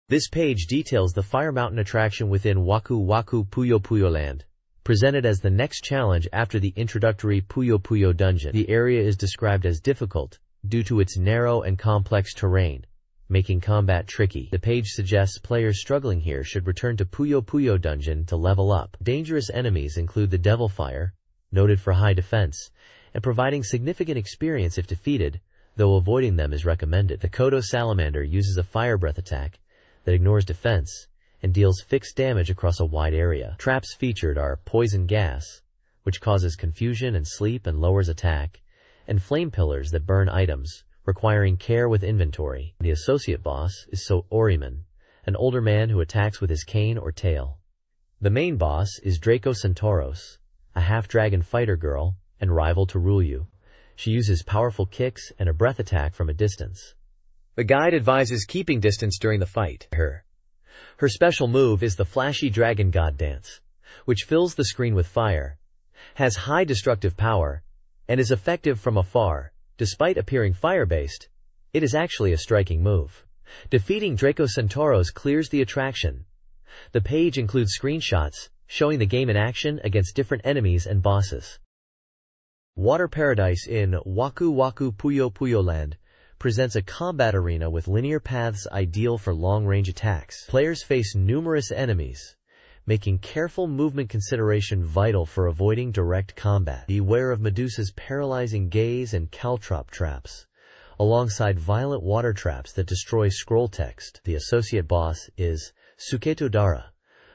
This page details the Fire Mountain attraction within Waku Waku Puyo Puyo Land. Presented as the next challenge after the introductory Puyo Puyo dungeon, the area is described as difficult due to its narrow and complex terrain, making combat tricky. The page suggests players struggling here should return to Puyo Puyo dungeon to level up. Dangerous enemies include the Devil Fire, noted for high defense, and providing significant experience if defeated, though avoiding them is recommended. The Kodo Salamander uses a fire breath attack that ignores defense and deals fixed damage across a wide area. Traps featured are poison gas, which causes confusion and sleep and lowers attack, and flame pillars that burn items, requiring care with inventory. The associate boss is Oriman, an older man who attacks with his cane or tail. The main boss is Draco Centauros, a half-dragon fighter girl and rival to Rulyu. She uses powerful kicks and a breath attack from a distance. The guide advises keeping distance during the fight. Her special move is the flashy Dragon God Dance, which fills the screen with fire, has high destructive power, and is effective from afar. Despite appearing fire-based, it is actually a striking move. Defeating Draco Centauros clears the attraction. The page includes screenshots showing the game in action against different enemies and bosses. Water Paradise in Waku Waku Puyo Puyo Land presents a combat arena with linear paths ideal for long-range attacks. Players face numerous enemies, making careful movement consideration vital for avoiding direct combat. Beware of Medusa's paralyzing gaze and caltrop traps, alongside violent water traps that destroy scroll text. The associate boss is Suketo Dara,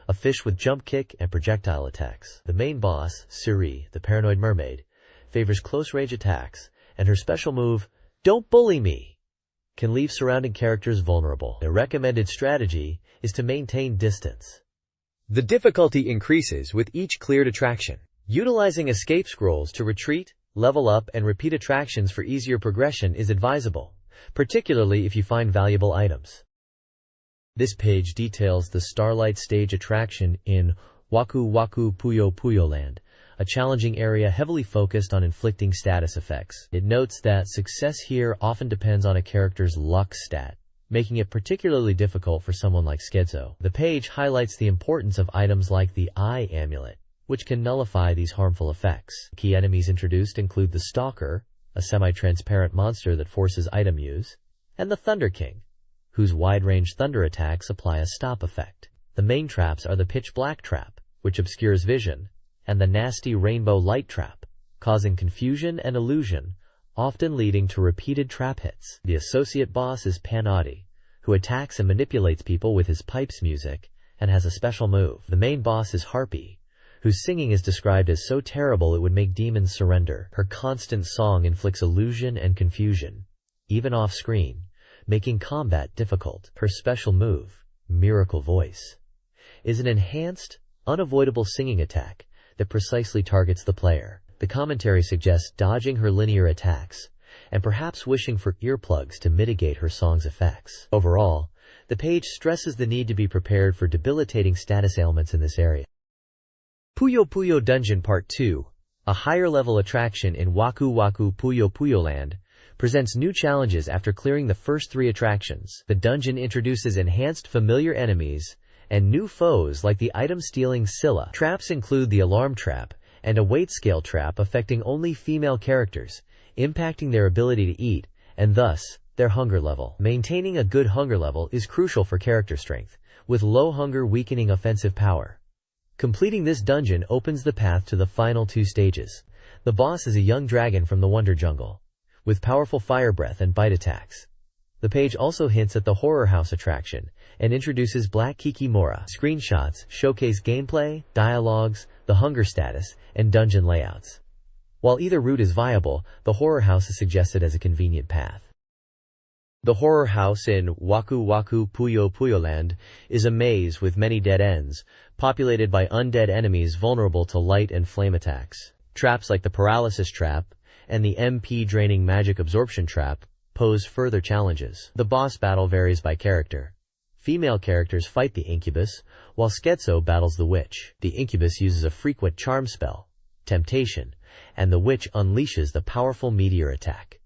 a fish with jump kick and projectile attacks. The main boss, Suri, the paranoid mermaid, favors close-range attacks, and her special move, "Don't bully me," can leave surrounding characters vulnerable. A recommended strategy is to maintain distance. The difficulty increases with each cleared attraction. Utilizing escape scrolls to retreat, level up, and repeat attractions for easier progression is advisable, particularly if you find valuable items. This page details the Starlight Stage attraction in Waku Waku Puyo Puyo Land, a challenging area heavily focused on inflicting status effects. It notes that success here often depends on a character's luck stat, making it particularly difficult for someone like Skedzo. The page highlights the importance of items like the Eye Amulet, which can nullify these harmful effects. Key enemies introduced include the Stalker, a semi-transparent monster that forces item use, and the Thunder King, whose wide-range thunder attacks apply a stop effect. The main traps are the Pitch Black Trap, which obscures vision, and the nasty Rainbow Light Trap, causing confusion and illusion, often leading to repeated trap hits. The associate boss is Panati, who attacks and manipulates people with his pipes music, and has a special move. The main boss is Harpy, whose singing is described as so terrible it would make demons surrender. Her constant song inflicts illusion and confusion, even off-screen, making combat difficult. Her special move, Miracle Voice, is an enhanced, unavoidable singing attack that precisely targets the player. The commentary suggests dodging her linear attacks, and perhaps wishing for earplugs to mitigate her song's effects. Overall, the page stresses the need to be prepared for debilitating status ailments in this area. Puyo Puyo Dungeon Part 2, a higher-level attraction in Waku Waku Puyo Puyo Land, presents new challenges after clearing the first 3 attractions. The dungeon introduces enhanced familiar enemies and new foes like the item-stealing Scylla. Traps include the Alarm Trap and a weight scale trap affecting only female characters, impacting their ability to eat, and thus, their hunger level. Maintaining a good hunger level is crucial for character strength, with low hunger weakening offensive power. Completing this dungeon opens the path to the final 2 stages. The boss is a young dragon from the Wonder Jungle, with powerful fire breath and bite attacks. The page also hints at the Horror House attraction and introduces Black Kikimora. Screenshots showcase gameplay, dialogues, the hunger status, and dungeon layouts. While either route is viable, the Horror House is suggested as a convenient path. The Horror House in Waku Waku Puyo Puyo Land is a maze with many dead ends, populated by undead enemies vulnerable to light and flame attacks. Traps like the Paralysis Trap and the MP Draining Magic Absorption Trap pose further challenges. The boss battle varies by character. Female characters fight the Incubus, while Skedzo battles the Witch. The Incubus uses a frequent charm spell, Temptation, and the witch unleashes the powerful meteor attack.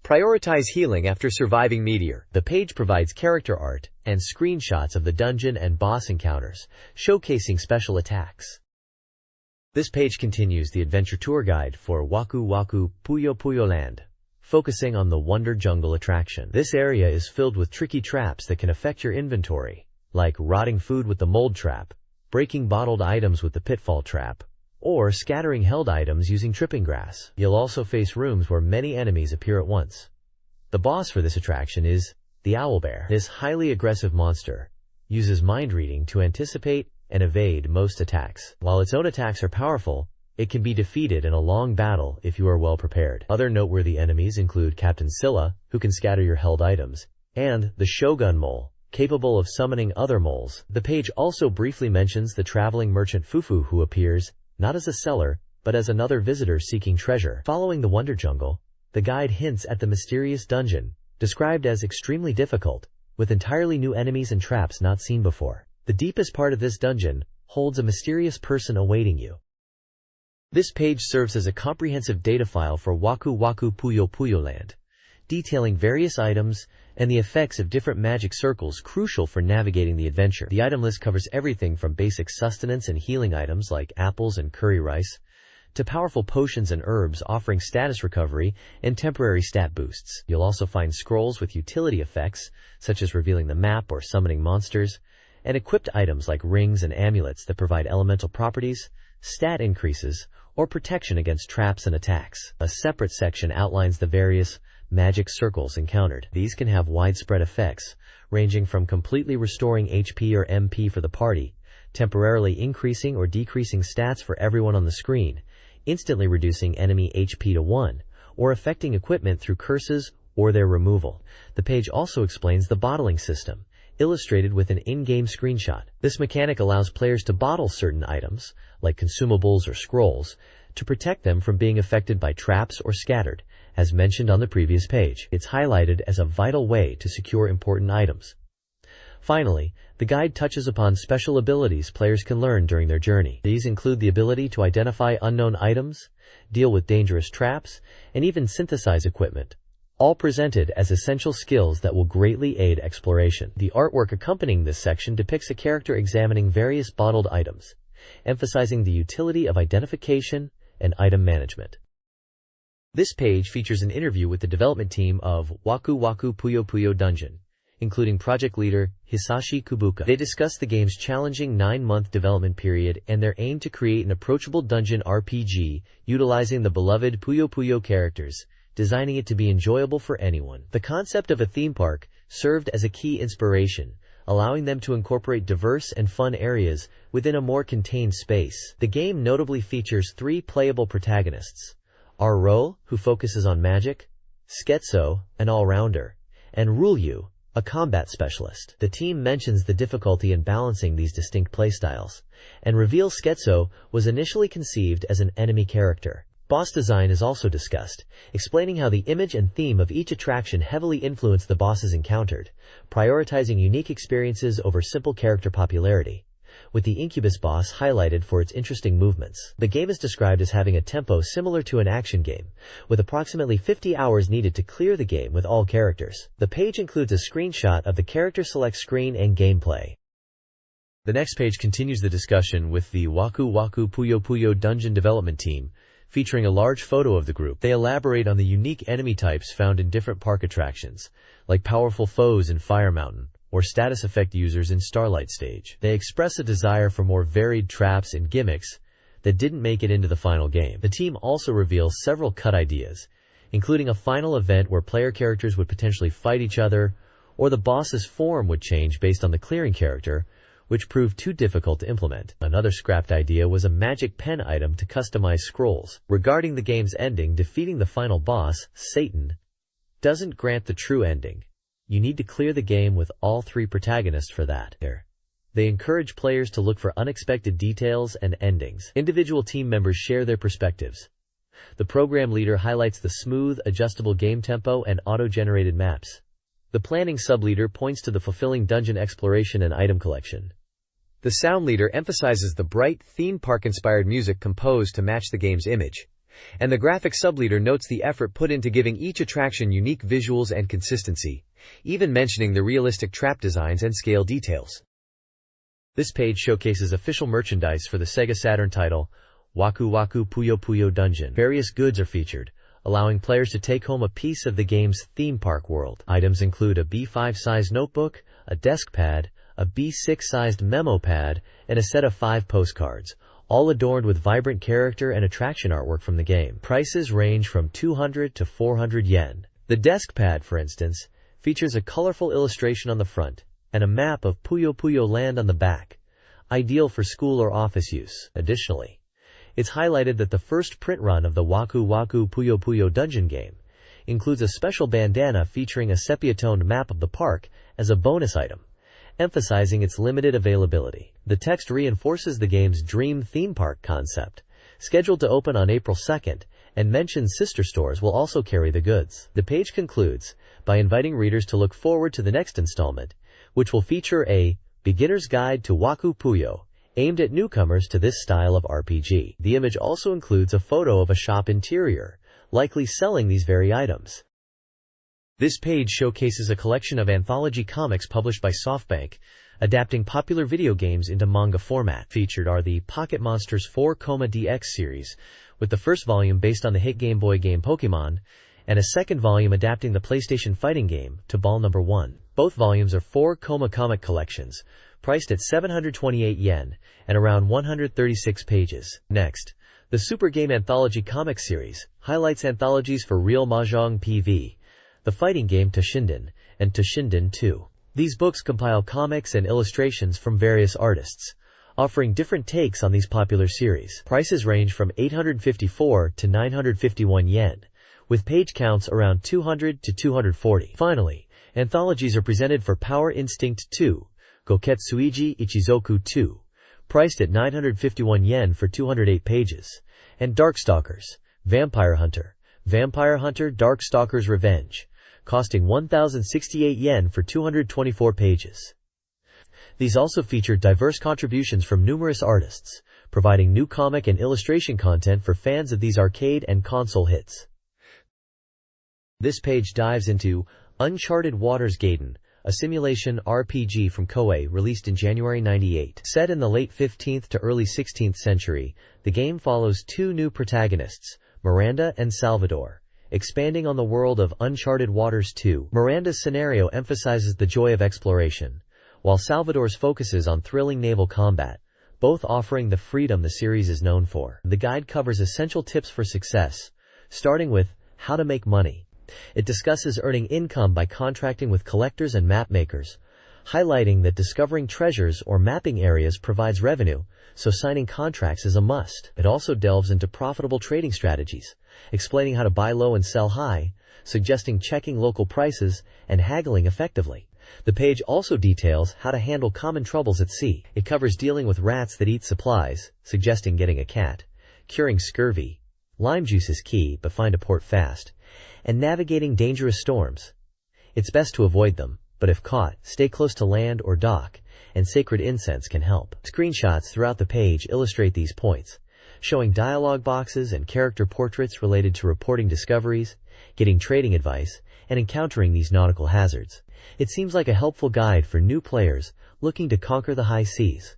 Prioritize healing after surviving meteor. The page provides character art and screenshots of the dungeon and boss encounters, showcasing special attacks. This page continues the adventure tour guide for Waku Waku Puyo Puyo Land, focusing on the Wonder Jungle attraction. This area is filled with tricky traps that can affect your inventory, like rotting food with the mold trap, breaking bottled items with the pitfall trap, or scattering held items using tripping grass. You'll also face rooms where many enemies appear at once. The boss for this attraction is the owlbear. This highly aggressive monster uses mind reading to anticipate and evade most attacks. While its own attacks are powerful, it can be defeated in a long battle if you are well prepared. Other noteworthy enemies include Captain Scylla, who can scatter your held items, and the Shogun Mole, capable of summoning other moles. The page also briefly mentions the traveling merchant Fufu, who appears not as a seller, but as another visitor seeking treasure. Following the Wonder Jungle, the guide hints at the mysterious dungeon, described as extremely difficult, with entirely new enemies and traps not seen before. The deepest part of this dungeon holds a mysterious person awaiting you. This page serves as a comprehensive data file for Waku Waku Puyo Puyo Land, detailing various items and the effects of different magic circles crucial for navigating the adventure. The item list covers everything from basic sustenance and healing items like apples and curry rice, to powerful potions and herbs offering status recovery and temporary stat boosts. You'll also find scrolls with utility effects, such as revealing the map or summoning monsters, and equipped items like rings and amulets that provide elemental properties, stat increases, or protection against traps and attacks. A separate section outlines the various magic circles encountered. These can have widespread effects, ranging from completely restoring HP or MP for the party, temporarily increasing or decreasing stats for everyone on the screen, instantly reducing enemy HP to 1, or affecting equipment through curses or their removal. The page also explains the bottling system, illustrated with an in-game screenshot. This mechanic allows players to bottle certain items, like consumables or scrolls, to protect them from being affected by traps or scattered, as mentioned on the previous page. It's highlighted as a vital way to secure important items. Finally, the guide touches upon special abilities players can learn during their journey. These include the ability to identify unknown items, deal with dangerous traps, and even synthesize equipment, all presented as essential skills that will greatly aid exploration. The artwork accompanying this section depicts a character examining various bottled items, emphasizing the utility of identification and item management. This page features an interview with the development team of Waku Waku Puyo Puyo Dungeon, including project leader Hisashi Kubuka. They discuss the game's challenging 9-month development period and their aim to create an approachable dungeon RPG utilizing the beloved Puyo Puyo characters, designing it to be enjoyable for anyone. The concept of a theme park served as a key inspiration, allowing them to incorporate diverse and fun areas within a more contained space. The game notably features 3 playable protagonists: Ro, who focuses on magic, Sketso, an all-rounder, and Rulyu, a combat specialist. The team mentions the difficulty in balancing these distinct playstyles, and reveals Sketso was initially conceived as an enemy character. Boss design is also discussed, explaining how the image and theme of each attraction heavily influence the bosses encountered, prioritizing unique experiences over simple character popularity, with the Incubus boss highlighted for its interesting movements. The game is described as having a tempo similar to an action game, with approximately 50 hours needed to clear the game with all characters. The page includes a screenshot of the character select screen and gameplay. The next page continues the discussion with the Waku Waku Puyo Puyo Dungeon development team, featuring a large photo of the group. They elaborate on the unique enemy types found in different park attractions, like powerful foes in Fire Mountain, or status effect users in Starlight Stage. They express a desire for more varied traps and gimmicks that didn't make it into the final game. The team also reveals several cut ideas, including a final event where player characters would potentially fight each other, or the boss's form would change based on the clearing character, which proved too difficult to implement. Another scrapped idea was a magic pen item to customize scrolls. Regarding the game's ending, defeating the final boss, Satan, doesn't grant the true ending. You need to clear the game with all 3 protagonists for that. They encourage players to look for unexpected details and endings. Individual team members share their perspectives. The program leader highlights the smooth, adjustable game tempo and auto-generated maps. The planning sub-leader points to the fulfilling dungeon exploration and item collection. The sound leader emphasizes the bright, theme park-inspired music composed to match the game's image, And the graphic subleader notes the effort put into giving each attraction unique visuals and consistency, even mentioning the realistic trap designs and scale details. This page showcases official merchandise for the Sega Saturn title, Waku Waku Puyo Puyo Dungeon. Various goods are featured, allowing players to take home a piece of the game's theme park world. Items include a B5-sized notebook, a desk pad, a B6-sized memo pad, and a set of 5 postcards, all adorned with vibrant character and attraction artwork from the game. Prices range from 200 to 400 yen. The desk pad, for instance, features a colorful illustration on the front and a map of Puyo Puyo Land on the back, ideal for school or office use. Additionally, it's highlighted that the first print run of the Waku Waku Puyo Puyo Dungeon game includes a special bandana featuring a sepia-toned map of the park as a bonus item, emphasizing its limited availability. The text reinforces the game's dream theme park concept, scheduled to open on April 2nd, and mentions sister stores will also carry the goods. The page concludes by inviting readers to look forward to the next installment, which will feature a beginner's guide to Waku Puyo, aimed at newcomers to this style of RPG. The image also includes a photo of a shop interior, likely selling these very items. This page showcases a collection of anthology comics published by SoftBank, adapting popular video games into manga format. Featured are the Pocket Monsters 4, DX series, with the first volume based on the hit Game Boy game Pokémon, and a second volume adapting the PlayStation fighting game, To Ball No. 1. Both volumes are 4 comic collections, priced at 728 yen, and around 136 pages. Next, the Super Game Anthology Comic Series highlights anthologies for Real Mahjong PV, the fighting game Toshinden, and Toshinden 2. These books compile comics and illustrations from various artists, offering different takes on these popular series. Prices range from 854 to 951 yen, with page counts around 200 to 240. Finally, anthologies are presented for Power Instinct 2, Goketsuiji Ichizoku 2, priced at 951 yen for 208 pages, and Darkstalkers, Vampire Hunter, Darkstalkers Revenge, costing 1,068 yen for 224 pages. These also feature diverse contributions from numerous artists, providing new comic and illustration content for fans of these arcade and console hits. This page dives into Uncharted Waters Gaiden, a simulation RPG from Koei released in January 98. Set in the late 15th to early 16th century, the game follows two new protagonists, Miranda and Salvador, expanding on the world of Uncharted Waters 2. Miranda's scenario emphasizes the joy of exploration, while Salvador's focuses on thrilling naval combat, both offering the freedom the series is known for. The guide covers essential tips for success, starting with how to make money. It discusses earning income by contracting with collectors and map makers, highlighting that discovering treasures or mapping areas provides revenue, so signing contracts is a must. It also delves into profitable trading strategies, explaining how to buy low and sell high, suggesting checking local prices and haggling effectively. The page also details how to handle common troubles at sea. It covers dealing with rats that eat supplies, suggesting getting a cat, curing scurvy, lime juice is key but find a port fast, and navigating dangerous storms. It's best to avoid them, but if caught, stay close to land or dock, and sacred incense can help. Screenshots throughout the page illustrate these points, showing dialogue boxes and character portraits related to reporting discoveries, getting trading advice, and encountering these nautical hazards. It seems like a helpful guide for new players looking to conquer the high seas.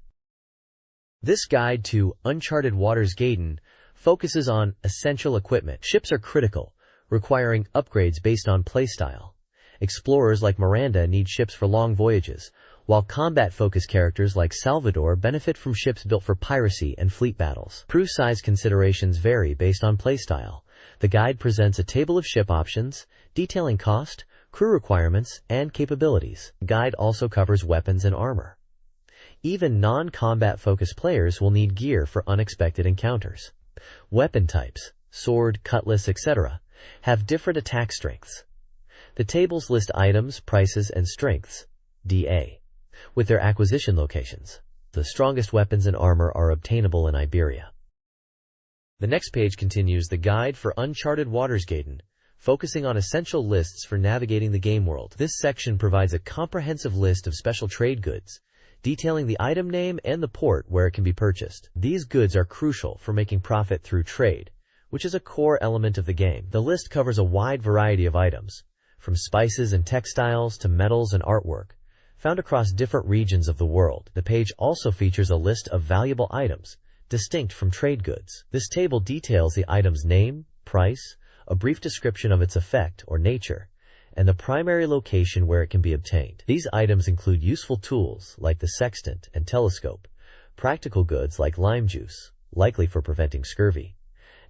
This guide to Uncharted Waters Gaiden focuses on essential equipment. Ships are critical, requiring upgrades based on playstyle. Explorers like Miranda need ships for long voyages, while combat-focused characters like Salvador benefit from ships built for piracy and fleet battles. Crew size considerations vary based on playstyle. The guide presents a table of ship options, detailing cost, crew requirements, and capabilities. The guide also covers weapons and armor. Even non-combat-focused players will need gear for unexpected encounters. Weapon types, sword, cutlass, etc., have different attack strengths. The tables list items, prices, and strengths, DA, with their acquisition locations. The strongest weapons and armor are obtainable in Iberia. The next page continues the guide for Uncharted Waters Gaiden, focusing on essential lists for navigating the game world. This section provides a comprehensive list of special trade goods, detailing the item name and the port where it can be purchased. These goods are crucial for making profit through trade, which is a core element of the game. The list covers a wide variety of items, from spices and textiles to metals and artwork, found across different regions of the world. The page also features a list of valuable items, distinct from trade goods. This table details the item's name, price, a brief description of its effect or nature, and the primary location where it can be obtained. These items include useful tools like the sextant and telescope, practical goods like lime juice, likely for preventing scurvy,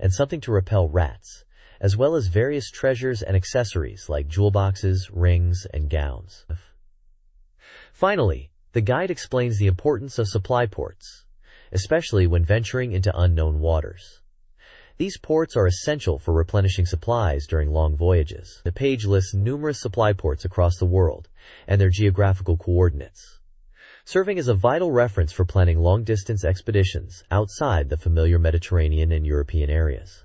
and something to repel rats, as well as various treasures and accessories like jewel boxes, rings, and gowns. Finally, the guide explains the importance of supply ports, especially when venturing into unknown waters. These ports are essential for replenishing supplies during long voyages. The page lists numerous supply ports across the world and their geographical coordinates, serving as a vital reference for planning long-distance expeditions outside the familiar Mediterranean and European areas.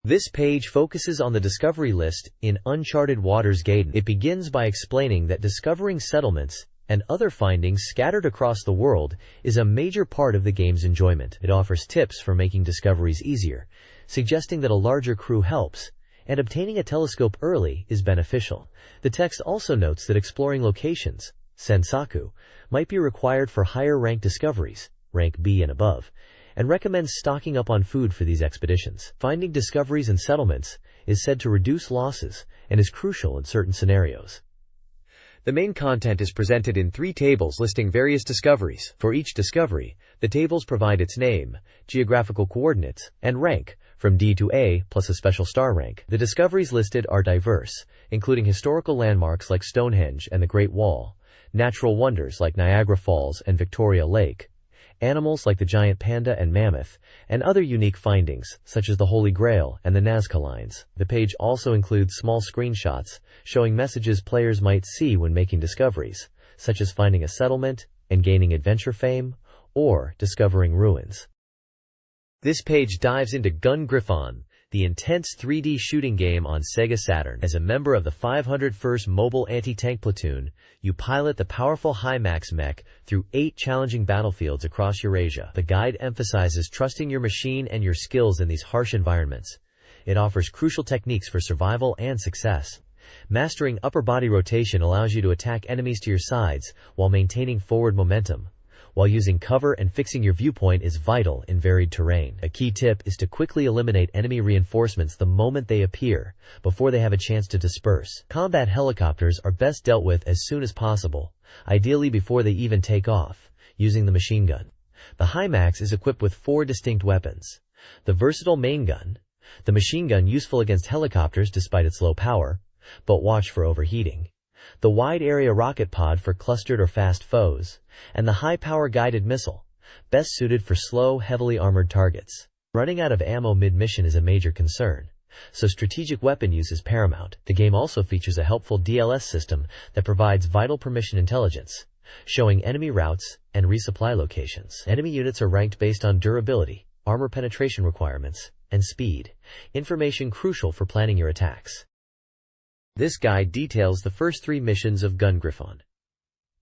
This page focuses on the discovery list in Uncharted Waters Gaiden. It begins by explaining that discovering settlements and other findings scattered across the world is a major part of the game's enjoyment. It offers tips for making discoveries easier, suggesting that a larger crew helps, and obtaining a telescope early is beneficial. The text also notes that exploring locations, sensaku, might be required for higher-ranked discoveries, rank B and above, and recommends stocking up on food for these expeditions. Finding discoveries and settlements is said to reduce losses and is crucial in certain scenarios. The main content is presented in 3 tables listing various discoveries. For each discovery, the tables provide its name, geographical coordinates, and rank, from D to A, plus a special star rank. The discoveries listed are diverse, including historical landmarks like Stonehenge and the Great Wall, natural wonders like Niagara Falls and Victoria Lake, animals like the giant panda and mammoth, and other unique findings, such as the Holy Grail and the Nazca Lines. The page also includes small screenshots showing messages players might see when making discoveries, such as finding a settlement and gaining adventure fame, or discovering ruins. This page dives into Gun Griffon, the intense 3D shooting game on SEGA Saturn. As a member of the 501st Mobile Anti-Tank Platoon, you pilot the powerful HIMAX mech through 8 challenging battlefields across Eurasia. The guide emphasizes trusting your machine and your skills in these harsh environments. It offers crucial techniques for survival and success. Mastering upper body rotation allows you to attack enemies to your sides while maintaining forward momentum, while using cover and fixing your viewpoint is vital in varied terrain. A key tip is to quickly eliminate enemy reinforcements the moment they appear, before they have a chance to disperse. Combat helicopters are best dealt with as soon as possible, ideally before they even take off, using the machine gun. The HIMAX is equipped with 4 distinct weapons: the versatile main gun, the machine gun useful against helicopters despite its low power, but watch for overheating, the wide-area rocket pod for clustered or fast foes, and the high-power guided missile, best suited for slow, heavily armored targets. Running out of ammo mid-mission is a major concern, so strategic weapon use is paramount. The game also features a helpful DLS system that provides vital permission intelligence, showing enemy routes and resupply locations. Enemy units are ranked based on durability, armor penetration requirements, and speed, information crucial for planning your attacks. This guide details the first 3 missions of Gun Griffon.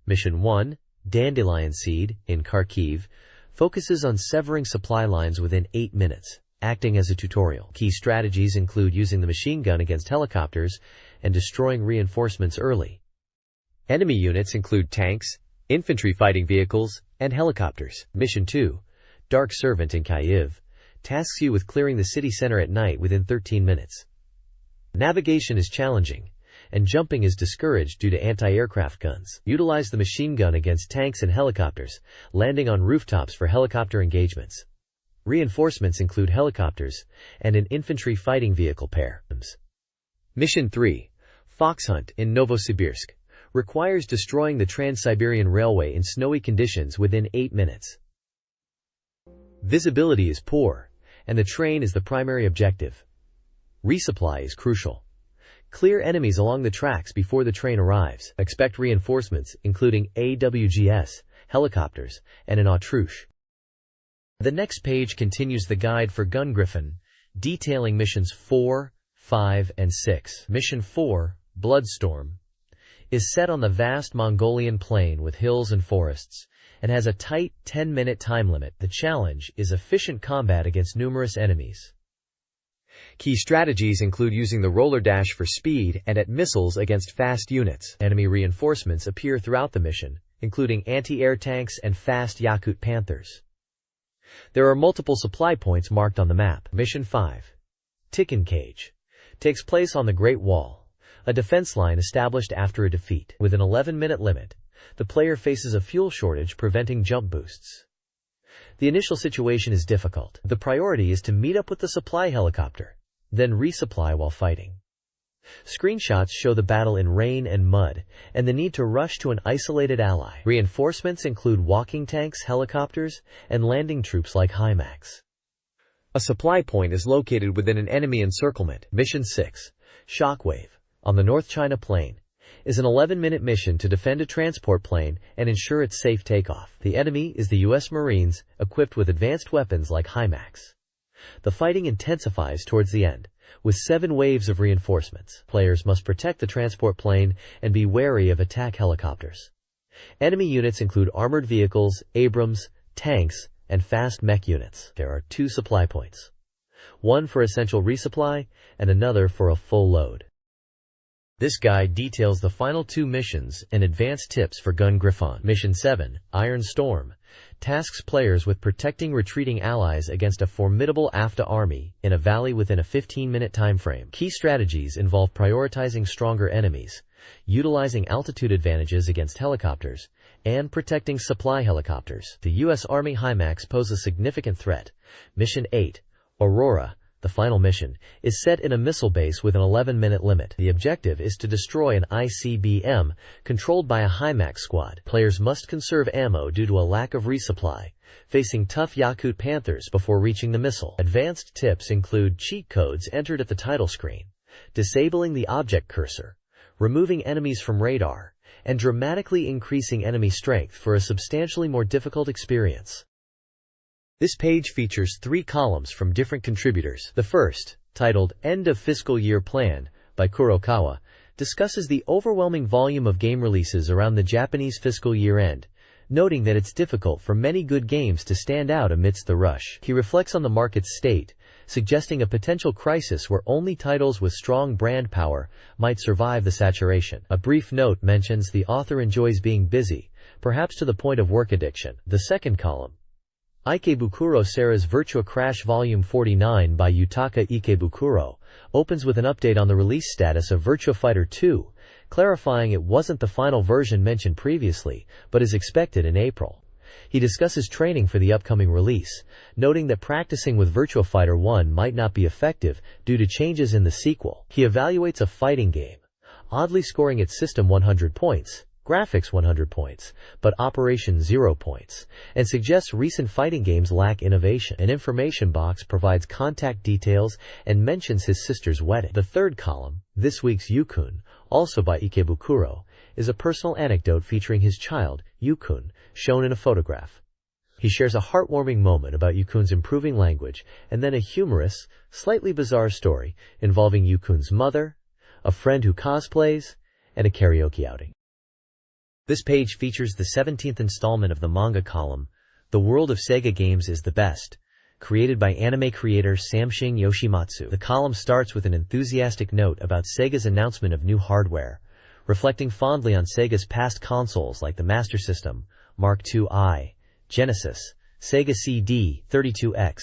Mission 1, Dandelion Seed, in Kharkiv, focuses on severing supply lines within 8 minutes, acting as a tutorial. Key strategies include using the machine gun against helicopters and destroying reinforcements early. Enemy units include tanks, infantry fighting vehicles, and helicopters. Mission 2, Dark Servant in Kyiv, tasks you with clearing the city center at night within 13 minutes. Navigation is challenging, and jumping is discouraged due to anti-aircraft guns. Utilize the machine gun against tanks and helicopters, landing on rooftops for helicopter engagements. Reinforcements include helicopters and an infantry fighting vehicle pair. Mission 3, Fox Hunt in Novosibirsk, requires destroying the Trans-Siberian Railway in snowy conditions within 8 minutes. Visibility is poor, and the train is the primary objective. Resupply is crucial. Clear enemies along the tracks before the train arrives. Expect reinforcements, including AWGS, helicopters, and an autruche. The next page continues the guide for Gun Griffon, detailing missions 4, 5, and 6. Mission 4, Bloodstorm, is set on the vast Mongolian plain with hills and forests, and has a tight 10-minute time limit. The challenge is efficient combat against numerous enemies. Key strategies include using the roller dash for speed and at missiles against fast units. Enemy reinforcements appear throughout the mission, including anti-air tanks and fast Yakut Panthers. There are multiple supply points marked on the map. Mission 5. Tikkun Cage. Takes place on the Great Wall, a defense line established after a defeat. With an 11-minute limit, the player faces a fuel shortage preventing jump boosts. The initial situation is difficult. The priority is to meet up with the supply helicopter, then resupply while fighting. Screenshots show the battle in rain and mud, and the need to rush to an isolated ally. Reinforcements include walking tanks, helicopters, and landing troops like HIMARS. A supply point is located within an enemy encirclement. Mission 6. Shockwave. On the North China Plain, is an 11-minute mission to defend a transport plane and ensure its safe takeoff. The enemy is the U.S. Marines, equipped with advanced weapons like HIMARS. The fighting intensifies towards the end, with 7 waves of reinforcements. Players must protect the transport plane and be wary of attack helicopters. Enemy units include armored vehicles, Abrams, tanks, and fast mech units. There are 2 supply points, one for essential resupply and another for a full load. This guide details the final 2 missions and advanced tips for Gun Griffon. Mission 7, Iron Storm, tasks players with protecting retreating allies against a formidable AFTA army in a valley within a 15-minute time frame. Key strategies involve prioritizing stronger enemies, utilizing altitude advantages against helicopters, and protecting supply helicopters. The U.S. Army HIMARS pose a significant threat. Mission 8, Aurora, the final mission, is set in a missile base with an 11-minute limit. The objective is to destroy an ICBM controlled by a HIMARS squad. Players must conserve ammo due to a lack of resupply, facing tough Yakut Panthers before reaching the missile. Advanced tips include cheat codes entered at the title screen, disabling the object cursor, removing enemies from radar, and dramatically increasing enemy strength for a substantially more difficult experience. This page features 3 columns from different contributors. The first, titled End of Fiscal Year Plan by Kurokawa, discusses the overwhelming volume of game releases around the Japanese fiscal year end, noting that it's difficult for many good games to stand out amidst the rush. He reflects on the market's state, suggesting a potential crisis where only titles with strong brand power might survive the saturation. A brief note mentions the author enjoys being busy, perhaps to the point of work addiction. The second column, Ikebukuro Sera's Virtua Crash Volume 49 by Yutaka Ikebukuro, opens with an update on the release status of Virtua Fighter 2, clarifying it wasn't the final version mentioned previously, but is expected in April. He discusses training for the upcoming release, noting that practicing with Virtua Fighter 1 might not be effective due to changes in the sequel. He evaluates a fighting game, oddly scoring its system 100 points, graphics 100 points, but operation 0 points, and suggests recent fighting games lack innovation. An information box provides contact details and mentions his sister's wedding. The third column, This Week's Yukun, also by Ikebukuro, is a personal anecdote featuring his child, Yukun, shown in a photograph. He shares a heartwarming moment about Yukun's improving language, and then a humorous, slightly bizarre story involving Yukun's mother, a friend who cosplays, and a karaoke outing. This page features the 17th installment of the manga column, The World of Sega Games is the Best, created by anime creator Samshing Yoshimatsu. The column starts with an enthusiastic note about Sega's announcement of new hardware, reflecting fondly on Sega's past consoles like the Master System, Mark II-I, Genesis, Sega CD32X,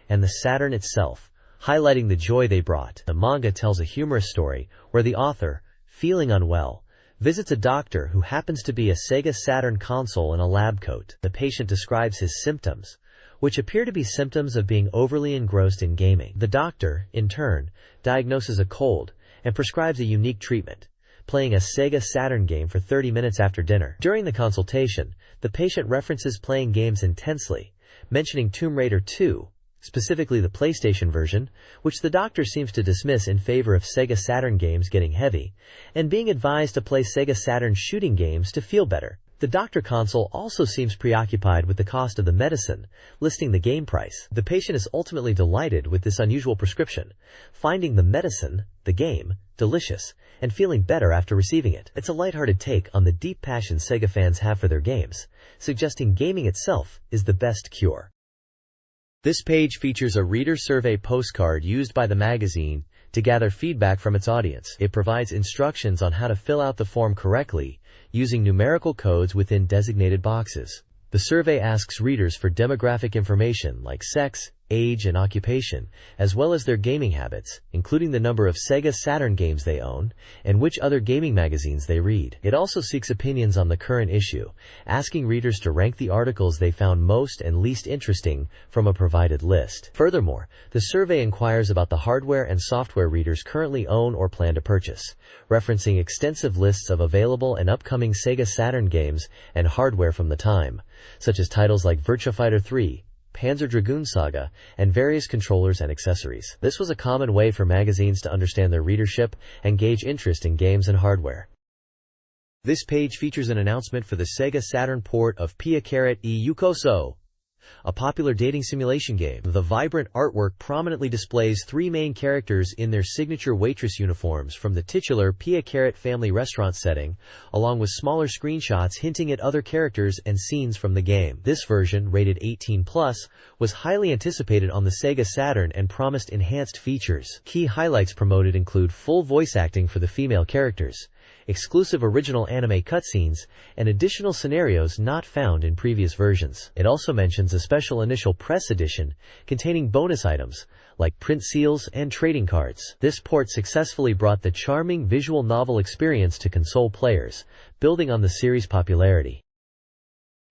and the Saturn itself, highlighting the joy they brought. The manga tells a humorous story where the author, feeling unwell, visits a doctor who happens to be a Sega Saturn console in a lab coat. The patient describes his symptoms, which appear to be symptoms of being overly engrossed in gaming. The doctor, in turn, diagnoses a cold and prescribes a unique treatment, playing a Sega Saturn game for 30 minutes after dinner. During the consultation, the patient references playing games intensely, mentioning Tomb Raider 2, specifically the PlayStation version, which the doctor seems to dismiss in favor of Sega Saturn games getting heavy, and being advised to play Sega Saturn shooting games to feel better. The doctor console also seems preoccupied with the cost of the medicine, listing the game price. The patient is ultimately delighted with this unusual prescription, finding the medicine, the game, delicious, and feeling better after receiving it. It's a lighthearted take on the deep passion Sega fans have for their games, suggesting gaming itself is the best cure. This page features a reader survey postcard used by the magazine to gather feedback from its audience. It provides instructions on how to fill out the form correctly, using numerical codes within designated boxes. The survey asks readers for demographic information like sex, age, and occupation, as well as their gaming habits, including the number of SEGA Saturn games they own, and which other gaming magazines they read. It also seeks opinions on the current issue, asking readers to rank the articles they found most and least interesting from a provided list. Furthermore, the survey inquires about the hardware and software readers currently own or plan to purchase, referencing extensive lists of available and upcoming SEGA Saturn games and hardware from the time, such as titles like Virtua Fighter 3, Panzer Dragoon Saga, and various controllers and accessories. This was a common way for magazines to understand their readership and gauge interest in games and hardware. This page features an announcement for the SEGA Saturn port of Pia-e Yukoso, a popular dating simulation game. The vibrant artwork prominently displays three main characters in their signature waitress uniforms from the titular Pia family restaurant setting, along with smaller screenshots hinting at other characters and scenes from the game. This version, rated 18+, was highly anticipated on the SEGA Saturn and promised enhanced features. Key highlights promoted include full voice acting for the female characters, exclusive original anime cutscenes, and additional scenarios not found in previous versions. It also mentions a special initial press edition containing bonus items like print seals and trading cards. This port successfully brought the charming visual novel experience to console players, building on the series' popularity.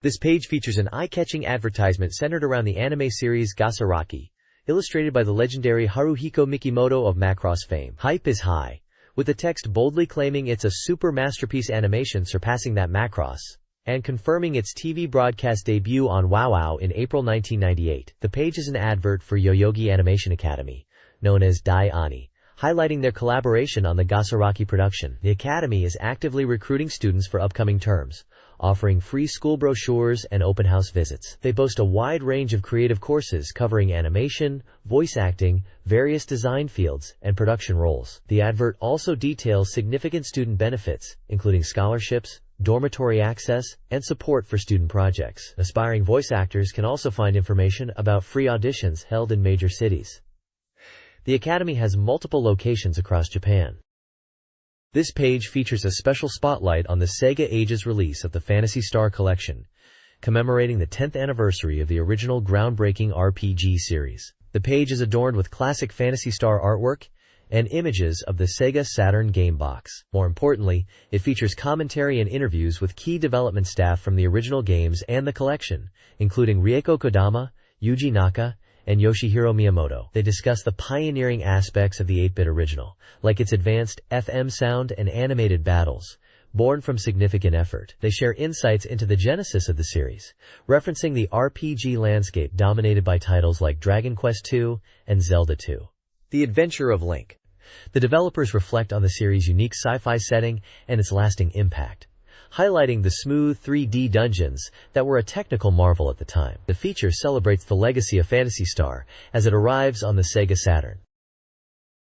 This page features an eye-catching advertisement centered around the anime series Gasaraki, illustrated by the legendary Haruhiko Mikimoto of Macross fame. Hype is high, with the text boldly claiming it's a super masterpiece animation surpassing that Macross, and confirming its TV broadcast debut on WoW in April 1998. The page is an advert for Yoyogi Animation Academy, known as Dai Ani, highlighting their collaboration on the Gasaraki production. The academy is actively recruiting students for upcoming terms, offering free school brochures and open house visits. They boast a wide range of creative courses covering animation, voice acting, various design fields, and production roles. The advert also details significant student benefits, including scholarships, dormitory access, and support for student projects. Aspiring voice actors can also find information about free auditions held in major cities. The academy has multiple locations across Japan. This page features a special spotlight on the Sega Ages release of the Phantasy Star Collection, commemorating the 10th anniversary of the original groundbreaking RPG series. The page is adorned with classic Phantasy Star artwork and images of the Sega Saturn game box. More importantly, it features commentary and interviews with key development staff from the original games and the collection, including Rieko Kodama, Yuji Naka, and Yoshihiro Miyamoto. They discuss the pioneering aspects of the 8-bit original, like its advanced FM sound and animated battles, born from significant effort. They share insights into the genesis of the series, referencing the RPG landscape dominated by titles like Dragon Quest II and Zelda 2. The Adventure of Link. The developers reflect on the series' unique sci-fi setting and its lasting impact, highlighting the smooth 3D dungeons that were a technical marvel at the time. The feature celebrates the legacy of Phantasy Star as it arrives on the Sega Saturn.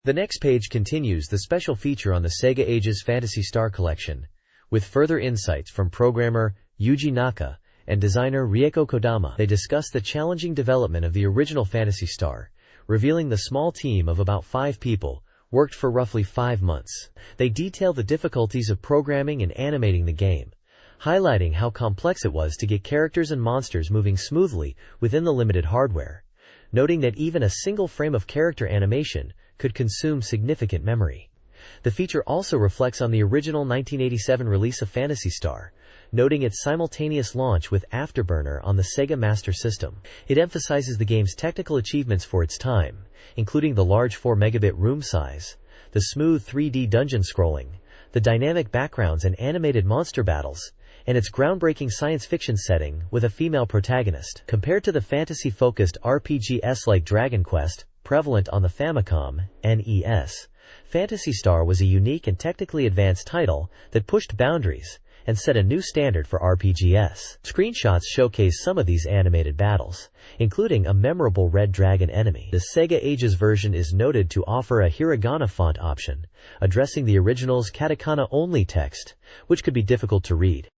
The next page continues the special feature on the Sega Ages Phantasy Star Collection, with further insights from programmer Yuji Naka and designer Rieko Kodama. They discuss the challenging development of the original Phantasy Star, revealing the small team of about 5 people worked for roughly 5 months. They detail the difficulties of programming and animating the game, highlighting how complex it was to get characters and monsters moving smoothly within the limited hardware, noting that even a single frame of character animation could consume significant memory. The feature also reflects on the original 1987 release of Phantasy Star, noting its simultaneous launch with Afterburner on the Sega Master System. It emphasizes the game's technical achievements for its time, including the large 4 megabit room size, the smooth 3D dungeon scrolling, the dynamic backgrounds and animated monster battles, and its groundbreaking science fiction setting with a female protagonist. Compared to the fantasy-focused RPGs like Dragon Quest, prevalent on the Famicom, NES, Phantasy Star was a unique and technically advanced title that pushed boundaries and set a new standard for RPGs. Screenshots showcase some of these animated battles, including a memorable red dragon enemy. The Sega Ages version is noted to offer a hiragana font option, addressing the original's katakana-only text, which could be difficult to read.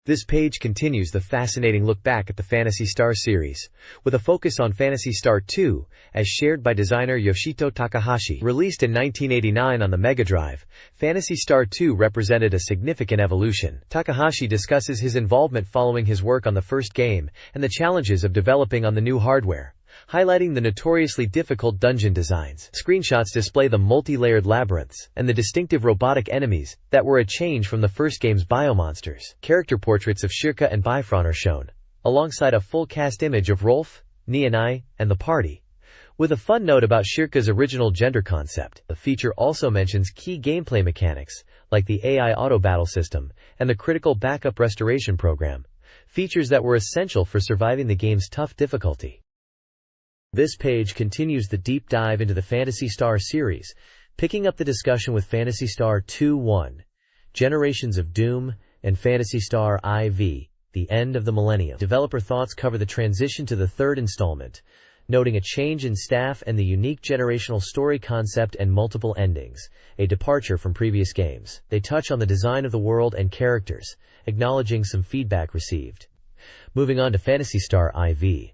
This page continues the fascinating look back at the Phantasy Star series, with a focus on Phantasy Star 2, as shared by designer Yoshito Takahashi. Released in 1989 on the Mega Drive, Phantasy Star 2 represented a significant evolution. Takahashi discusses his involvement following his work on the first game and the challenges of developing on the new hardware, highlighting the notoriously difficult dungeon designs. Screenshots display the multi-layered labyrinths and the distinctive robotic enemies that were a change from the first game's biomonsters. Character portraits of Shirka and Bifron are shown, alongside a full cast image of Rolf, Nianai, and the party. With a fun note about Shirka's original gender concept, the feature also mentions key gameplay mechanics, like the AI auto-battle system and the critical backup restoration program, features that were essential for surviving the game's tough difficulty. This page continues the deep dive into the Phantasy Star series, picking up the discussion with Phantasy Star 2-1, Generations of Doom, and Phantasy Star IV, The End of the Millennium. Developer thoughts cover the transition to the third installment, noting a change in staff and the unique generational story concept and multiple endings, a departure from previous games. They touch on the design of the world and characters, acknowledging some feedback received. Moving on to Phantasy Star IV.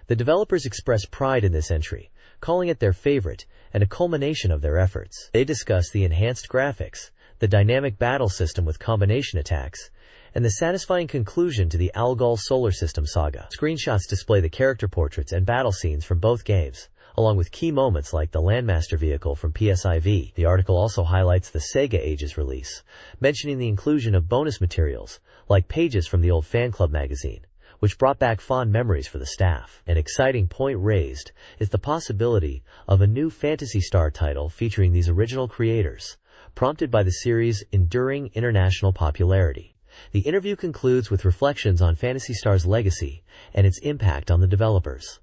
The developers express pride in this entry, calling it their favorite and a culmination of their efforts. They discuss the enhanced graphics, the dynamic battle system with combination attacks, and the satisfying conclusion to the Algol solar system saga. Screenshots display the character portraits and battle scenes from both games, along with key moments like the Landmaster vehicle from PSIV. The article also highlights the Sega Ages release, mentioning the inclusion of bonus materials, like pages from the old fan club magazine, which brought back fond memories for the staff. An exciting point raised is the possibility of a new Phantasy Star title featuring these original creators, prompted by the series' enduring international popularity. The interview concludes with reflections on Phantasy Star's legacy and its impact on the developers.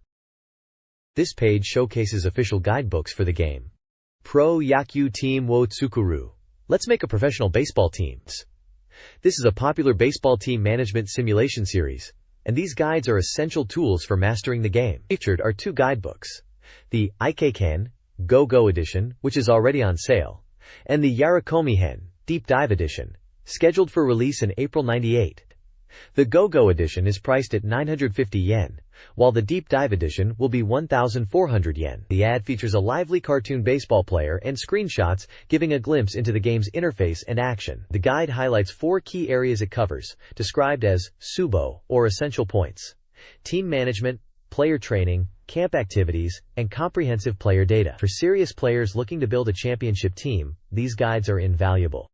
This page showcases official guidebooks for the game. Pro Yaku Team wo Tsukuru. Let's make a professional baseball team. This is a popular baseball team management simulation series, and these guides are essential tools for mastering the game. Featured are two guidebooks: the Ikekan Go-Go Edition, which is already on sale, and the Yarakomihen Deep Dive Edition, scheduled for release in April '98. The Go-Go Edition is priced at 950 yen, while the Deep Dive Edition will be 1,400 yen. The ad features a lively cartoon baseball player and screenshots giving a glimpse into the game's interface and action. The guide highlights 4 key areas it covers, described as Subo, or essential points: team management, player training, camp activities, and comprehensive player data. For serious players looking to build a championship team, these guides are invaluable.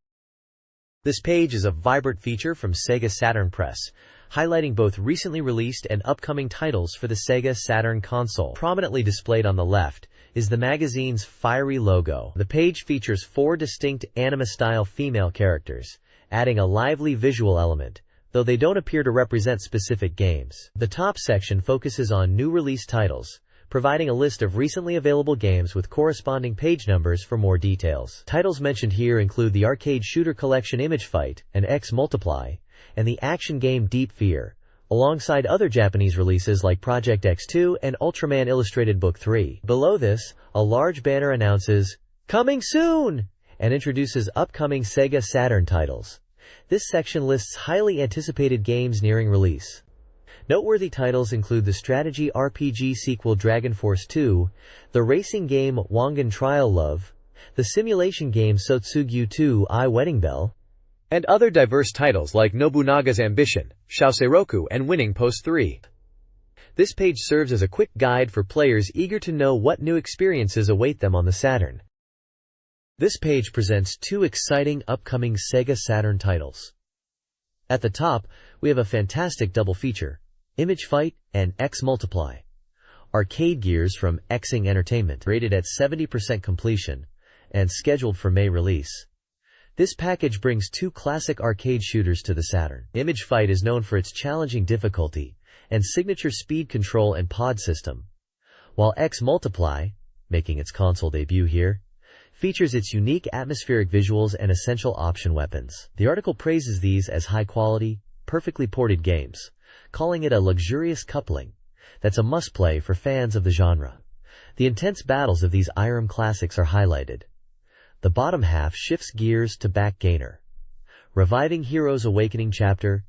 This page is a vibrant feature from SEGA Saturn Press, highlighting both recently released and upcoming titles for the SEGA Saturn console. Prominently displayed on the left is the magazine's fiery logo. The page features 4 distinct anime-style female characters, adding a lively visual element, though they don't appear to represent specific games. The top section focuses on new release titles, providing a list of recently available games with corresponding page numbers for more details. Titles mentioned here include the arcade shooter collection Image Fight and X Multiply, and the action game Deep Fear, alongside other Japanese releases like Project X2 and Ultraman Illustrated Book 3. Below this, a large banner announces, "Coming soon!" and introduces upcoming SEGA Saturn titles. This section lists highly anticipated games nearing release. Noteworthy titles include the strategy RPG sequel Dragon Force 2, the racing game Wangan Trial Love, the simulation game Sotsugyu 2 I Wedding Bell, and other diverse titles like Nobunaga's Ambition, Shaoseiroku, and Winning Post 3. This page serves as a quick guide for players eager to know what new experiences await them on the Saturn. This page presents 2 exciting upcoming SEGA Saturn titles. At the top, we have a fantastic double feature: Image Fight and X Multiply. Arcade gears from Xing Entertainment, rated at 70% completion, and scheduled for May release. This package brings 2 classic arcade shooters to the Saturn. Image Fight is known for its challenging difficulty and signature speed control and pod system, while X Multiply, making its console debut here, features its unique atmospheric visuals and essential option weapons. The article praises these as high-quality, perfectly ported games, calling it a luxurious coupling that's a must-play for fans of the genre. The intense battles of these IRM classics are highlighted. The bottom half shifts gears to Back Gainer, Reviving Heroes Awakening Chapter,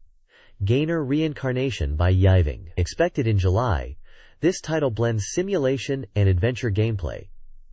Gainer Reincarnation by Yiving. Expected in July, this title blends simulation and adventure gameplay,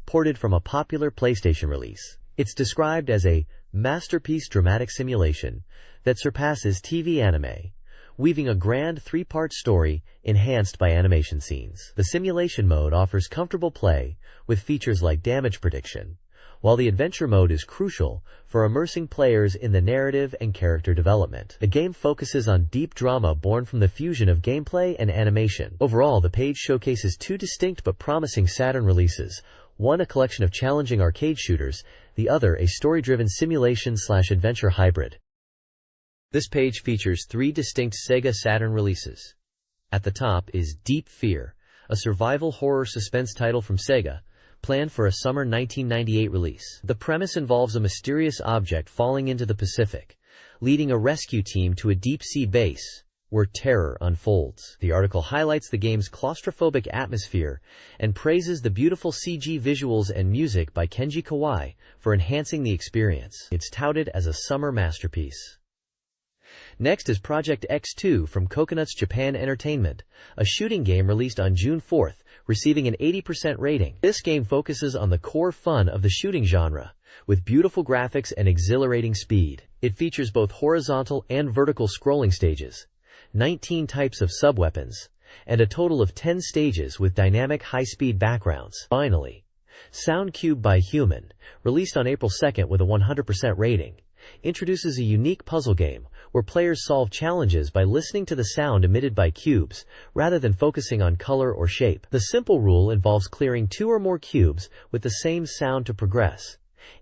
ported from a popular PlayStation release. It's described as a masterpiece dramatic simulation that surpasses TV anime, weaving a grand three-part story enhanced by animation scenes. The simulation mode offers comfortable play with features like damage prediction, while the adventure mode is crucial for immersing players in the narrative and character development. The game focuses on deep drama born from the fusion of gameplay and animation. Overall, the page showcases two distinct but promising Saturn releases, one a collection of challenging arcade shooters, the other a story-driven simulation/adventure hybrid. This page features three distinct SEGA Saturn releases. At the top is Deep Fear, a survival horror suspense title from SEGA, planned for a summer 1998 release. The premise involves a mysterious object falling into the Pacific, leading a rescue team to a deep-sea base where terror unfolds. The article highlights the game's claustrophobic atmosphere and praises the beautiful CG visuals and music by Kenji Kawai for enhancing the experience. It's touted as a summer masterpiece. Next is Project X2 from Coconuts Japan Entertainment, a shooting game released on June 4th, receiving an 80% rating. This game focuses on the core fun of the shooting genre, with beautiful graphics and exhilarating speed. It features both horizontal and vertical scrolling stages, 19 types of subweapons, and a total of 10 stages with dynamic high-speed backgrounds. Finally, Sound Cube by Human, released on April 2nd with a 100% rating, introduces a unique puzzle game where players solve challenges by listening to the sound emitted by cubes rather than focusing on color or shape. The simple rule involves clearing 2 or more cubes with the same sound to progress,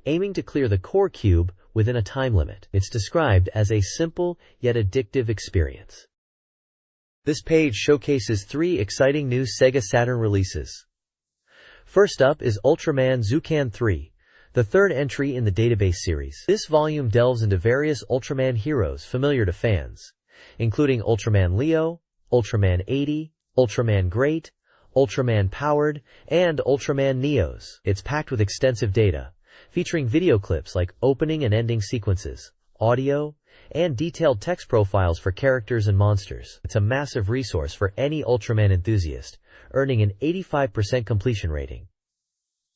aiming to clear the core cube within a time limit. It's described as a simple yet addictive experience. This page showcases 3 exciting new SEGA Saturn releases. First up is Ultraman Zukan 3, the third entry in the database series. This volume delves into various Ultraman heroes familiar to fans, including Ultraman Leo, Ultraman 80, Ultraman Great, Ultraman Powered, and Ultraman Neos. It's packed with extensive data, featuring video clips like opening and ending sequences, audio, and detailed text profiles for characters and monsters. It's a massive resource for any Ultraman enthusiast, earning an 85% completion rating.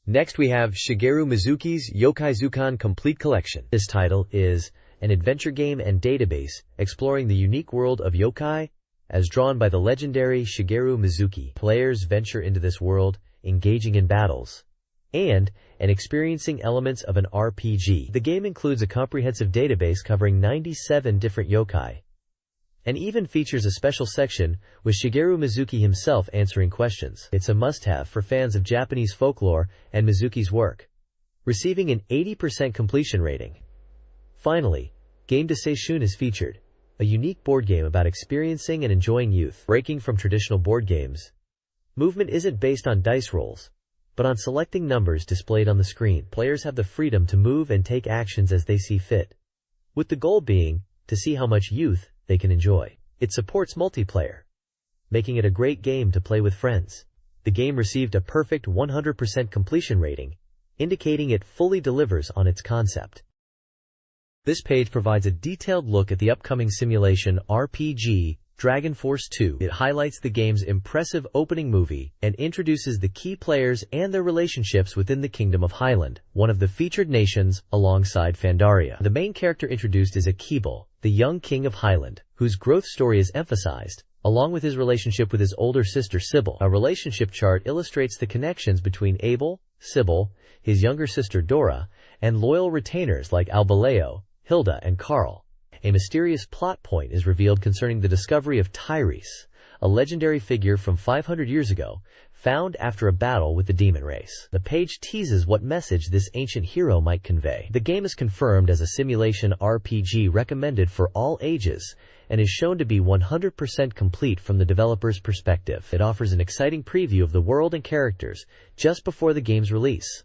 Next we have Shigeru Mizuki's Yokai Zukan Complete Collection. This title is an adventure game and database exploring the unique world of yokai as drawn by the legendary Shigeru Mizuki. Players venture into this world, engaging in battles, and experiencing elements of an RPG. The game includes a comprehensive database covering 97 different yokai, and even features a special section with Shigeru Mizuki himself answering questions. It's a must-have for fans of Japanese folklore and Mizuki's work, receiving an 80% completion rating. Finally, Game de Seishun is featured, a unique board game about experiencing and enjoying youth. Breaking from traditional board games, movement isn't based on dice rolls, but on selecting numbers displayed on the screen. Players have the freedom to move and take actions as they see fit, with the goal being to see how much youth they can enjoy. It supports multiplayer, making it a great game to play with friends. The game received a perfect 100% completion rating, indicating it fully delivers on its concept. This page provides a detailed look at the upcoming simulation RPG, Dragon Force 2. It highlights the game's impressive opening movie and introduces the key players and their relationships within the Kingdom of Highland, one of the featured nations alongside Pandaria. The main character introduced is Akibal, the young king of Highland, whose growth story is emphasized, along with his relationship with his older sister Sybil. A relationship chart illustrates the connections between Abel, Sybil, his younger sister Dora, and loyal retainers like Albaleo, Hilda, and Carl. A mysterious plot point is revealed concerning the discovery of Tyrese, a legendary figure from 500 years ago, found after a battle with the demon race. The page teases what message this ancient hero might convey. The game is confirmed as a simulation RPG recommended for all ages and is shown to be 100% complete from the developer's perspective. It offers an exciting preview of the world and characters just before the game's release.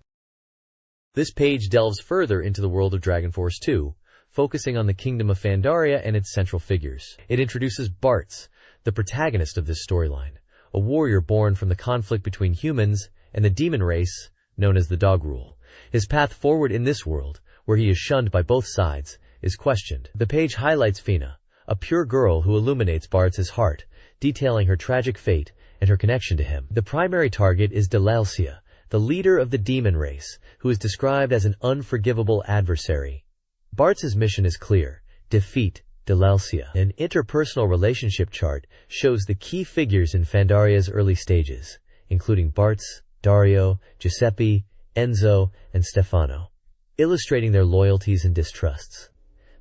This page delves further into the world of Dragon Force 2, focusing on the Kingdom of Pandaria and its central figures. It introduces Bartz, the protagonist of this storyline, a warrior born from the conflict between humans and the demon race known as the Dog Rule. His path forward in this world, where he is shunned by both sides, is questioned. The page highlights Fina, a pure girl who illuminates Bartz's heart, detailing her tragic fate and her connection to him. The primary target is Delalcia, the leader of the demon race, who is described as an unforgivable adversary. Bartz's mission is clear: defeat Delalcia. An interpersonal relationship chart shows the key figures in Fandaria's early stages, including Bartz, Dario, Giuseppe, Enzo, and Stefano, illustrating their loyalties and distrusts.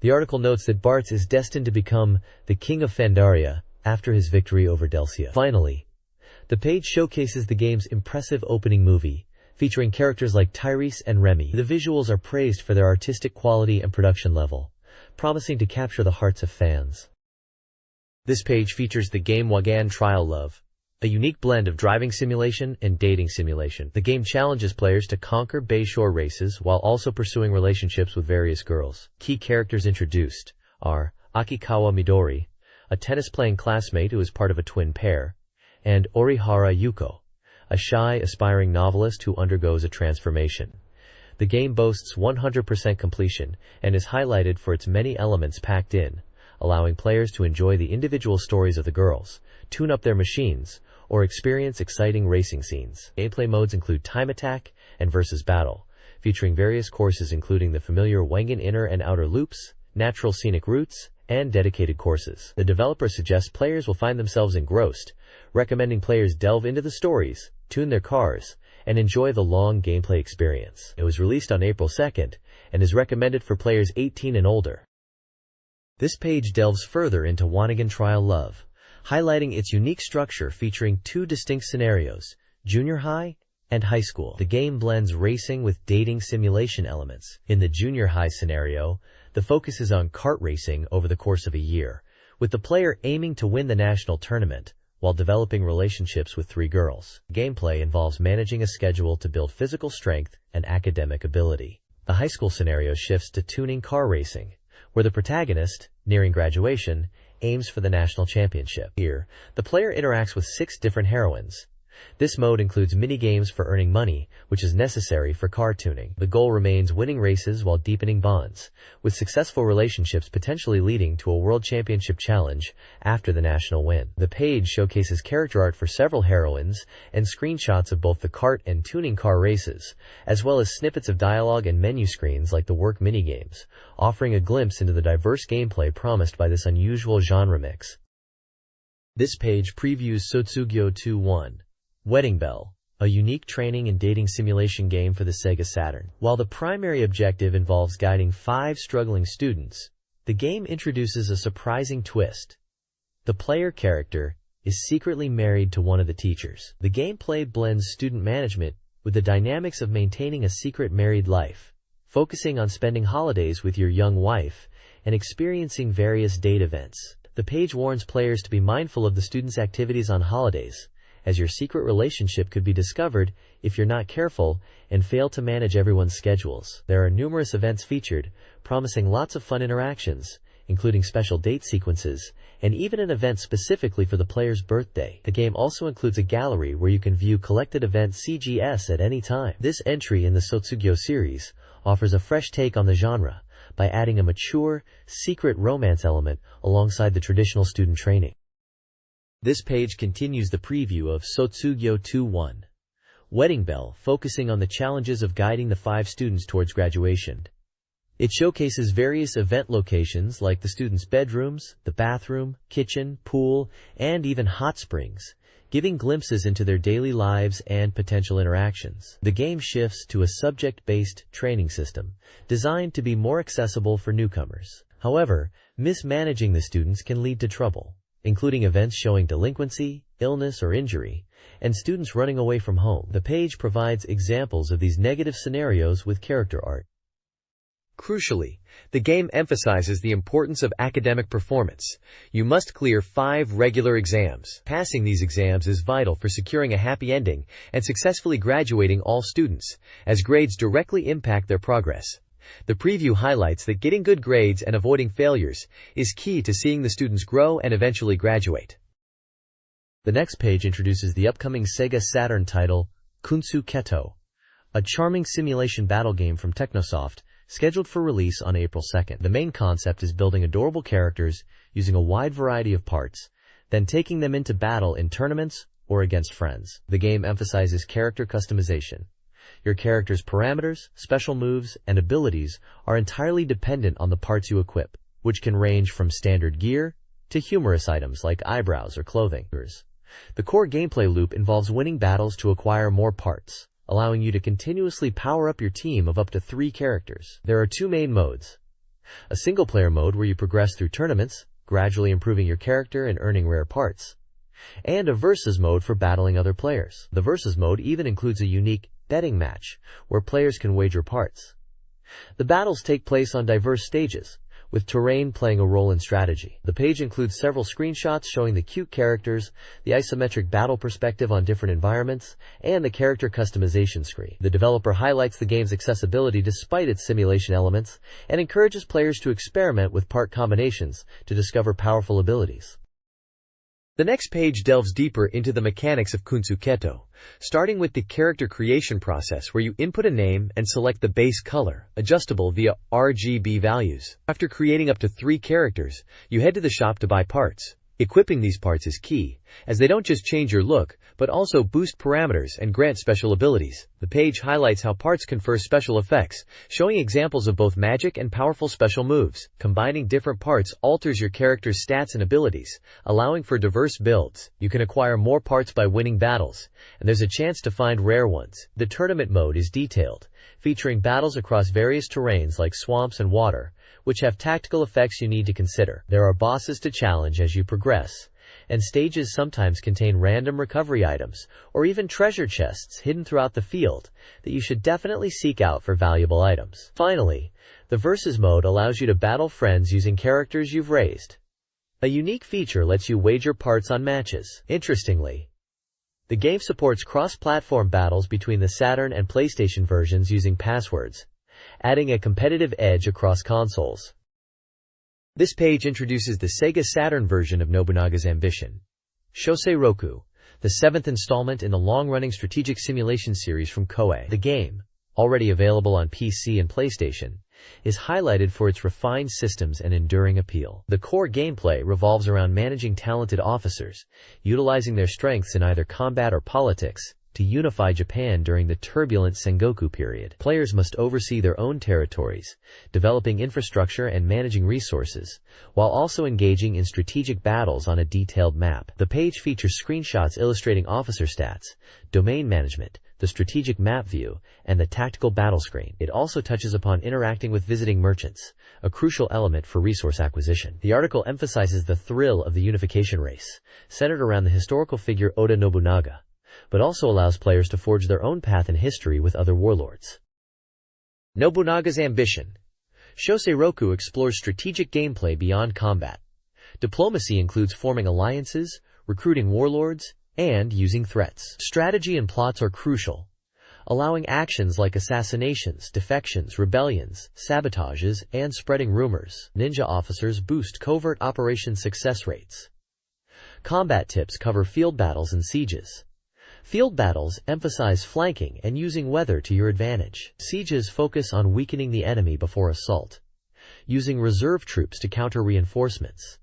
The article notes that Bartz is destined to become the king of Fandaria after his victory over Delcia. Finally, the page showcases the game's impressive opening movie, featuring characters like Tyrese and Remy. The visuals are praised for their artistic quality and production level, promising to capture the hearts of fans. This page features the game Wagan Trial Love, a unique blend of driving simulation and dating simulation. The game challenges players to conquer Bayshore races while also pursuing relationships with various girls. Key characters introduced are Akikawa Midori, a tennis-playing classmate who is part of a twin pair, and Orihara Yuko, a shy, aspiring novelist who undergoes a transformation. The game boasts 100% completion and is highlighted for its many elements packed in, allowing players to enjoy the individual stories of the girls, tune up their machines, or experience exciting racing scenes. Gameplay modes include Time Attack and Versus Battle, featuring various courses including the familiar Wengen Inner and Outer Loops, Natural Scenic Routes, and dedicated courses. The developer suggests players will find themselves engrossed, recommending players delve into the stories, tune their cars, and enjoy the long gameplay experience. It was released on April 2nd and is recommended for players 18 and older. This page delves further into Wagan Trial Love, highlighting its unique structure featuring two distinct scenarios, junior high and high school. The game blends racing with dating simulation elements. In the junior high scenario, the focus is on kart racing over the course of a year, with the player aiming to win the national tournament while developing relationships with 3 girls. Gameplay involves managing a schedule to build physical strength and academic ability. The high school scenario shifts to tuning car racing, where the protagonist, nearing graduation, aims for the national championship. Here, the player interacts with 6 different heroines. This mode includes mini-games for earning money, which is necessary for car tuning. The goal remains winning races while deepening bonds, with successful relationships potentially leading to a World Championship challenge after the national win. The page showcases character art for several heroines and screenshots of both the kart and tuning car races, as well as snippets of dialogue and menu screens like the work minigames, offering a glimpse into the diverse gameplay promised by this unusual genre mix. This page previews Sotsugyo 2-1. Wedding Bell, a unique training and dating simulation game for the SEGA Saturn. While the primary objective involves guiding 5 struggling students, the game introduces a surprising twist. The player character is secretly married to one of the teachers. The gameplay blends student management with the dynamics of maintaining a secret married life, focusing on spending holidays with your young wife and experiencing various date events. The page warns players to be mindful of the students' activities on holidays, as your secret relationship could be discovered if you're not careful and fail to manage everyone's schedules. There are numerous events featured, promising lots of fun interactions, including special date sequences, and even an event specifically for the player's birthday. The game also includes a gallery where you can view collected event CGS at any time. This entry in the Sotsugyo series offers a fresh take on the genre by adding a mature, secret romance element alongside the traditional student training. This page continues the preview of Sotsugyo 2-1. Wedding Bell, focusing on the challenges of guiding the 5 students towards graduation. It showcases various event locations like the students' bedrooms, the bathroom, kitchen, pool, and even hot springs, giving glimpses into their daily lives and potential interactions. The game shifts to a subject-based training system, designed to be more accessible for newcomers. However, mismanaging the students can lead to trouble, including events showing delinquency, illness, or injury, and students running away from home. The page provides examples of these negative scenarios with character art. Crucially, the game emphasizes the importance of academic performance. You must clear 5 regular exams. Passing these exams is vital for securing a happy ending and successfully graduating all students, as grades directly impact their progress. The preview highlights that getting good grades and avoiding failures is key to seeing the students grow and eventually graduate. The next page introduces the upcoming SEGA Saturn title, Kunsu Keto, a charming simulation battle game from Technosoft, scheduled for release on April 2nd. The main concept is building adorable characters, using a wide variety of parts, then taking them into battle in tournaments or against friends. The game emphasizes character customization. Your character's parameters, special moves, and abilities are entirely dependent on the parts you equip, which can range from standard gear to humorous items like eyebrows or clothing. The core gameplay loop involves winning battles to acquire more parts, allowing you to continuously power up your team of up to 3 characters. There are 2 main modes. A single-player mode where you progress through tournaments, gradually improving your character and earning rare parts, and a versus mode for battling other players. The versus mode even includes a unique betting match, where players can wager parts. The battles take place on diverse stages, with terrain playing a role in strategy. The page includes several screenshots showing the cute characters, the isometric battle perspective on different environments, and the character customization screen. The developer highlights the game's accessibility despite its simulation elements, and encourages players to experiment with part combinations to discover powerful abilities. The next page delves deeper into the mechanics of Kunsuketo, starting with the character creation process where you input a name and select the base color, adjustable via RGB values. After creating up to 3 characters, you head to the shop to buy parts. Equipping these parts is key, as they don't just change your look, but also boost parameters and grant special abilities. The page highlights how parts confer special effects, showing examples of both magic and powerful special moves. Combining different parts alters your character's stats and abilities, allowing for diverse builds. You can acquire more parts by winning battles, and there's a chance to find rare ones. The tournament mode is detailed, featuring battles across various terrains like swamps and water, which have tactical effects you need to consider. There are bosses to challenge as you progress, and stages sometimes contain random recovery items, or even treasure chests hidden throughout the field that you should definitely seek out for valuable items. Finally, the versus mode allows you to battle friends using characters you've raised. A unique feature lets you wager parts on matches. Interestingly, the game supports cross-platform battles between the Saturn and PlayStation versions using passwords, adding a competitive edge across consoles. This page introduces the SEGA Saturn version of Nobunaga's Ambition, Shosei Roku, the 7th installment in the long-running strategic simulation series from Koei. The game, already available on PC and PlayStation, is highlighted for its refined systems and enduring appeal. The core gameplay revolves around managing talented officers, utilizing their strengths in either combat or politics, to unify Japan during the turbulent Sengoku period. Players must oversee their own territories, developing infrastructure and managing resources, while also engaging in strategic battles on a detailed map. The page features screenshots illustrating officer stats, domain management, the strategic map view, and the tactical battle screen. It also touches upon interacting with visiting merchants, a crucial element for resource acquisition. The article emphasizes the thrill of the unification race, centered around the historical figure Oda Nobunaga, but also allows players to forge their own path in history with other warlords. Nobunaga's Ambition. Shosei Roku explores strategic gameplay beyond combat. Diplomacy includes forming alliances, recruiting warlords, and using threats. Strategy and plots are crucial, allowing actions like assassinations, defections, rebellions, sabotages, and spreading rumors. Ninja officers boost covert operation success rates. Combat tips cover field battles and sieges. Field battles emphasize flanking and using weather to your advantage. Sieges focus on weakening the enemy before assault, using reserve troops to counter reinforcements,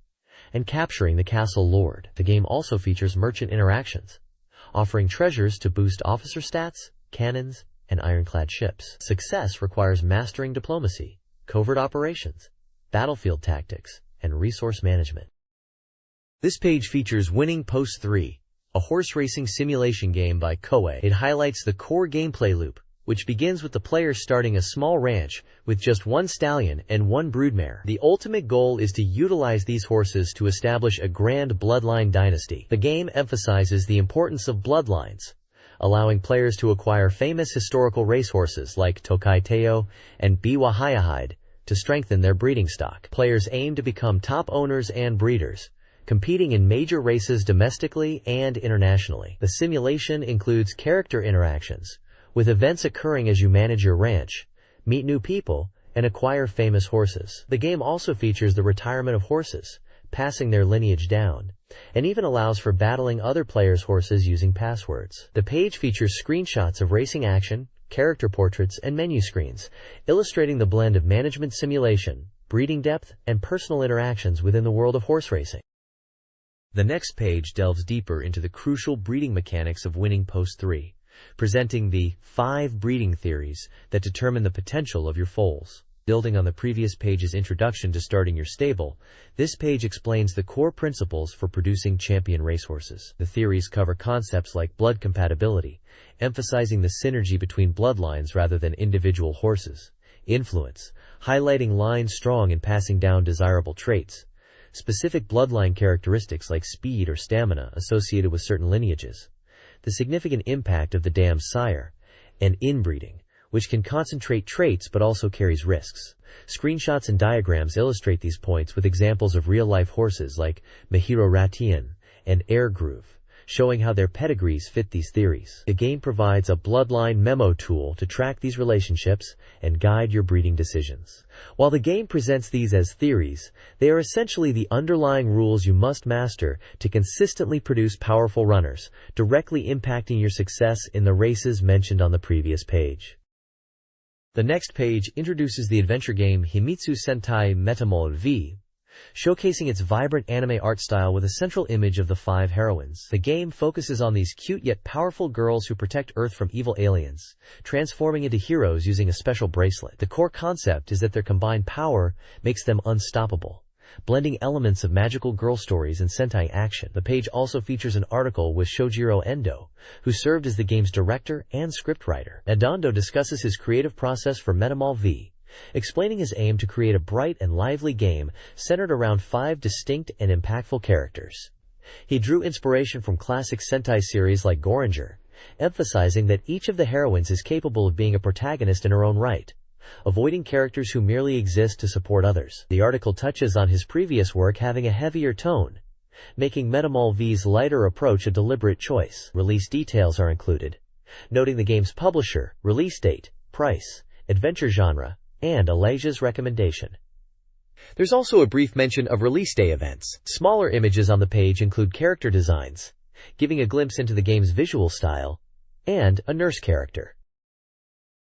and capturing the castle lord. The game also features merchant interactions, offering treasures to boost officer stats, cannons, and ironclad ships. Success requires mastering diplomacy, covert operations, battlefield tactics, and resource management. This page features Winning Post 3, a horse racing simulation game by Koei. It highlights the core gameplay loop, which begins with the player starting a small ranch with just 1 stallion and 1 broodmare. The ultimate goal is to utilize these horses to establish a grand bloodline dynasty. The game emphasizes the importance of bloodlines, allowing players to acquire famous historical racehorses like Tokai Teo and Biwa Hyahide to strengthen their breeding stock. Players aim to become top owners and breeders, competing in major races domestically and internationally. The simulation includes character interactions, with events occurring as you manage your ranch, meet new people, and acquire famous horses. The game also features the retirement of horses, passing their lineage down, and even allows for battling other players' horses using passwords. The page features screenshots of racing action, character portraits, and menu screens, illustrating the blend of management simulation, breeding depth, and personal interactions within the world of horse racing. The next page delves deeper into the crucial breeding mechanics of winning post 3, presenting the 5 breeding theories that determine the potential of your foals. Building on the previous page's introduction to starting your stable, this page explains the core principles for producing champion racehorses. The theories cover concepts like blood compatibility, emphasizing the synergy between bloodlines rather than individual horses; influence, highlighting lines strong in passing down desirable traits; specific bloodline characteristics like speed or stamina associated with certain lineages; the significant impact of the dam sire; and inbreeding, which can concentrate traits but also carries risks. Screenshots and diagrams illustrate these points with examples of real-life horses like Mahiro Ratian and Air Groove, showing how their pedigrees fit these theories. The game provides a bloodline memo tool to track these relationships and guide your breeding decisions. While the game presents these as theories, they are essentially the underlying rules you must master to consistently produce powerful runners, directly impacting your success in the races mentioned on the previous page. The next page introduces the adventure game Himitsu Sentai Metamol V, showcasing its vibrant anime art style with a central image of the 5 heroines. The game focuses on these cute yet powerful girls who protect Earth from evil aliens, transforming into heroes using a special bracelet. The core concept is that their combined power makes them unstoppable, blending elements of magical girl stories and Sentai action. The page also features an article with Shojiro Endo, who served as the game's director and scriptwriter. Endo discusses his creative process for Metamol V, explaining his aim to create a bright and lively game centered around 5 distinct and impactful characters. He drew inspiration from classic Sentai series like Goranger, emphasizing that each of the heroines is capable of being a protagonist in her own right, avoiding characters who merely exist to support others. The article touches on his previous work having a heavier tone, making Metamol V's lighter approach a deliberate choice. Release details are included, noting the game's publisher, release date, price, adventure genre, and Alasia's recommendation. There's also a brief mention of release day events. Smaller images on the page include character designs, giving a glimpse into the game's visual style, and a nurse character.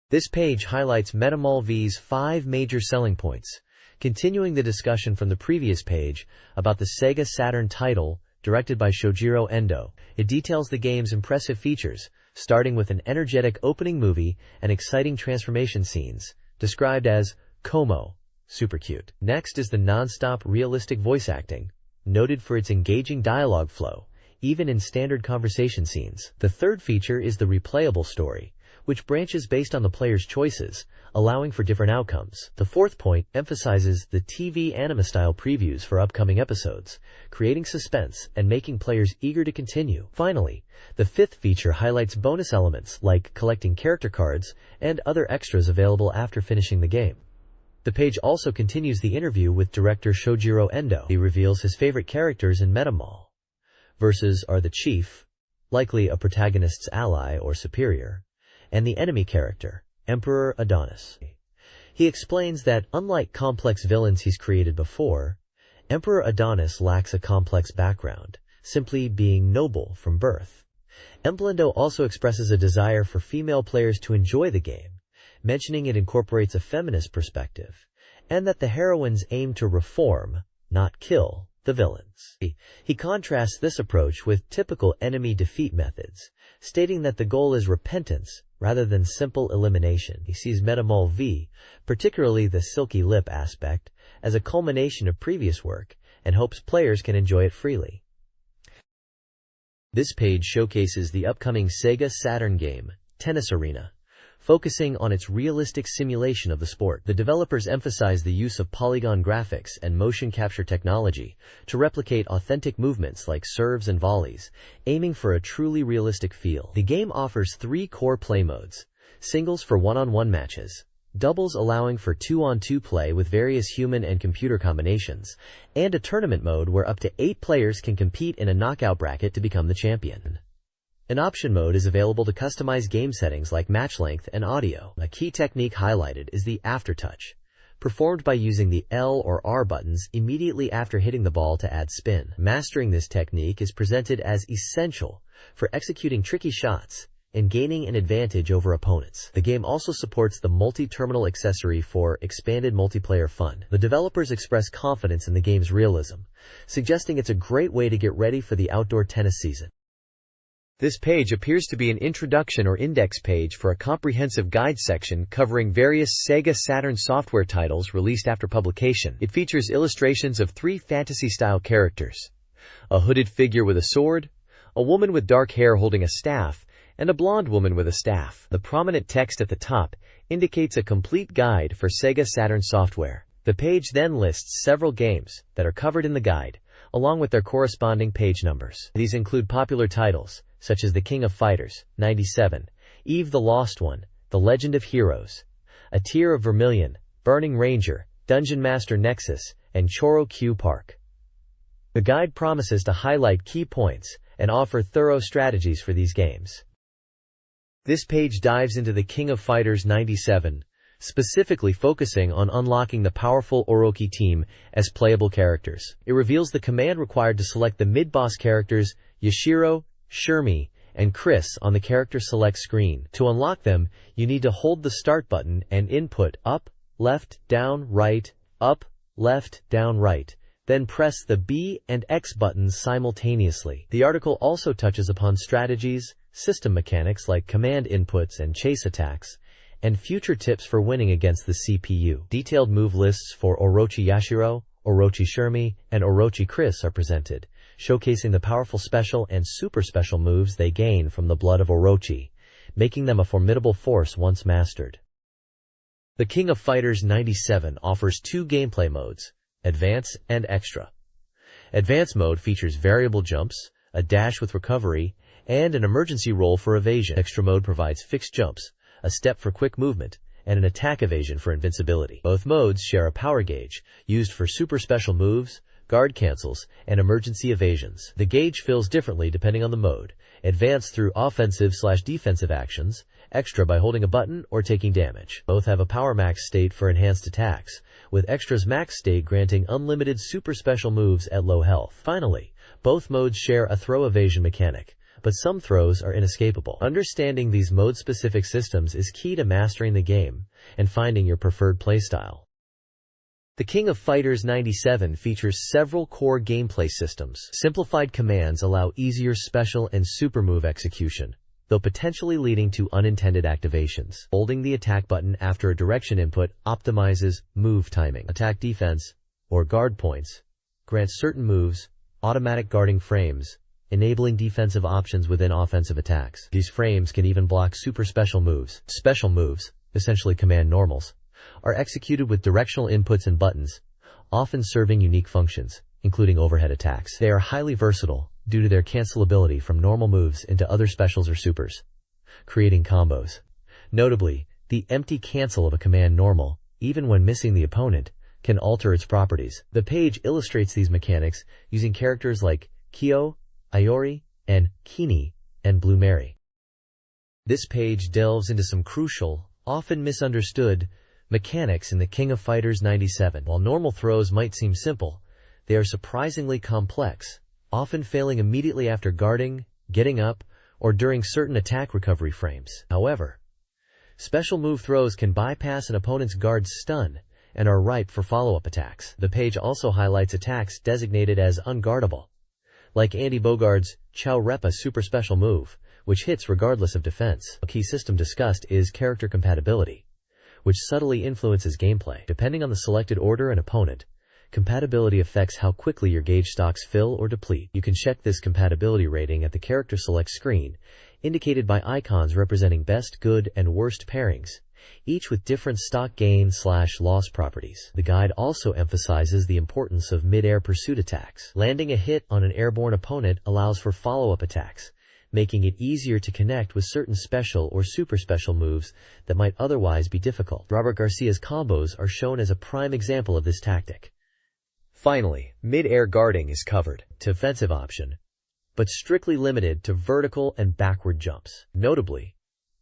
This page highlights Metamol V's 5 major selling points, continuing the discussion from the previous page about the SEGA Saturn title, directed by Shojiro Endo. It details the game's impressive features, starting with an energetic opening movie and exciting transformation scenes, described as Como, super cute. Next is the non-stop realistic voice acting, noted for its engaging dialogue flow, even in standard conversation scenes. The third feature is the replayable story, which branches based on the player's choices, allowing for different outcomes. The fourth point emphasizes the TV anime-style previews for upcoming episodes, creating suspense and making players eager to continue. Finally, the fifth feature highlights bonus elements like collecting character cards and other extras available after finishing the game. The page also continues the interview with director Shojiro Endo. He reveals his favorite characters in Metamol. Versus are the chief, likely a protagonist's ally or superior, and the enemy character, Emperor Adonis. He explains that, unlike complex villains he's created before, Emperor Adonis lacks a complex background, simply being noble from birth. Emplendo also expresses a desire for female players to enjoy the game, mentioning it incorporates a feminist perspective, and that the heroines aim to reform, not kill, the villains. He contrasts this approach with typical enemy defeat methods, stating that the goal is repentance rather than simple elimination. He sees Metamol V, particularly the silky lip aspect, as a culmination of previous work, and hopes players can enjoy it freely. This page showcases the upcoming SEGA Saturn game, Tennis Arena, focusing on its realistic simulation of the sport. The developers emphasize the use of polygon graphics and motion capture technology to replicate authentic movements like serves and volleys, aiming for a truly realistic feel. The game offers 3 core play modes: singles for one-on-one matches, doubles allowing for 2-on-2 play with various human and computer combinations, and a tournament mode where up to 8 players can compete in a knockout bracket to become the champion. An option mode is available to customize game settings like match length and audio. A key technique highlighted is the aftertouch, performed by using the L or R buttons immediately after hitting the ball to add spin. Mastering this technique is presented as essential for executing tricky shots, and gaining an advantage over opponents. The game also supports the multi-terminal accessory for expanded multiplayer fun. The developers express confidence in the game's realism, suggesting it's a great way to get ready for the outdoor tennis season. This page appears to be an introduction or index page for a comprehensive guide section covering various SEGA Saturn software titles released after publication. It features illustrations of 3 fantasy-style characters: a hooded figure with a sword, a woman with dark hair holding a staff, and a blonde woman with a staff. The prominent text at the top indicates a complete guide for SEGA Saturn software. The page then lists several games that are covered in the guide, along with their corresponding page numbers. These include popular titles, such as The King of Fighters, 97, Eve the Lost One, The Legend of Heroes, A Tear of Vermilion, Burning Ranger, Dungeon Master Nexus, and Choro Q Park. The guide promises to highlight key points and offer thorough strategies for these games. This page dives into The King of Fighters 97, specifically focusing on unlocking the powerful Orochi team as playable characters. It reveals the command required to select the mid-boss characters Yashiro, Shermie, and Chris on the character select screen. To unlock them, you need to hold the start button and input up, left, down, right, up, left, down, right. Then press the B and X buttons simultaneously. The article also touches upon strategies, system mechanics like command inputs and chase attacks, and future tips for winning against the CPU. Detailed move lists for Orochi Yashiro, Orochi Shermie, and Orochi Chris are presented, showcasing the powerful special and super special moves they gain from the blood of Orochi, making them a formidable force once mastered. The King of Fighters 97 offers 2 gameplay modes, Advance and Extra. Advance mode features variable jumps, a dash with recovery, and an emergency roll for evasion. Extra mode provides fixed jumps, a step for quick movement, and an attack evasion for invincibility. Both modes share a power gauge, used for super special moves, guard cancels, and emergency evasions. The gauge fills differently depending on the mode: Advance through offensive/defensive actions, Extra by holding a button or taking damage. Both have a power max state for enhanced attacks, with Extra's max state granting unlimited super special moves at low health. Finally, both modes share a throw evasion mechanic, but some throws are inescapable. Understanding these mode-specific systems is key to mastering the game and finding your preferred playstyle. The King of Fighters 97 features several core gameplay systems. Simplified commands allow easier special and super move execution, though potentially leading to unintended activations. Holding the attack button after a direction input optimizes move timing. Attack defense, or guard points, grants certain moves automatic guarding frames, enabling defensive options within offensive attacks. These frames can even block super special moves. Special moves, essentially command normals, are executed with directional inputs and buttons, often serving unique functions, including overhead attacks. They are highly versatile due to their cancelability from normal moves into other specials or supers, creating combos. Notably, the empty cancel of a command normal, even when missing the opponent, can alter its properties. The page illustrates these mechanics using characters like Kyo, Iori, and Kini, and Blue Mary. This page delves into some crucial, often misunderstood, mechanics in the King of Fighters 97. While normal throws might seem simple, they are surprisingly complex, often failing immediately after guarding, getting up, or during certain attack recovery frames. However, special move throws can bypass an opponent's guard stun and are ripe for follow-up attacks. The page also highlights attacks designated as unguardable, like Andy Bogard's Chow Repa super special move, which hits regardless of defense. A key system discussed is character compatibility, which subtly influences gameplay. Depending on the selected order and opponent, compatibility affects how quickly your gauge stocks fill or deplete. You can check this compatibility rating at the character select screen, indicated by icons representing best, good, and worst pairings, each with different stock gain/loss properties. The guide also emphasizes the importance of mid-air pursuit attacks. Landing a hit on an airborne opponent allows for follow-up attacks, making it easier to connect with certain special or super special moves that might otherwise be difficult. Robert Garcia's combos are shown as a prime example of this tactic. Finally, mid-air guarding is covered, defensive option, but strictly limited to vertical and backward jumps. Notably,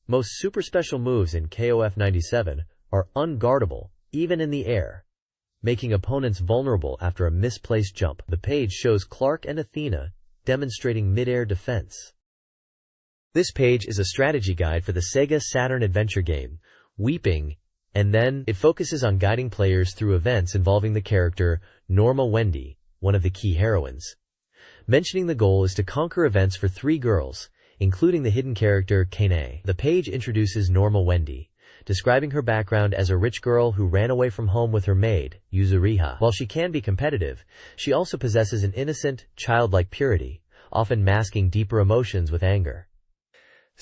most super special moves in KOF 97 are unguardable, even in the air, making opponents vulnerable after a misplaced jump. The page shows Clark and Athena demonstrating mid-air defense, This page is a strategy guide for the Sega Saturn adventure game, Weeping, and then it focuses on guiding players through events involving the character Norma Wendy, one of the key heroines. Mentioning the goal is to conquer events for 3 girls, including the hidden character Kane. The page introduces Norma Wendy, describing her background as a rich girl who ran away from home with her maid, Yuzuriha. While she can be competitive, she also possesses an innocent, childlike purity, often masking deeper emotions with anger.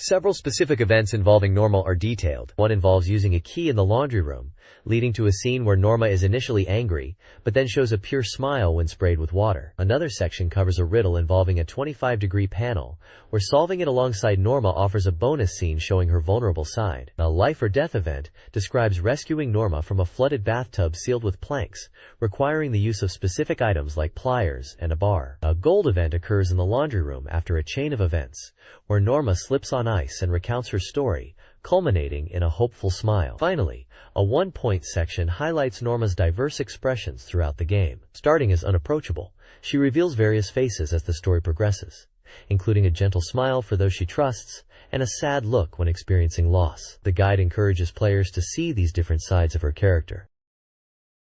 Several specific events involving Norma are detailed. One involves using a key in the laundry room, leading to a scene where Norma is initially angry, but then shows a pure smile when sprayed with water. Another section covers a riddle involving a 25-degree panel, where solving it alongside Norma offers a bonus scene showing her vulnerable side. A life or death event describes rescuing Norma from a flooded bathtub sealed with planks, requiring the use of specific items like pliers and a bar. A gold event occurs in the laundry room after a chain of events, where Norma slips on ice and recounts her story, culminating in a hopeful smile. Finally, a one-point section highlights Norma's diverse expressions throughout the game. Starting as unapproachable, she reveals various faces as the story progresses, including a gentle smile for those she trusts and a sad look when experiencing loss. The guide encourages players to see these different sides of her character.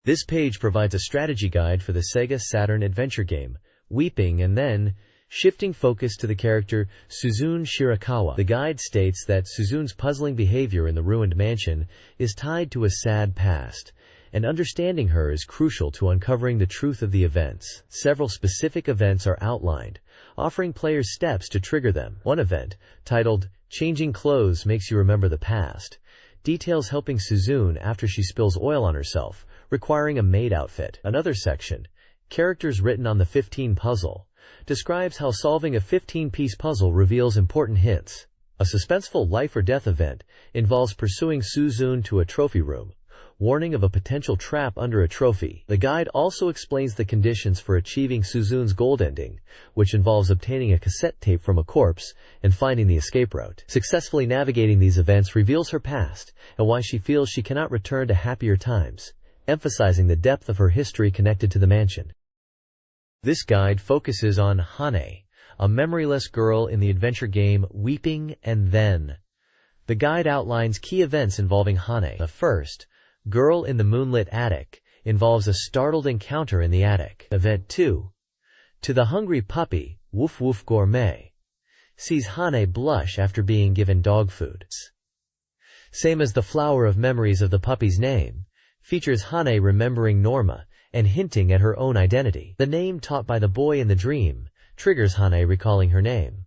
This page provides a strategy guide for the Sega Saturn adventure game, Weeping, and then shifting focus to the character Suzune Shirakawa. The guide states that Suzune's puzzling behavior in the ruined mansion is tied to a sad past, and understanding her is crucial to uncovering the truth of the events. Several specific events are outlined, offering players steps to trigger them. One event, titled Changing Clothes Makes You Remember the Past, details helping Suzune after she spills oil on herself, requiring a maid outfit. Another section, Characters Written on the 15 Puzzle, describes how solving a 15-piece puzzle reveals important hints. A suspenseful life or death event involves pursuing Suzune to a trophy room, warning of a potential trap under a trophy. The guide also explains the conditions for achieving Suzune's gold ending, which involves obtaining a cassette tape from a corpse and finding the escape route. Successfully navigating these events reveals her past and why she feels she cannot return to happier times, emphasizing the depth of her history connected to the mansion. This guide focuses on Hane, a memoryless girl in the adventure game Weeping and Then. The guide outlines key events involving Hane. The first, Girl in the Moonlit Attic, involves a startled encounter in the attic. Event 2, To the Hungry Puppy, Woof Woof Gourmet, sees Hane blush after being given dog food. Same as the Flower of Memories of the puppy's name, features Hane remembering Norma and hinting at her own identity. The name taught by the boy in the dream triggers Hane recalling her name.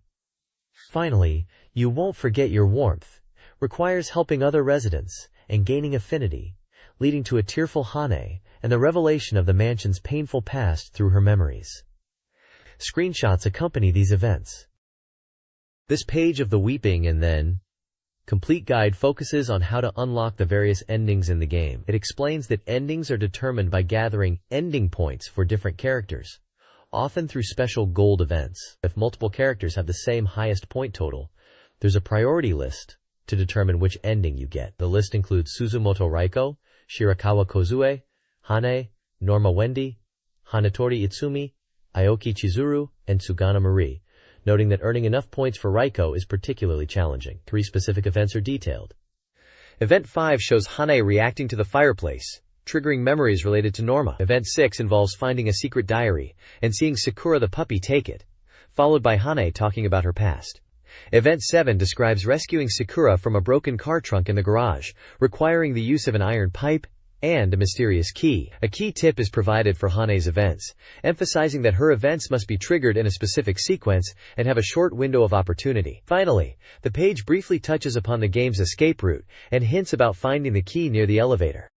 Finally, You Won't Forget Your Warmth requires helping other residents and gaining affinity, leading to a tearful Hane and the revelation of the mansion's painful past through her memories. Screenshots accompany these events. This page of the Weeping and Then complete guide focuses on how to unlock the various endings in the game. It explains that endings are determined by gathering ending points for different characters, often through special gold events. If multiple characters have the same highest point total, there's a priority list to determine which ending you get. The list includes Suzumoto Raiko, Shirakawa Kozue, Hane, Norma Wendy, Hanatori Itsumi, Aoki Chizuru, and Sugana Marie, noting that earning enough points for Raiko is particularly challenging. 3 specific events are detailed. Event 5 shows Hane reacting to the fireplace, triggering memories related to Norma. Event 6 involves finding a secret diary and seeing Sakura the puppy take it, followed by Hane talking about her past. Event 7 describes rescuing Sakura from a broken car trunk in the garage, requiring the use of an iron pipe and a mysterious key. A key tip is provided for Hane's events, emphasizing that her events must be triggered in a specific sequence and have a short window of opportunity. Finally, the page briefly touches upon the game's escape route and hints about finding the key near the elevator.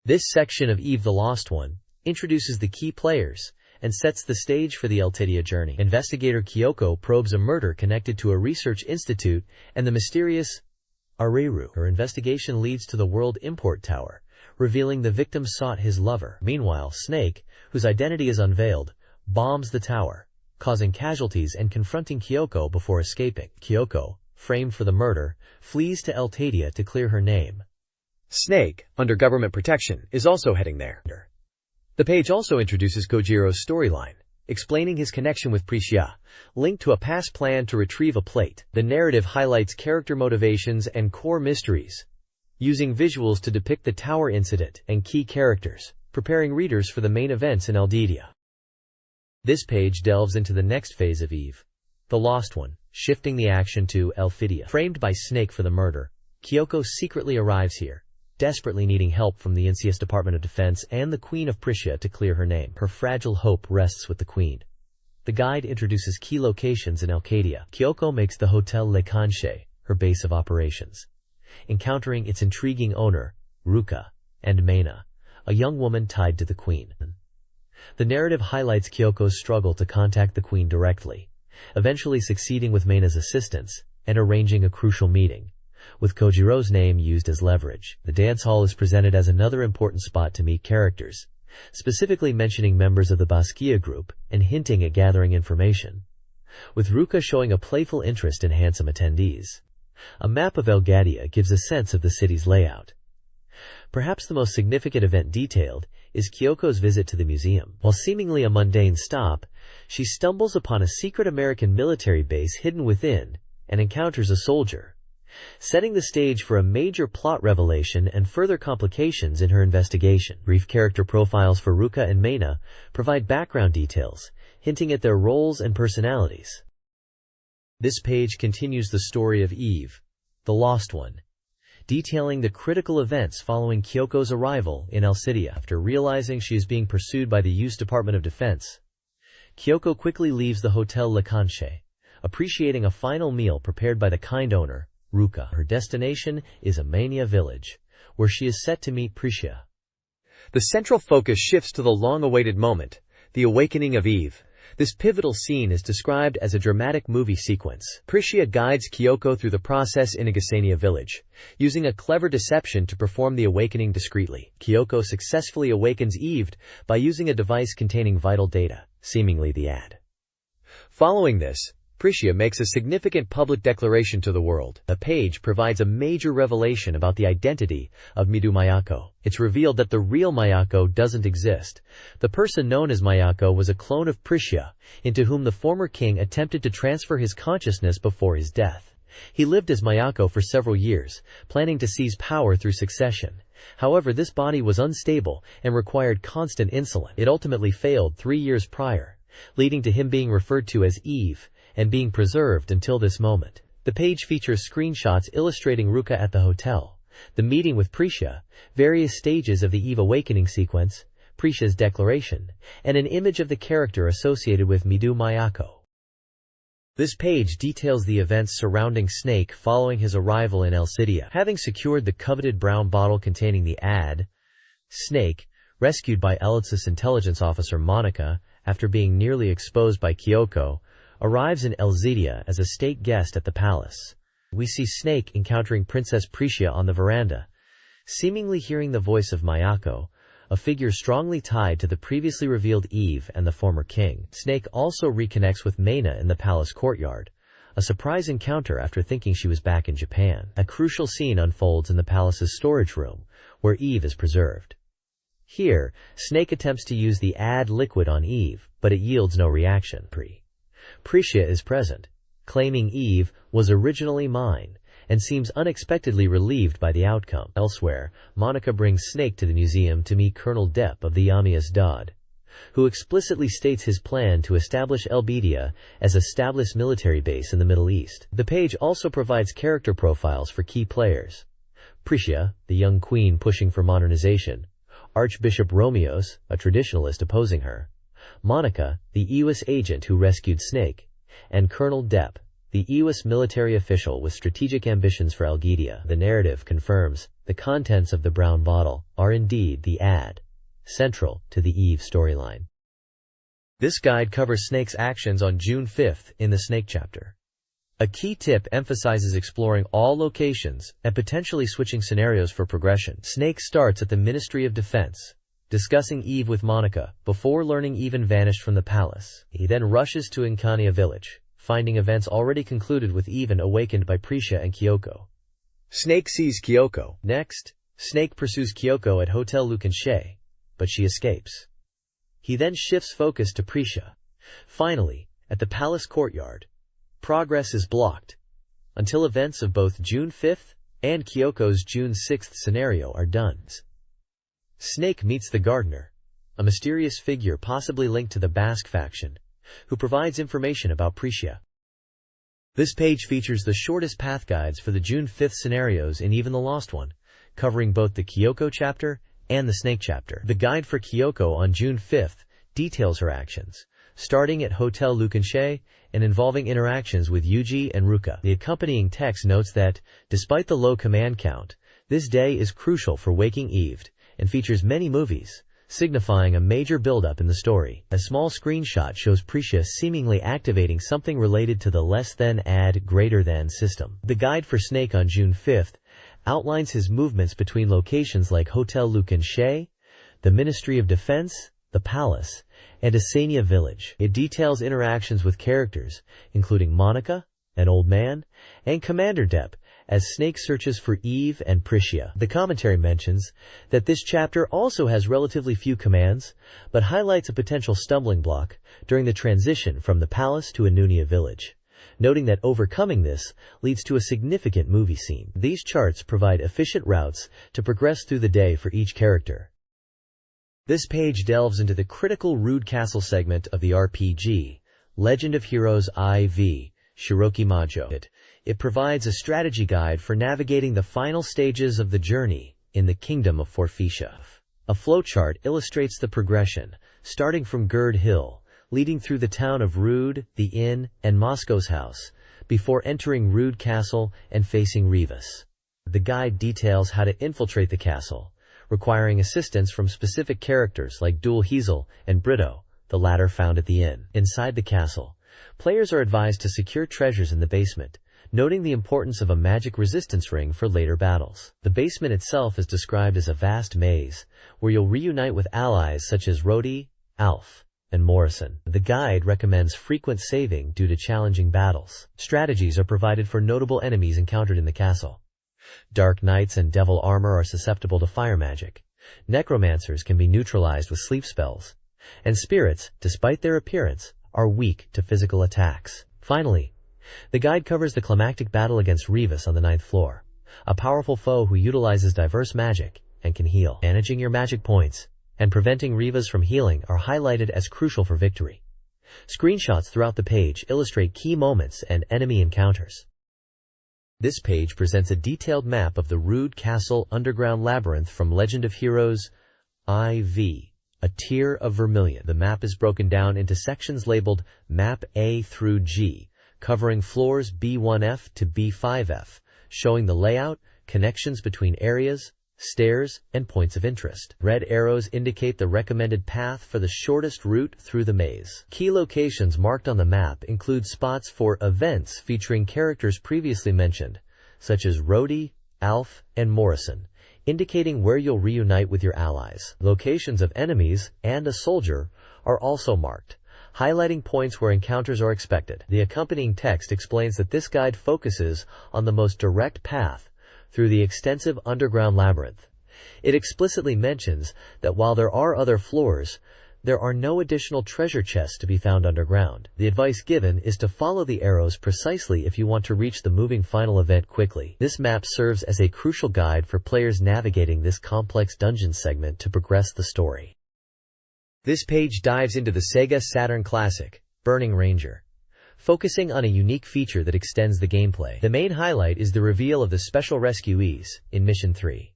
This section of Eve the Lost One introduces the key players and sets the stage for the Eltidia journey. Investigator Kyoko probes a murder connected to a research institute and the mysterious Areru. Her investigation leads to the World Import Tower, revealing the victim sought his lover. Meanwhile, Snake, whose identity is unveiled, bombs the tower, causing casualties and confronting Kyoko before escaping. Kyoko, framed for the murder, flees to Eltadia to clear her name. Snake, under government protection, is also heading there. The page also introduces Kojiro's storyline, explaining his connection with Priscia, linked to a past plan to retrieve a plate. The narrative highlights character motivations and core mysteries, using visuals to depict the tower incident and key characters, preparing readers for the main events in Eldidia. This page delves into the next phase of Eve, the Lost One, shifting the action to Elfidia. Framed by Snake for the murder, Kyoko secretly arrives here, desperately needing help from the NCS Department of Defense and the Queen of Priscia to clear her name. Her fragile hope rests with the Queen. The guide introduces key locations in Elcadia. Kyoko makes the Hotel Le Conche her base of operations, encountering its intriguing owner, Ruka, and Meina, a young woman tied to the Queen. The narrative highlights Kyoko's struggle to contact the Queen directly, eventually succeeding with Meina's assistance and arranging a crucial meeting, with Kojiro's name used as leverage. The dance hall is presented as another important spot to meet characters, specifically mentioning members of the Basquiat group and hinting at gathering information, with Ruka showing a playful interest in handsome attendees. A map of Elgadia gives a sense of the city's layout. Perhaps the most significant event detailed is Kyoko's visit to the museum. While seemingly a mundane stop, she stumbles upon a secret American military base hidden within and encounters a soldier, setting the stage for a major plot revelation and further complications in her investigation. Brief character profiles for Ruka and Meina provide background details, hinting at their roles and personalities. This page continues the story of Eve, the Lost One, detailing the critical events following Kyoko's arrival in Elcidia. After realizing she is being pursued by the US Department of Defense, Kyoko quickly leaves the Hotel Le Conche, appreciating a final meal prepared by the kind owner, Ruka. Her destination is Amania village, where she is set to meet Priscia. The central focus shifts to the long-awaited moment, the awakening of Eve. This pivotal scene is described as a dramatic movie sequence. Priscia guides Kyoko through the process in Agasania village, using a clever deception to perform the awakening discreetly. Kyoko successfully awakens Eve by using a device containing vital data, seemingly the ad. Following this, Priscia makes a significant public declaration to the world. The page provides a major revelation about the identity of Midu Mayako. It's revealed that the real Mayako doesn't exist. The person known as Mayako was a clone of Priscia, into whom the former king attempted to transfer his consciousness before his death. He lived as Mayako for several years, planning to seize power through succession. However, this body was unstable and required constant insulin. It ultimately failed 3 years prior, leading to him being referred to as Eve, and being preserved until this moment. The page features screenshots illustrating Ruka at the hotel, the meeting with Priscia, various stages of the Eve awakening sequence, Priscia's declaration, and an image of the character associated with Midu Mayako. This page details the events surrounding Snake following his arrival in Elcidia. Having secured the coveted brown bottle containing the ad, Snake, rescued by Elitsis intelligence officer Monica after being nearly exposed by Kyoko, arrives in Elzidia as a state guest at the palace. We see Snake encountering Princess Priscia on the veranda, seemingly hearing the voice of Mayako, a figure strongly tied to the previously revealed Eve and the former king. Snake also reconnects with Meina in the palace courtyard, a surprise encounter after thinking she was back in Japan. A crucial scene unfolds in the palace's storage room, where Eve is preserved. Here, Snake attempts to use the ad liquid on Eve, but it yields no reaction. Priscia is present, claiming Eve was originally mine, and seems unexpectedly relieved by the outcome. Elsewhere, Monica brings Snake to the museum to meet Colonel Depp of the Yamias Dod, who explicitly states his plan to establish Elbidia as a established military base in the Middle East. The page also provides character profiles for key players. Priscia, the young queen pushing for modernization, Archbishop Romeos, a traditionalist opposing her, Monica, the EUS agent who rescued Snake, and Colonel Depp, the EUS military official with strategic ambitions for Elgidia. The narrative confirms the contents of the brown bottle are indeed the ad, central to the Eve storyline. This guide covers Snake's actions on June 5th in the Snake chapter. A key tip emphasizes exploring all locations and potentially switching scenarios for progression. Snake starts at the Ministry of Defense, discussing Eve with Monica, before learning Eve vanished from the palace. He then rushes to Incania village, finding events already concluded with Eve awakened by Priscia and Kyoko. Snake sees Kyoko. Next, Snake pursues Kyoko at Hotel Le Conche, but she escapes. He then shifts focus to Priscia, Finally, at the palace courtyard, progress is blocked until events of both June 5th and Kyoko's June 6th scenario are done. Snake meets the gardener, a mysterious figure possibly linked to the Basque faction, who provides information about Prisia. This page features the shortest path guides for the June 5th scenarios in Even the Lost One, covering both the Kyoko chapter and the Snake chapter. The guide for Kyoko on June 5th details her actions, starting at Hotel Lukanshe and involving interactions with Yuji and Ruka. The accompanying text notes that, despite the low command count, this day is crucial for Waking Eve and features many movies, signifying a major build-up in the story. A small screenshot shows Prisia seemingly activating something related to the less than add greater than system. The guide for Snake on June 5th outlines his movements between locations like Hotel Lukanshe, the Ministry of Defense, the Palace, and Asania Village. It details interactions with characters, including Monica, an old man, and Commander Depp, as Snake searches for Eve and Prisia. The commentary mentions that this chapter also has relatively few commands, but highlights a potential stumbling block during the transition from the palace to Anunia village, noting that overcoming this leads to a significant movie scene. These charts provide efficient routes to progress through the day for each character. This page delves into the critical Rude Castle segment of the RPG, Legend of Heroes IV, Shiroki Majo. It provides a strategy guide for navigating the final stages of the journey in the Kingdom of Forfetia. A flowchart illustrates the progression, starting from Gerd Hill, leading through the town of Rude, the inn, and Moscow's house, before entering Rude Castle and facing Rivas. The guide details how to infiltrate the castle, requiring assistance from specific characters like Dual Hazel and Brito, the latter found at the inn. Inside the castle, players are advised to secure treasures in the basement, noting the importance of a magic resistance ring for later battles. The basement itself is described as a vast maze, where you'll reunite with allies such as Rhodey, Alf, and Morrison. The guide recommends frequent saving due to challenging battles. Strategies are provided for notable enemies encountered in the castle. Dark Knights and Devil Armor are susceptible to fire magic. Necromancers can be neutralized with sleep spells. And spirits, despite their appearance, are weak to physical attacks. Finally, the guide covers the climactic battle against Rivas on the 9th floor, a powerful foe who utilizes diverse magic and can heal. Managing your magic points and preventing Rivas from healing are highlighted as crucial for victory. Screenshots throughout the page illustrate key moments and enemy encounters. This page presents a detailed map of the Rude Castle underground labyrinth from Legend of Heroes IV, A Tier of Vermilion. The map is broken down into sections labeled Map A through G, covering floors B1F to B5F, showing the layout, connections between areas, stairs, and points of interest. Red arrows indicate the recommended path for the shortest route through the maze. Key locations marked on the map include spots for events featuring characters previously mentioned, such as Rhodey, Alf, and Morrison, indicating where you'll reunite with your allies. Locations of enemies and a soldier are also marked, highlighting points where encounters are expected. The accompanying text explains that this guide focuses on the most direct path through the extensive underground labyrinth. It explicitly mentions that while there are other floors, there are no additional treasure chests to be found underground. The advice given is to follow the arrows precisely if you want to reach the moving final event quickly. This map serves as a crucial guide for players navigating this complex dungeon segment to progress the story. This page dives into the SEGA Saturn classic, Burning Ranger, focusing on a unique feature that extends the gameplay. The main highlight is the reveal of the special rescuees in Mission 3.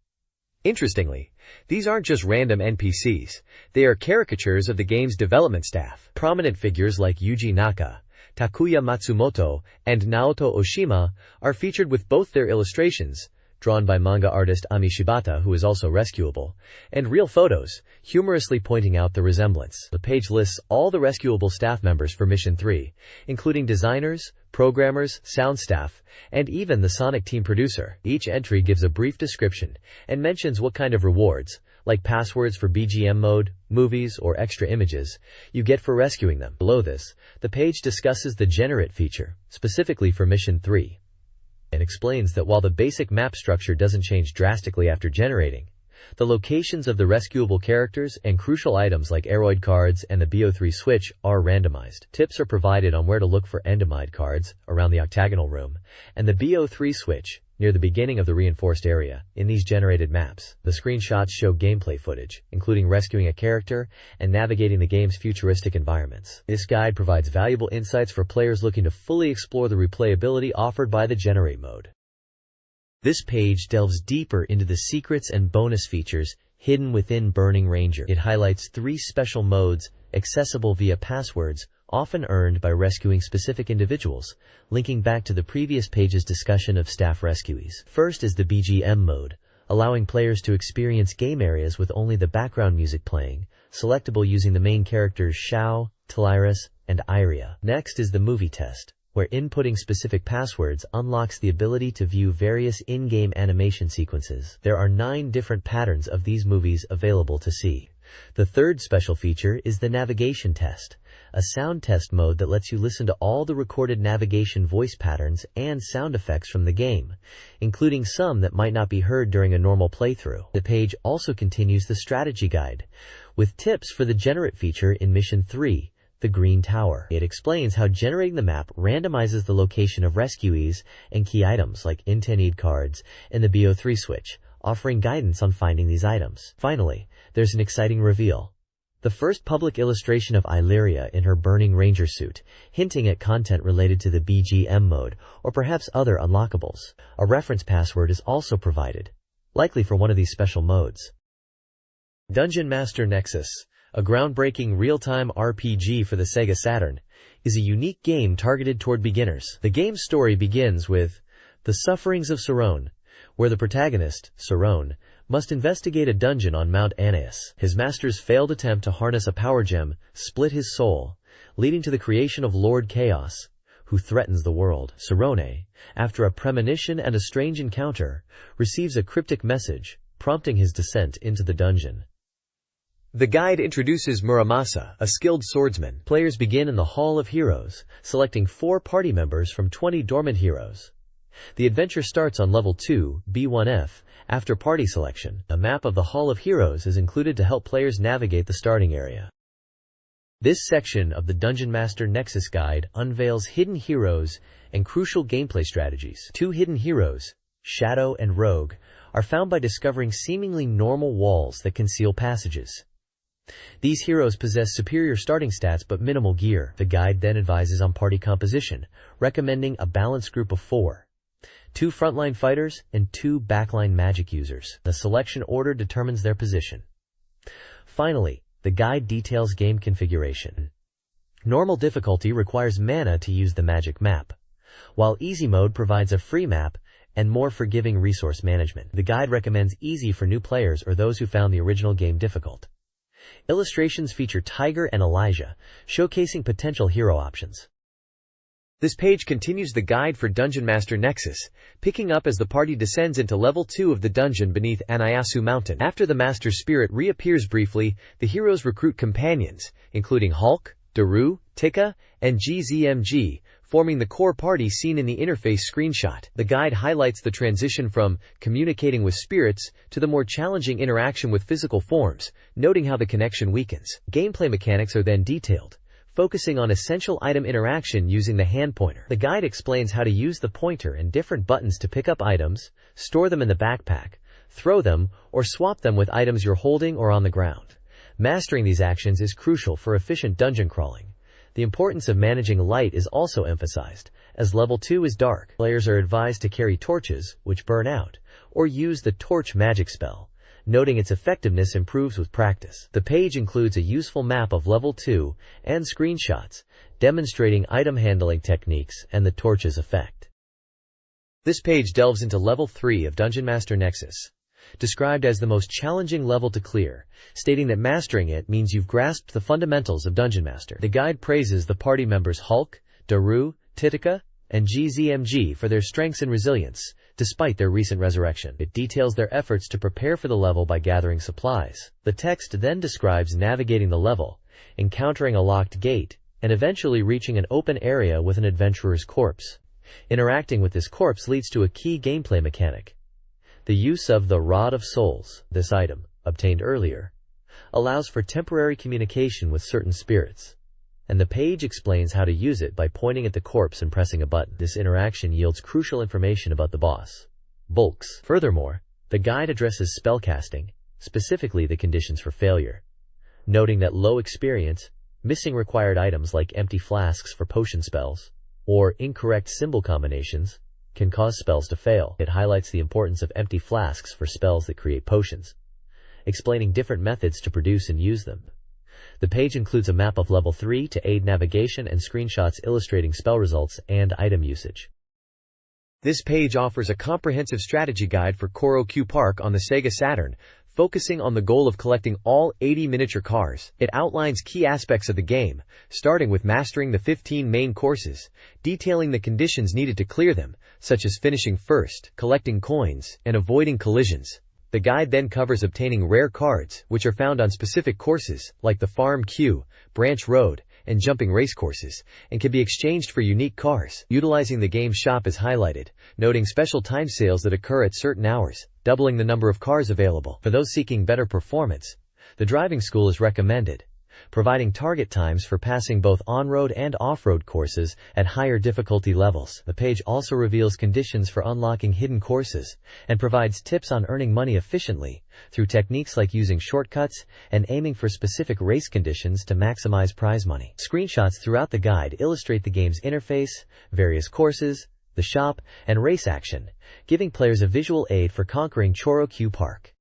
Interestingly, these aren't just random NPCs. They are caricatures of the game's development staff. Prominent figures like Yuji Naka, Takuya Matsumoto, and Naoto Oshima are featured with both their illustrations, drawn by manga artist Ami Shibata, who is also rescuable, and real photos, humorously pointing out the resemblance. The page lists all the rescuable staff members for Mission 3, including designers, programmers, sound staff, and even the Sonic team producer. Each entry gives a brief description and mentions what kind of rewards, like passwords for BGM mode, movies, or extra images, you get for rescuing them. Below this, the page discusses the Generate feature, specifically for Mission 3, and explains that while the basic map structure doesn't change drastically after generating, The locations of the rescuable characters and crucial items like aeroid cards and the BO3 switch are randomized. Tips are provided on where to look for endomide cards around the octagonal room and the BO3 switch near the beginning of the reinforced area in these generated maps. The screenshots show gameplay footage, including rescuing a character and navigating the game's futuristic environments. This guide provides valuable insights for players looking to fully explore the replayability offered by the Generate mode. This page delves deeper into the secrets and bonus features hidden within Burning Ranger. It highlights 3 special modes accessible via passwords, often earned by rescuing specific individuals, linking back to the previous page's discussion of staff rescuees. First is the BGM mode, allowing players to experience game areas with only the background music playing, selectable using the main characters Xiao, Tylirus, and Iria. Next is the movie test, where inputting specific passwords unlocks the ability to view various in-game animation sequences. There are 9 different patterns of these movies available to see. The third special feature is the navigation test, a sound test mode that lets you listen to all the recorded navigation voice patterns and sound effects from the game, including some that might not be heard during a normal playthrough. The page also continues the strategy guide, with tips for the Generate feature in Mission 3, the Green Tower. It explains how generating the map randomizes the location of rescuees and key items like Intanid cards and the BO3 switch, offering guidance on finding these items. Finally, there's an exciting reveal. The first public illustration of Illyria in her Burning Ranger suit, hinting at content related to the BGM mode or perhaps other unlockables. A reference password is also provided, likely for one of these special modes. Dungeon Master Nexus, a groundbreaking real-time RPG for the SEGA Saturn, is a unique game targeted toward beginners. The game's story begins with The Sufferings of Saron, where the protagonist, Saron, must investigate a dungeon on Mount Anais. His master's failed attempt to harness a power gem split his soul, leading to the creation of Lord Chaos, who threatens the world. Sarone, after a premonition and a strange encounter, receives a cryptic message, prompting his descent into the dungeon. The guide introduces Muramasa, a skilled swordsman. Players begin in the Hall of Heroes, selecting 4 party members from 20 dormant heroes. The adventure starts on level 2, B1F, after party selection. A map of the Hall of Heroes is included to help players navigate the starting area. This section of the Dungeon Master Nexus Guide unveils hidden heroes and crucial gameplay strategies. 2 hidden heroes, Shadow and Rogue, are found by discovering seemingly normal walls that conceal passages. These heroes possess superior starting stats but minimal gear. The guide then advises on party composition, recommending a balanced group of 4. 2 frontline fighters and 2 backline magic users. The selection order determines their position. Finally, the guide details game configuration. Normal difficulty requires mana to use the magic map, while easy mode provides a free map and more forgiving resource management. The guide recommends easy for new players or those who found the original game difficult. Illustrations feature Tiger and Elijah, showcasing potential hero options. This page continues the guide for Dungeon Master Nexus, picking up as the party descends into level 2 of the dungeon beneath Anayasu Mountain. After the Master's spirit reappears briefly, the heroes recruit companions, including Hulk, Daru, Tika, and GZMG, forming the core party seen in the interface screenshot. The guide highlights the transition from communicating with spirits to the more challenging interaction with physical forms, noting how the connection weakens. Gameplay mechanics are then detailed, focusing on essential item interaction using the hand pointer. The guide explains how to use the pointer and different buttons to pick up items, store them in the backpack, throw them, or swap them with items you're holding or on the ground. Mastering these actions is crucial for efficient dungeon crawling. The importance of managing light is also emphasized, as level 2 is dark. Players are advised to carry torches, which burn out, or use the torch magic spell, noting its effectiveness improves with practice. The page includes a useful map of level 2 and screenshots, demonstrating item handling techniques and the torch's effect. This page delves into level 3 of Dungeon Master Nexus, described as the most challenging level to clear, stating that mastering it means you've grasped the fundamentals of Dungeon Master. The guide praises the party members Hulk, Daru, Titika, and GZMG for their strengths and resilience, despite their recent resurrection. It details their efforts to prepare for the level by gathering supplies. The text then describes navigating the level, encountering a locked gate, and eventually reaching an open area with an adventurer's corpse. Interacting with this corpse leads to a key gameplay mechanic, The use of the Rod of Souls, this item, obtained earlier, allows for temporary communication with certain spirits, and the page explains how to use it by pointing at the corpse and pressing a button. This interaction yields crucial information about the boss, Bulks. Furthermore, the guide addresses spellcasting, specifically the conditions for failure, noting that low experience, missing required items like empty flasks for potion spells, or incorrect symbol combinations can cause spells to fail. It highlights the importance of empty flasks for spells that create potions, explaining different methods to produce and use them. The page includes a map of level 3 to aid navigation and screenshots illustrating spell results and item usage. This page offers a comprehensive strategy guide for Koro Q Park on the SEGA Saturn, focusing on the goal of collecting all 80 miniature cars. It outlines key aspects of the game, starting with mastering the 15 main courses, detailing the conditions needed to clear them, such as finishing first, collecting coins, and avoiding collisions. The guide then covers obtaining rare cards, which are found on specific courses, like the Farm Q, Branch Road, and Jumping Race courses, and can be exchanged for unique cars. Utilizing the game shop is highlighted, noting special time sales that occur at certain hours, doubling the number of cars available. For those seeking better performance, the driving school is recommended, providing target times for passing both on-road and off-road courses at higher difficulty levels. The page also reveals conditions for unlocking hidden courses and provides tips on earning money efficiently through techniques like using shortcuts and aiming for specific race conditions to maximize prize money. Screenshots throughout the guide illustrate the game's interface, various courses, the shop, and race action, giving players a visual aid for conquering Koro Q Park.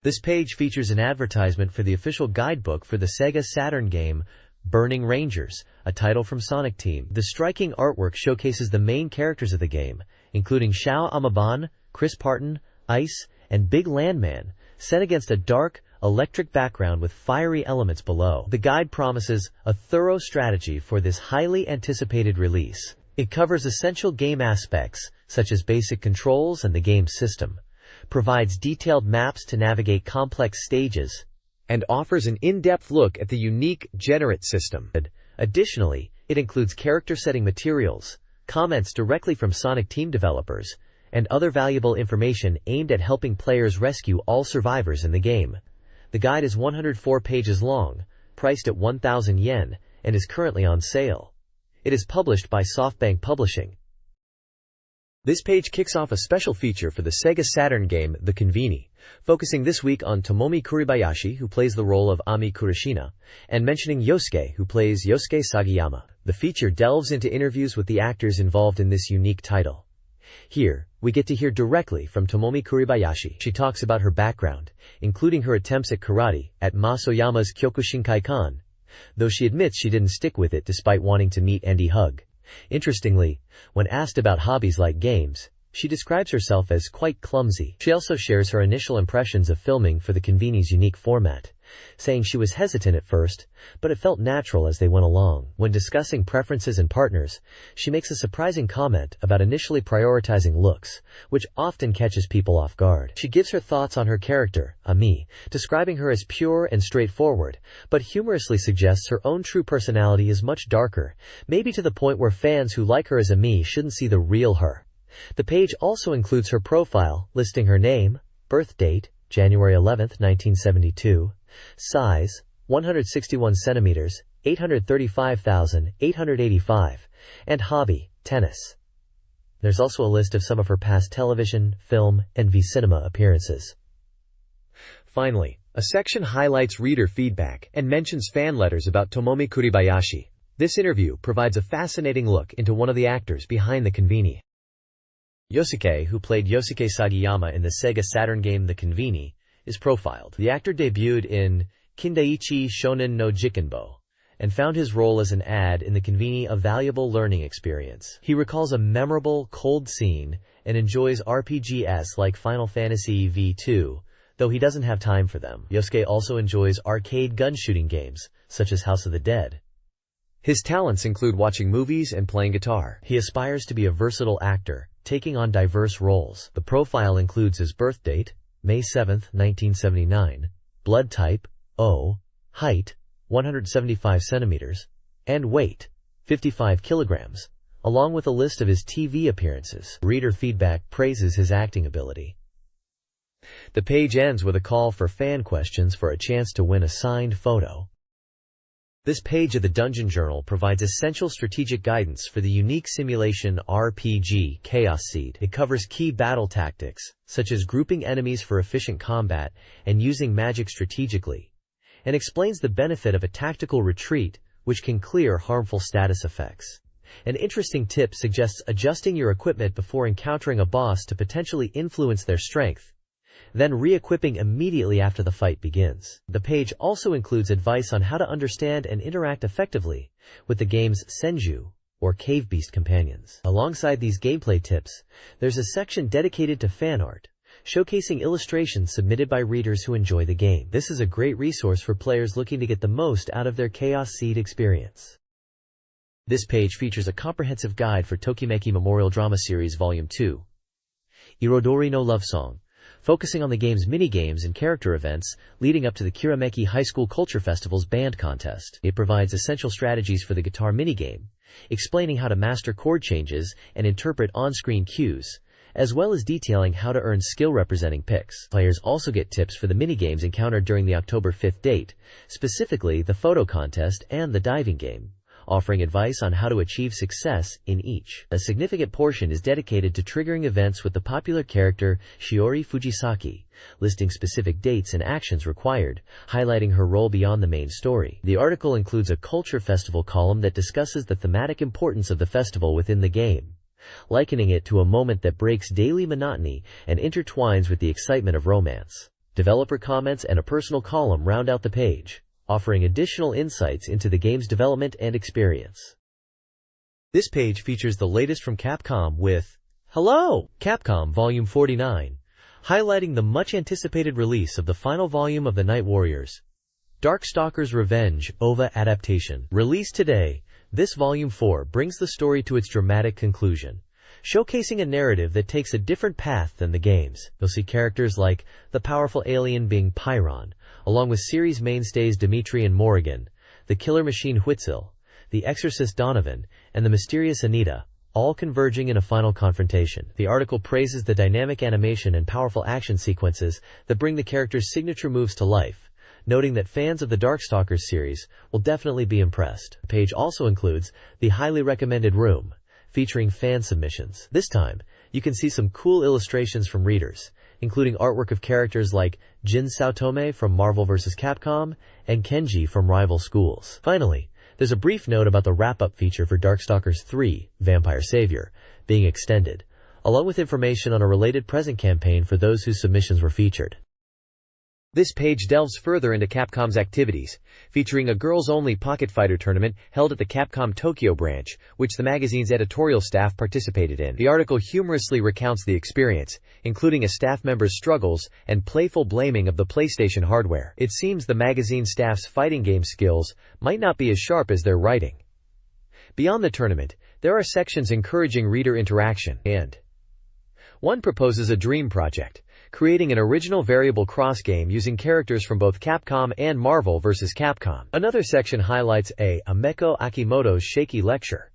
This page features an advertisement for the official guidebook for the SEGA Saturn game, Burning Rangers, a title from Sonic Team. The striking artwork showcases the main characters of the game, including Xiao Amaban, Chris Parton, Ice, and Big Landman, set against a dark, electric background with fiery elements below. The guide promises a thorough strategy for this highly anticipated release. It covers essential game aspects, such as basic controls and the game system, provides detailed maps to navigate complex stages, and offers an in-depth look at the unique Generate system. Additionally, it includes character-setting materials, comments directly from Sonic Team developers, and other valuable information aimed at helping players rescue all survivors in the game. The guide is 104 pages long, priced at 1,000 yen, and is currently on sale. It is published by SoftBank Publishing. This page kicks off a special feature for the SEGA Saturn game, The Conveni, focusing this week on Tomomi Kuribayashi, who plays the role of Ami Kurashina, and mentioning Yosuke, who plays Yosuke Sagayama. The feature delves into interviews with the actors involved in this unique title. Here, we get to hear directly from Tomomi Kuribayashi. She talks about her background, including her attempts at karate at Masoyama's Kyokushinkaikan, though she admits she didn't stick with it despite wanting to meet Andy Hug. Interestingly, when asked about hobbies like games, she describes herself as quite clumsy. She also shares her initial impressions of filming for the Conveni's unique format, saying she was hesitant at first, but it felt natural as they went along. When discussing preferences and partners, she makes a surprising comment about initially prioritizing looks, which often catches people off guard. She gives her thoughts on her character, Ami, describing her as pure and straightforward, but humorously suggests her own true personality is much darker, maybe to the point where fans who like her as Ami shouldn't see the real her. The page also includes her profile, listing her name, birth date, January 11, 1972, size, 161 centimeters, 835,885, and hobby, tennis. There's also a list of some of her past television, film, and V-cinema appearances. Finally, a section highlights reader feedback and mentions fan letters about Tomomi Kuribayashi. This interview provides a fascinating look into one of the actors behind the Conveni. Yosuke, who played Yosuke Sagayama in the SEGA Saturn game The Conveni, is profiled. The actor debuted in Kindaichi Shonen no Jikenbo, and found his role as an ad in The Conveni a valuable learning experience. He recalls a memorable, cold scene, and enjoys RPGs like Final Fantasy V2, though he doesn't have time for them. Yosuke also enjoys arcade gun shooting games, such as House of the Dead. His talents include watching movies and playing guitar. He aspires to be a versatile actor, taking on diverse roles. The profile includes his birth date, May 7, 1979, blood type, O, height, 175 centimeters, and weight, 55 kilograms, along with a list of his TV appearances. Reader feedback praises his acting ability, The page ends with a call for fan questions for a chance to win a signed photo. This page of the Dungeon Journal provides essential strategic guidance for the unique simulation RPG Chaos Seed. It covers key battle tactics, such as grouping enemies for efficient combat and using magic strategically, and explains the benefit of a tactical retreat, which can clear harmful status effects. An interesting tip suggests adjusting your equipment before encountering a boss to potentially influence their strength, then re-equipping immediately after the fight begins. The page also includes advice on how to understand and interact effectively with the game's senju, or cave beast companions. Alongside these gameplay tips, there's a section dedicated to fan art, showcasing illustrations submitted by readers who enjoy the game. This is a great resource for players looking to get the most out of their Chaos Seed experience. This page features a comprehensive guide for Tokimeki Memorial Drama Series Volume 2, Irodori no Love Song, focusing on the game's minigames and character events leading up to the Kirameki High School Culture Festival's band contest. It provides essential strategies for the guitar minigame, explaining how to master chord changes and interpret on-screen cues, as well as detailing how to earn skill representing picks. Players also get tips for the minigames encountered during the October 5th date, specifically the photo contest and the diving game, offering advice on how to achieve success in each. A significant portion is dedicated to triggering events with the popular character Shiori Fujisaki, listing specific dates and actions required, highlighting her role beyond the main story. The article includes a culture festival column that discusses the thematic importance of the festival within the game, likening it to a moment that breaks daily monotony and intertwines with the excitement of romance. Developer comments and a personal column round out the page, offering additional insights into the game's development and experience. This page features the latest from Capcom with Hello! Capcom Volume 49, highlighting the much-anticipated release of the final volume of the Night Warriors, Darkstalkers Revenge OVA adaptation. Released today, this Volume 4 brings the story to its dramatic conclusion, showcasing a narrative that takes a different path than the games. You'll see characters like the powerful alien being Pyron, along with series mainstays Dimitri and Morrigan, the killer machine Huitzil, the exorcist Donovan, and the mysterious Anita, all converging in a final confrontation. The article praises the dynamic animation and powerful action sequences that bring the characters' signature moves to life, noting that fans of the Darkstalkers series will definitely be impressed. The page also includes the highly recommended room, featuring fan submissions. This time, you can see some cool illustrations from readers, including artwork of characters like Jin Saotome from Marvel vs. Capcom and Kenji from rival schools. Finally, there's a brief note about the wrap-up feature for Darkstalkers 3, Vampire Savior, being extended, along with information on a related present campaign for those whose submissions were featured. This page delves further into Capcom's activities, featuring a girls-only Pocket Fighter tournament held at the Capcom Tokyo branch, which the magazine's editorial staff participated in. The article humorously recounts the experience, including a staff member's struggles and playful blaming of the PlayStation hardware. It seems the magazine staff's fighting game skills might not be as sharp as their writing. Beyond the tournament, there are sections encouraging reader interaction, and one proposes a dream project, creating an original variable cross game using characters from both Capcom and Marvel vs. Capcom. Another section highlights Ameko Akimoto's shaky lecture,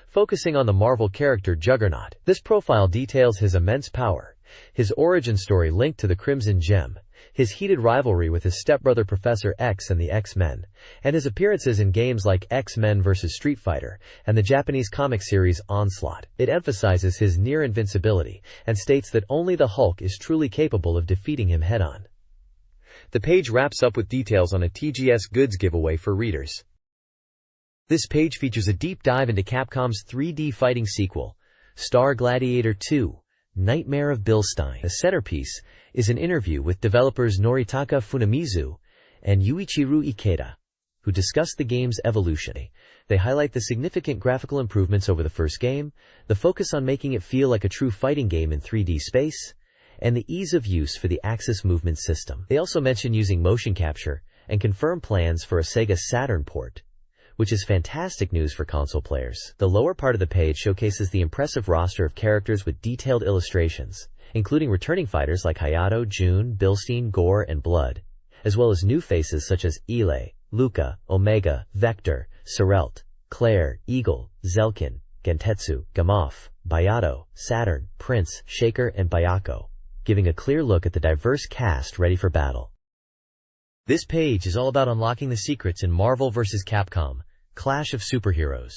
focusing on the Marvel character Juggernaut. This profile details his immense power, his origin story linked to the Crimson Gem, his heated rivalry with his stepbrother Professor X and the X-Men, and his appearances in games like X-Men vs. Street Fighter and the Japanese comic series Onslaught. It emphasizes his near invincibility and states that only the Hulk is truly capable of defeating him head-on. The page wraps up with details on a TGS Goods giveaway for readers. This page features a deep dive into Capcom's 3D fighting sequel, Star Gladiator 2, Nightmare of Bilstein. The centerpiece is an interview with developers Noritaka Funamizu and Yuichiro Ikeda, who discuss the game's evolution. They highlight the significant graphical improvements over the first game, the focus on making it feel like a true fighting game in 3D space, and the ease of use for the Axis movement system. They also mention using motion capture and confirm plans for a SEGA Saturn port, which is fantastic news for console players. The lower part of the page showcases the impressive roster of characters with detailed illustrations, including returning fighters like Hayato, June, Bilstein, Gore, and Blood, as well as new faces such as Ile, Luca, Omega, Vector, Sorelt, Claire, Eagle, Zelkin, Gentetsu, Gamoff, Bayato, Saturn, Prince, Shaker, and Bayako. giving a clear look at the diverse cast ready for battle. This page is all about unlocking the secrets in Marvel vs. Capcom, Clash of Superheroes.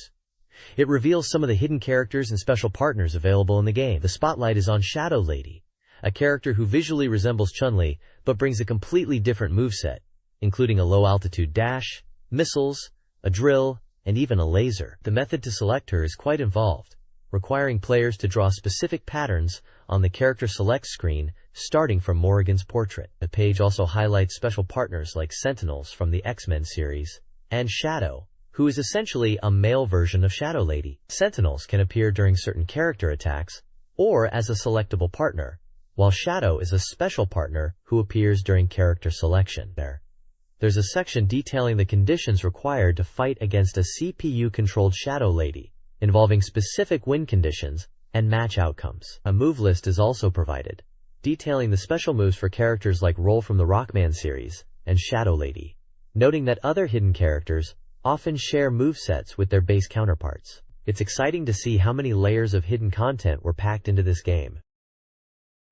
It reveals some of the hidden characters and special partners available in the game. The spotlight is on Shadow Lady, a character who visually resembles Chun-Li but brings a completely different moveset, including a low-altitude dash, missiles, a drill, and even a laser. The method to select her is quite involved, requiring players to draw specific patterns on the character select screen starting from Morrigan's portrait. The page also highlights special partners like Sentinels from the X-Men series, and Shadow, who is essentially a male version of Shadow Lady. Sentinels can appear during certain character attacks or as a selectable partner, while Shadow is a special partner who appears during character selection. There's a section detailing the conditions required to fight against a CPU-controlled Shadow Lady, involving specific win conditions and match outcomes. A move list is also provided, detailing the special moves for characters like Roll from the Rockman series and Shadow Lady, noting that other hidden characters often share movesets with their base counterparts. It's exciting to see how many layers of hidden content were packed into this game.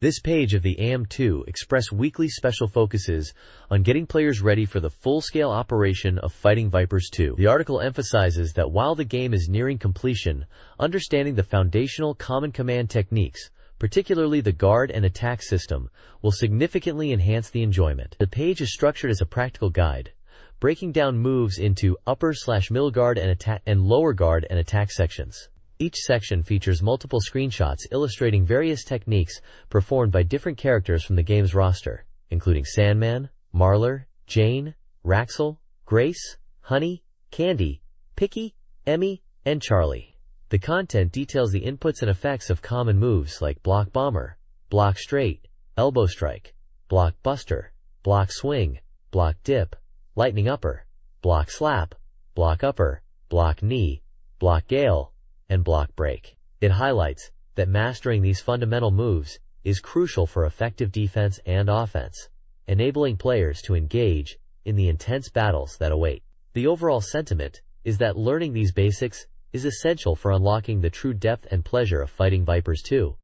This page of the AM2 Express weekly special focuses on getting players ready for the full-scale operation of Fighting Vipers 2. The article emphasizes that while the game is nearing completion, understanding the foundational common command techniques, particularly the guard and attack system, will significantly enhance the enjoyment. The page is structured as a practical guide, breaking down moves into upper/middle guard and attack and lower guard and attack sections. Each section features multiple screenshots illustrating various techniques performed by different characters from the game's roster, including Sandman, Marler, Jane, Raxel, Grace, Honey, Candy, Picky, Emmy, and Charlie. The content details the inputs and effects of common moves like Block Bomber, Block Straight, Elbow Strike, Block Buster, Block Swing, Block Dip, Lightning Upper, Block Slap, Block Upper, Block Knee, Block Gale, and Block Break. It highlights that mastering these fundamental moves is crucial for effective defense and offense, enabling players to engage in the intense battles that await. The overall sentiment is that learning these basics is essential for unlocking the true depth and pleasure of Fighting Vipers 2.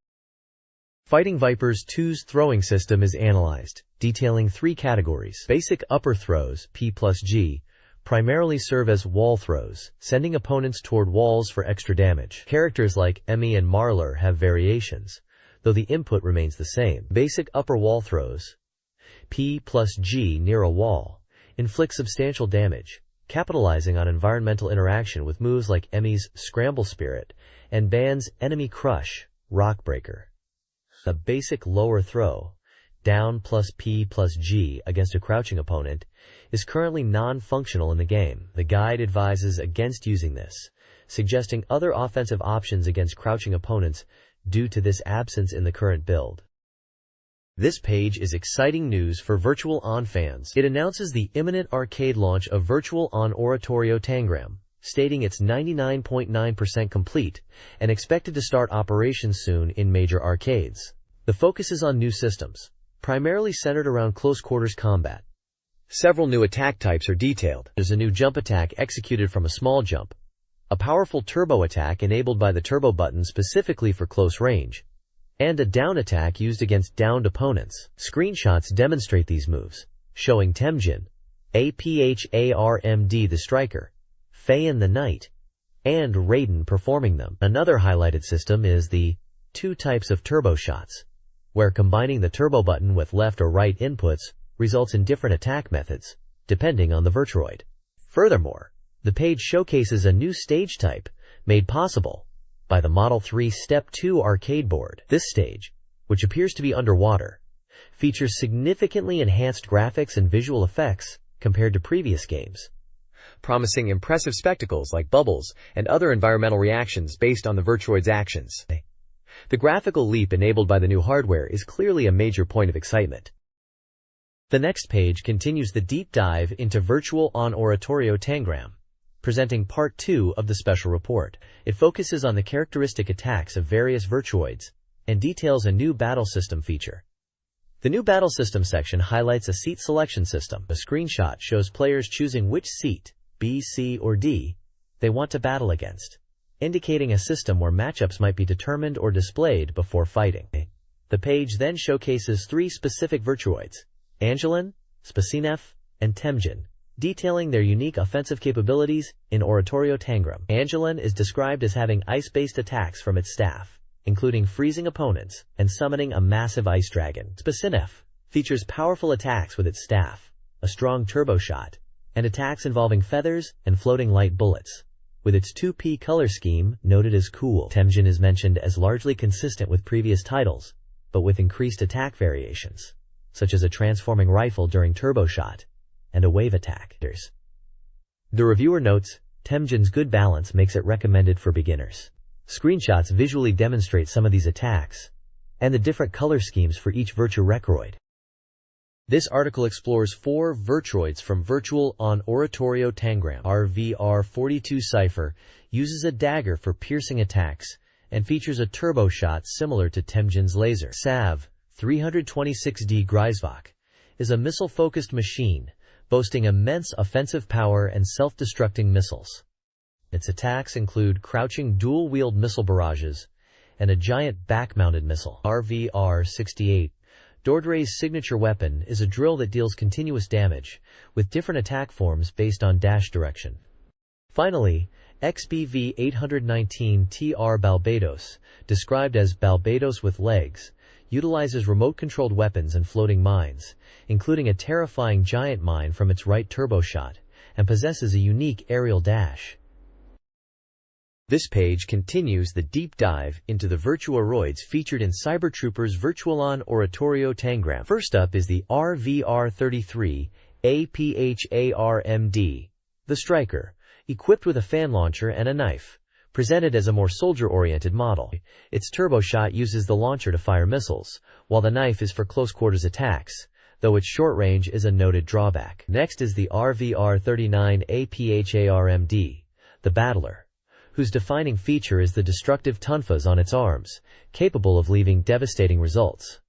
Fighting Vipers 2's throwing system is analyzed, detailing 3 categories. Basic upper throws, P+G, primarily serve as wall throws, sending opponents toward walls for extra damage. Characters like Emmy and Marler have variations, though the input remains the same. Basic upper wall throws, P+G near a wall, inflict substantial damage, capitalizing on environmental interaction with moves like Emmy's Scramble Spirit and Band's Enemy Crush, Rock Breaker. The basic lower throw, down plus P+G against a crouching opponent, is currently non-functional in the game. The guide advises against using this, suggesting other offensive options against crouching opponents due to this absence in the current build. This page is exciting news for Virtual On fans. It announces the imminent arcade launch of Virtual On Oratorio Tangram, stating it's 99.9% complete and expected to start operations soon in major arcades. The focus is on new systems, primarily centered around close-quarters combat. Several new attack types are detailed. There's a new jump attack executed from a small jump, a powerful turbo attack enabled by the turbo button specifically for close range, and a down attack used against downed opponents. Screenshots demonstrate these moves, showing Temjin, APHARMD the Striker, Fayin the Knight, and Raiden performing them. Another highlighted system is the 2 types of turbo shots, where combining the turbo button with left or right inputs results in different attack methods, depending on the Virtuoid. Furthermore, the page showcases a new stage type made possible by the Model 3 Step 2 arcade board. This stage, which appears to be underwater, features significantly enhanced graphics and visual effects compared to previous games, promising impressive spectacles like bubbles and other environmental reactions based on the Virtuoid's actions. The graphical leap enabled by the new hardware is clearly a major point of excitement. The next page continues the deep dive into Virtual On Oratorio Tangram, presenting Part 2 of the special report. It focuses on the characteristic attacks of various Virtuoids and details a new battle system feature. The new battle system section highlights a seat selection system. A screenshot shows players choosing which seat, B, C, or D, they want to battle against, indicating a system where matchups might be determined or displayed before fighting. The page then showcases 3 specific Virtuoids, Angelin, Spasinef, and Temjin, detailing their unique offensive capabilities in Oratorio Tangram. Angelin is described as having ice-based attacks from its staff, including freezing opponents and summoning a massive ice dragon. Spasinef features powerful attacks with its staff, a strong turbo shot, and attacks involving feathers and floating light bullets, with its 2P color scheme noted as cool. Temjin is mentioned as largely consistent with previous titles, but with increased attack variations, such as a transforming rifle during turbo shot and a wave attack. The reviewer notes, Temjin's good balance makes it recommended for beginners. Screenshots visually demonstrate some of these attacks and the different color schemes for each Virtua Recoroid. This article explores 4 Virtuoids from Virtual on Oratorio Tangram. RVR42 Cypher uses a dagger for piercing attacks and features a turbo shot similar to Temjin's laser. Sav 326D Greisvach is a missile-focused machine boasting immense offensive power and self-destructing missiles. Its attacks include crouching dual-wield missile barrages and a giant back-mounted missile. RVR68 Dordre's signature weapon is a drill that deals continuous damage, with different attack forms based on dash direction. Finally, XBV 819TR Balbados, described as Balbados with legs, utilizes remote-controlled weapons and floating mines, including a terrifying giant mine from its right turbo shot, and possesses a unique aerial dash. This page continues the deep dive into the Virtuaroids featured in Cybertroopers Virtualon Oratorio Tangram. First up is the RVR33 APHARMD, the Striker, equipped with a fan launcher and a knife, presented as a more soldier-oriented model. Its turbo shot uses the launcher to fire missiles, while the knife is for close-quarters attacks, though its short range is a noted drawback. Next is the RVR39 APHARMD, the Battler, whose defining feature is the destructive tonfas on its arms, capable of leaving devastating results.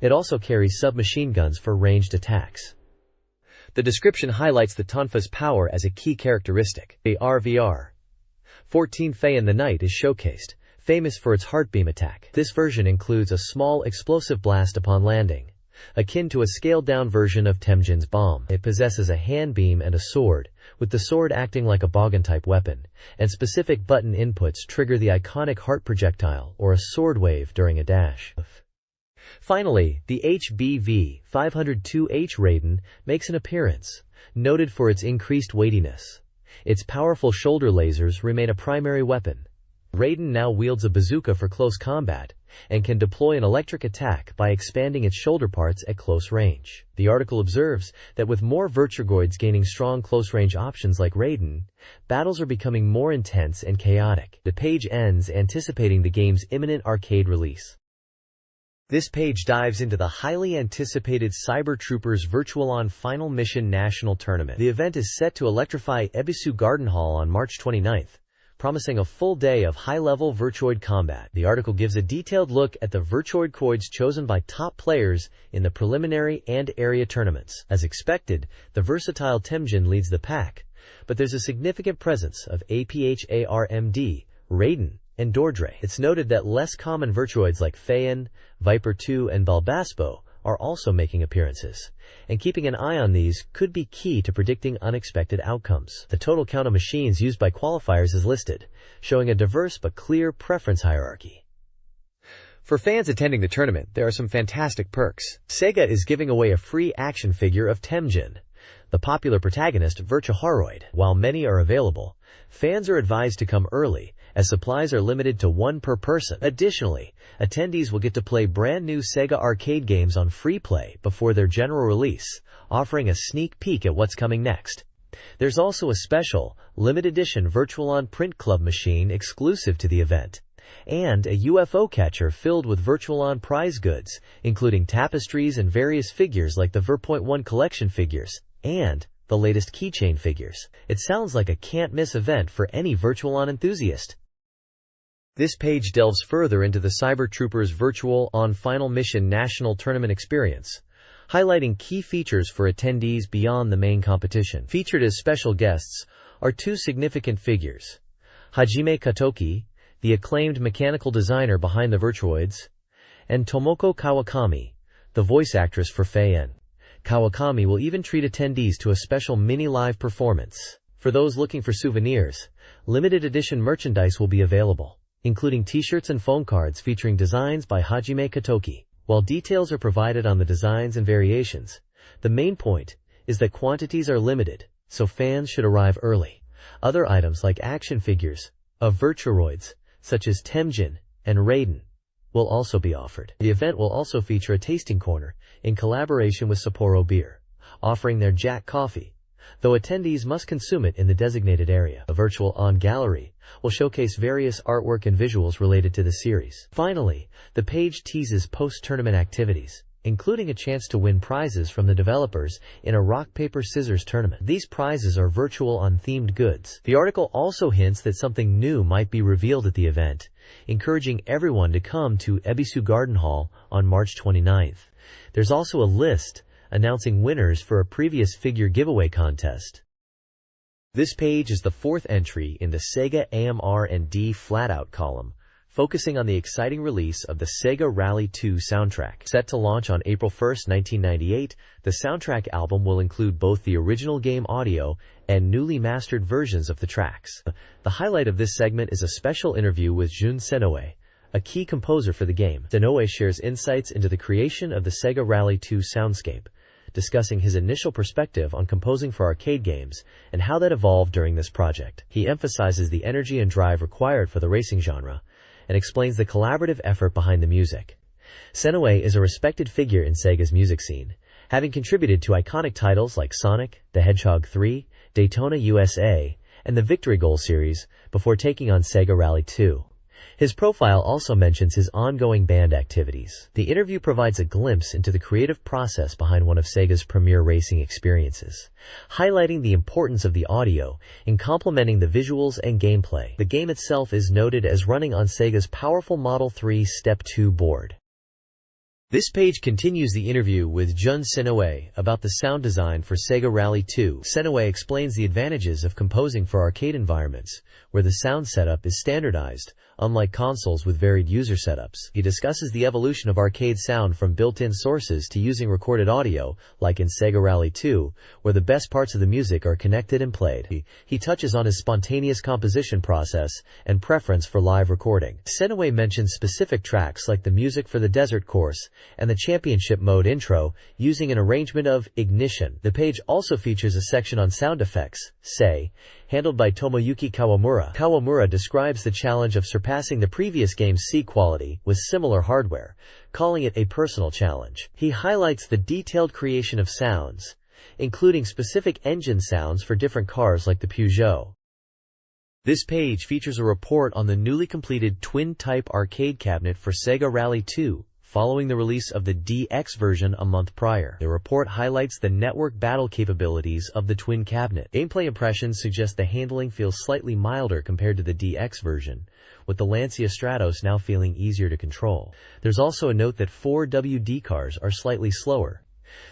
It also carries submachine guns for ranged attacks. The description highlights the tonfa's power as a key characteristic. The RVR-14 Feyan the Knight is showcased, famous for its heartbeam attack. This version includes a small explosive blast upon landing, akin to a scaled-down version of Temjin's bomb. It possesses a hand beam and a sword, with the sword acting like a Bogan-type weapon, and specific button inputs trigger the iconic heart projectile or a sword wave during a dash. Finally, the HBV 502H Raiden makes an appearance, noted for its increased weightiness. Its powerful shoulder lasers remain a primary weapon. Raiden now wields a bazooka for close combat, and can deploy an electric attack by expanding its shoulder parts at close range. The article observes that with more Virtuaroids gaining strong close-range options like Raiden, battles are becoming more intense and chaotic. The page ends anticipating the game's imminent arcade release. This page dives into the highly anticipated Cybertroopers Virtualon Final Mission National Tournament. The event is set to electrify Ebisu Garden Hall on March 29th, promising a full day of high-level Virtuoid combat. The article gives a detailed look at the Virtuoid coids chosen by top players in the preliminary and area tournaments. As expected, the versatile Temjin leads the pack, but there's a significant presence of APHARMD, Raiden, and Dordre. It's noted that less common Virtuoids like Feyan, Viper 2, and Balbaspo are also making appearances, and keeping an eye on these could be key to predicting unexpected outcomes. The total count of machines used by qualifiers is listed, showing a diverse but clear preference hierarcy. For fans attending the tournament, there are some fantastic perks. SEGA is giving away a free action figure of Temjin, the popular protagonist Virtuaroid. While many are available, fans are advised to come early, as supplies are limited to 1 per person. Additionally, attendees will get to play brand new Sega arcade games on free play before their general release, offering a sneak peek at what's coming next. There's also a special, limited edition Virtualon Print Club machine exclusive to the event, and a UFO catcher filled with Virtualon prize goods, including tapestries and various figures like the Vir.1 collection figures, and the latest keychain figures. It sounds like a can't-miss event for any Virtualon enthusiast. This page delves further into the Cybertroopers Virtualon Final Mission National Tournament experience, highlighting key features for attendees beyond the main competition. Featured as special guests are 2 significant figures: Hajime Katoki, the acclaimed mechanical designer behind the Virtuoids, and Tomoko Kawakami, the voice actress for Fei-en. Kawakami will even treat attendees to a special mini-live performance. For those looking for souvenirs, limited edition merchandise will be available, including t-shirts and phone cards featuring designs by Hajime Katoki. While details are provided on the designs and variations, the main point is that quantities are limited, so fans should arrive early. Other items like action figures of Virtuoids, such as Temjin and Raiden, will also be offered. The event will also feature a tasting corner in collaboration with Sapporo Beer, offering their Jack coffee, though attendees must consume it in the designated area. A virtual on-gallery will showcase various artwork and visuals related to the series. Finally, the page teases post-tournament activities, including a chance to win prizes from the developers in a rock-paper-scissors tournament. These prizes are virtual on themed goods. The article also hints that something new might be revealed at the event, encouraging everyone to come to Ebisu Garden Hall on March 29th. There's also a list announcing winners for a previous figure giveaway contest. This page is the fourth entry in the Sega AMR&D Flatout column, focusing on the exciting release of the Sega Rally 2 soundtrack. Set to launch on April 1, 1998, the soundtrack album will include both the original game audio and newly mastered versions of the tracks. The highlight of this segment is a special interview with Jun Senoue, a key composer for the game. Senoue shares insights into the creation of the Sega Rally 2 soundscape, discussing his initial perspective on composing for arcade games and how that evolved during this project. He emphasizes the energy and drive required for the racing genre, and explains the collaborative effort behind the music. Senoue is a respected figure in Sega's music scene, having contributed to iconic titles like Sonic the Hedgehog 3, Daytona USA, and the Victory Goal series before taking on Sega Rally 2. His profile also mentions his ongoing band activities. The interview provides a glimpse into the creative process behind one of Sega's premier racing experiences, highlighting the importance of the audio in complementing the visuals and gameplay. The game itself is noted as running on Sega's powerful Model 3 Step 2 board. This page continues the interview with Jun Senoue about the sound design for Sega Rally 2. Senoue explains the advantages of composing for arcade environments, where the sound setup is standardized, unlike consoles with varied user setups. He discusses the evolution of arcade sound from built-in sources to using recorded audio, like in Sega Rally 2, where the best parts of the music are connected and played. He touches on his spontaneous composition process and preference for live recording. Senoue mentions specific tracks like the music for the Desert Course and the Championship Mode intro, using an arrangement of Ignition. The page also features a section on sound effects, handled by Tomoyuki Kawamura. Kawamura describes the challenge of surpassing the previous game's C quality with similar hardware, calling it a personal challenge. He highlights the detailed creation of sounds, including specific engine sounds for different cars like the Peugeot. This page features a report on the newly completed twin-type arcade cabinet for Sega Rally 2, following the release of the DX version a month prior. The report highlights the network battle capabilities of the twin cabinet. Gameplay impressions suggest the handling feels slightly milder compared to the DX version, with the Lancia Stratos now feeling easier to control. There's also a note that 4WD cars are slightly slower.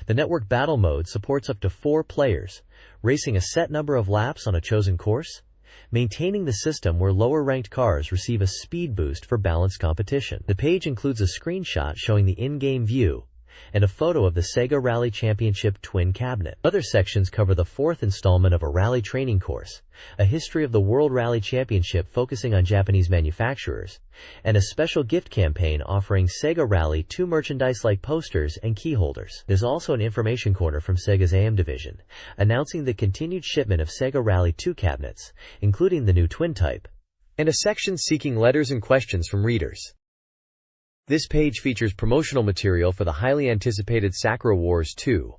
The network battle mode supports up to 4 players, racing a set number of laps on a chosen course, maintaining the system where lower-ranked cars receive a speed boost for balanced competition. The page includes a screenshot showing the in-game view and a photo of the Sega Rally Championship twin cabinet. Other sections cover the 4th installment of a rally training course, a history of the World Rally Championship focusing on Japanese manufacturers, and a special gift campaign offering Sega Rally 2 merchandise like posters and key holders. There's also an information corner from Sega's AM division, announcing the continued shipment of Sega Rally 2 cabinets, including the new twin type, and a section seeking letters and questions from readers. This page features promotional material for the highly anticipated Sakura Wars 2,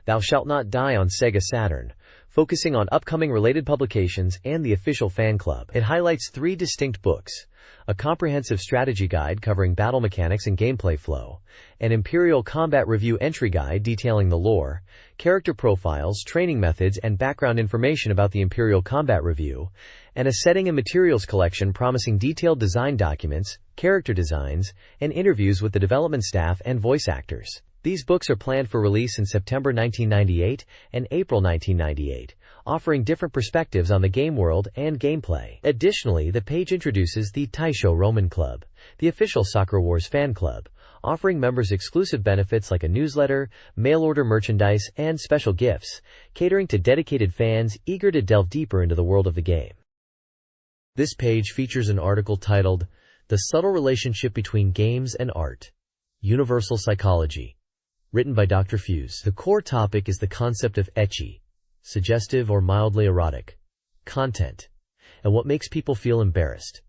Thou Shalt Not Die on Sega Saturn, focusing on upcoming related publications and the official fan club. It highlights 3 distinct books, a comprehensive strategy guide covering battle mechanics and gameplay flow, an Imperial Combat Review entry guide detailing the lore, character profiles, training methods, and background information about the Imperial Combat Review, and a setting and materials collection promising detailed design documents, character designs, and interviews with the development staff and voice actors. These books are planned for release in September 1998 and April 1998, offering different perspectives on the game world and gameplay. Additionally, the page introduces the Taisho Roman Club, the official Sakura Wars fan club, offering members exclusive benefits like a newsletter, mail-order merchandise, and special gifts, catering to dedicated fans eager to delve deeper into the world of the game. This page features an article titled, "The Subtle Relationship Between Games and Art. Universal Psychology," written by Dr. Fuse. The core topic is the concept of ecchi, suggestive or mildly erotic, content, and what makes people feel embarrassed,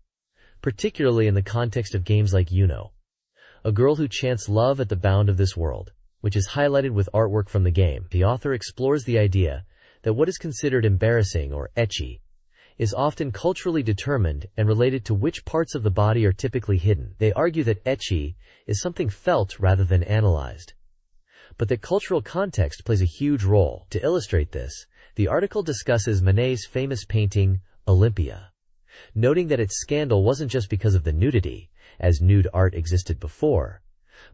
particularly in the context of games like Yuno, a girl who chants love at the bound of this world, which is highlighted with artwork from the game. The author explores the idea that what is considered embarrassing or ecchi is often culturally determined and related to which parts of the body are typically hidden. They argue that ecchi is something felt rather than analyzed, but that cultural context plays a huge role. To illustrate this, the article discusses Manet's famous painting, Olympia, noting that its scandal wasn't just because of the nudity, as nude art existed before,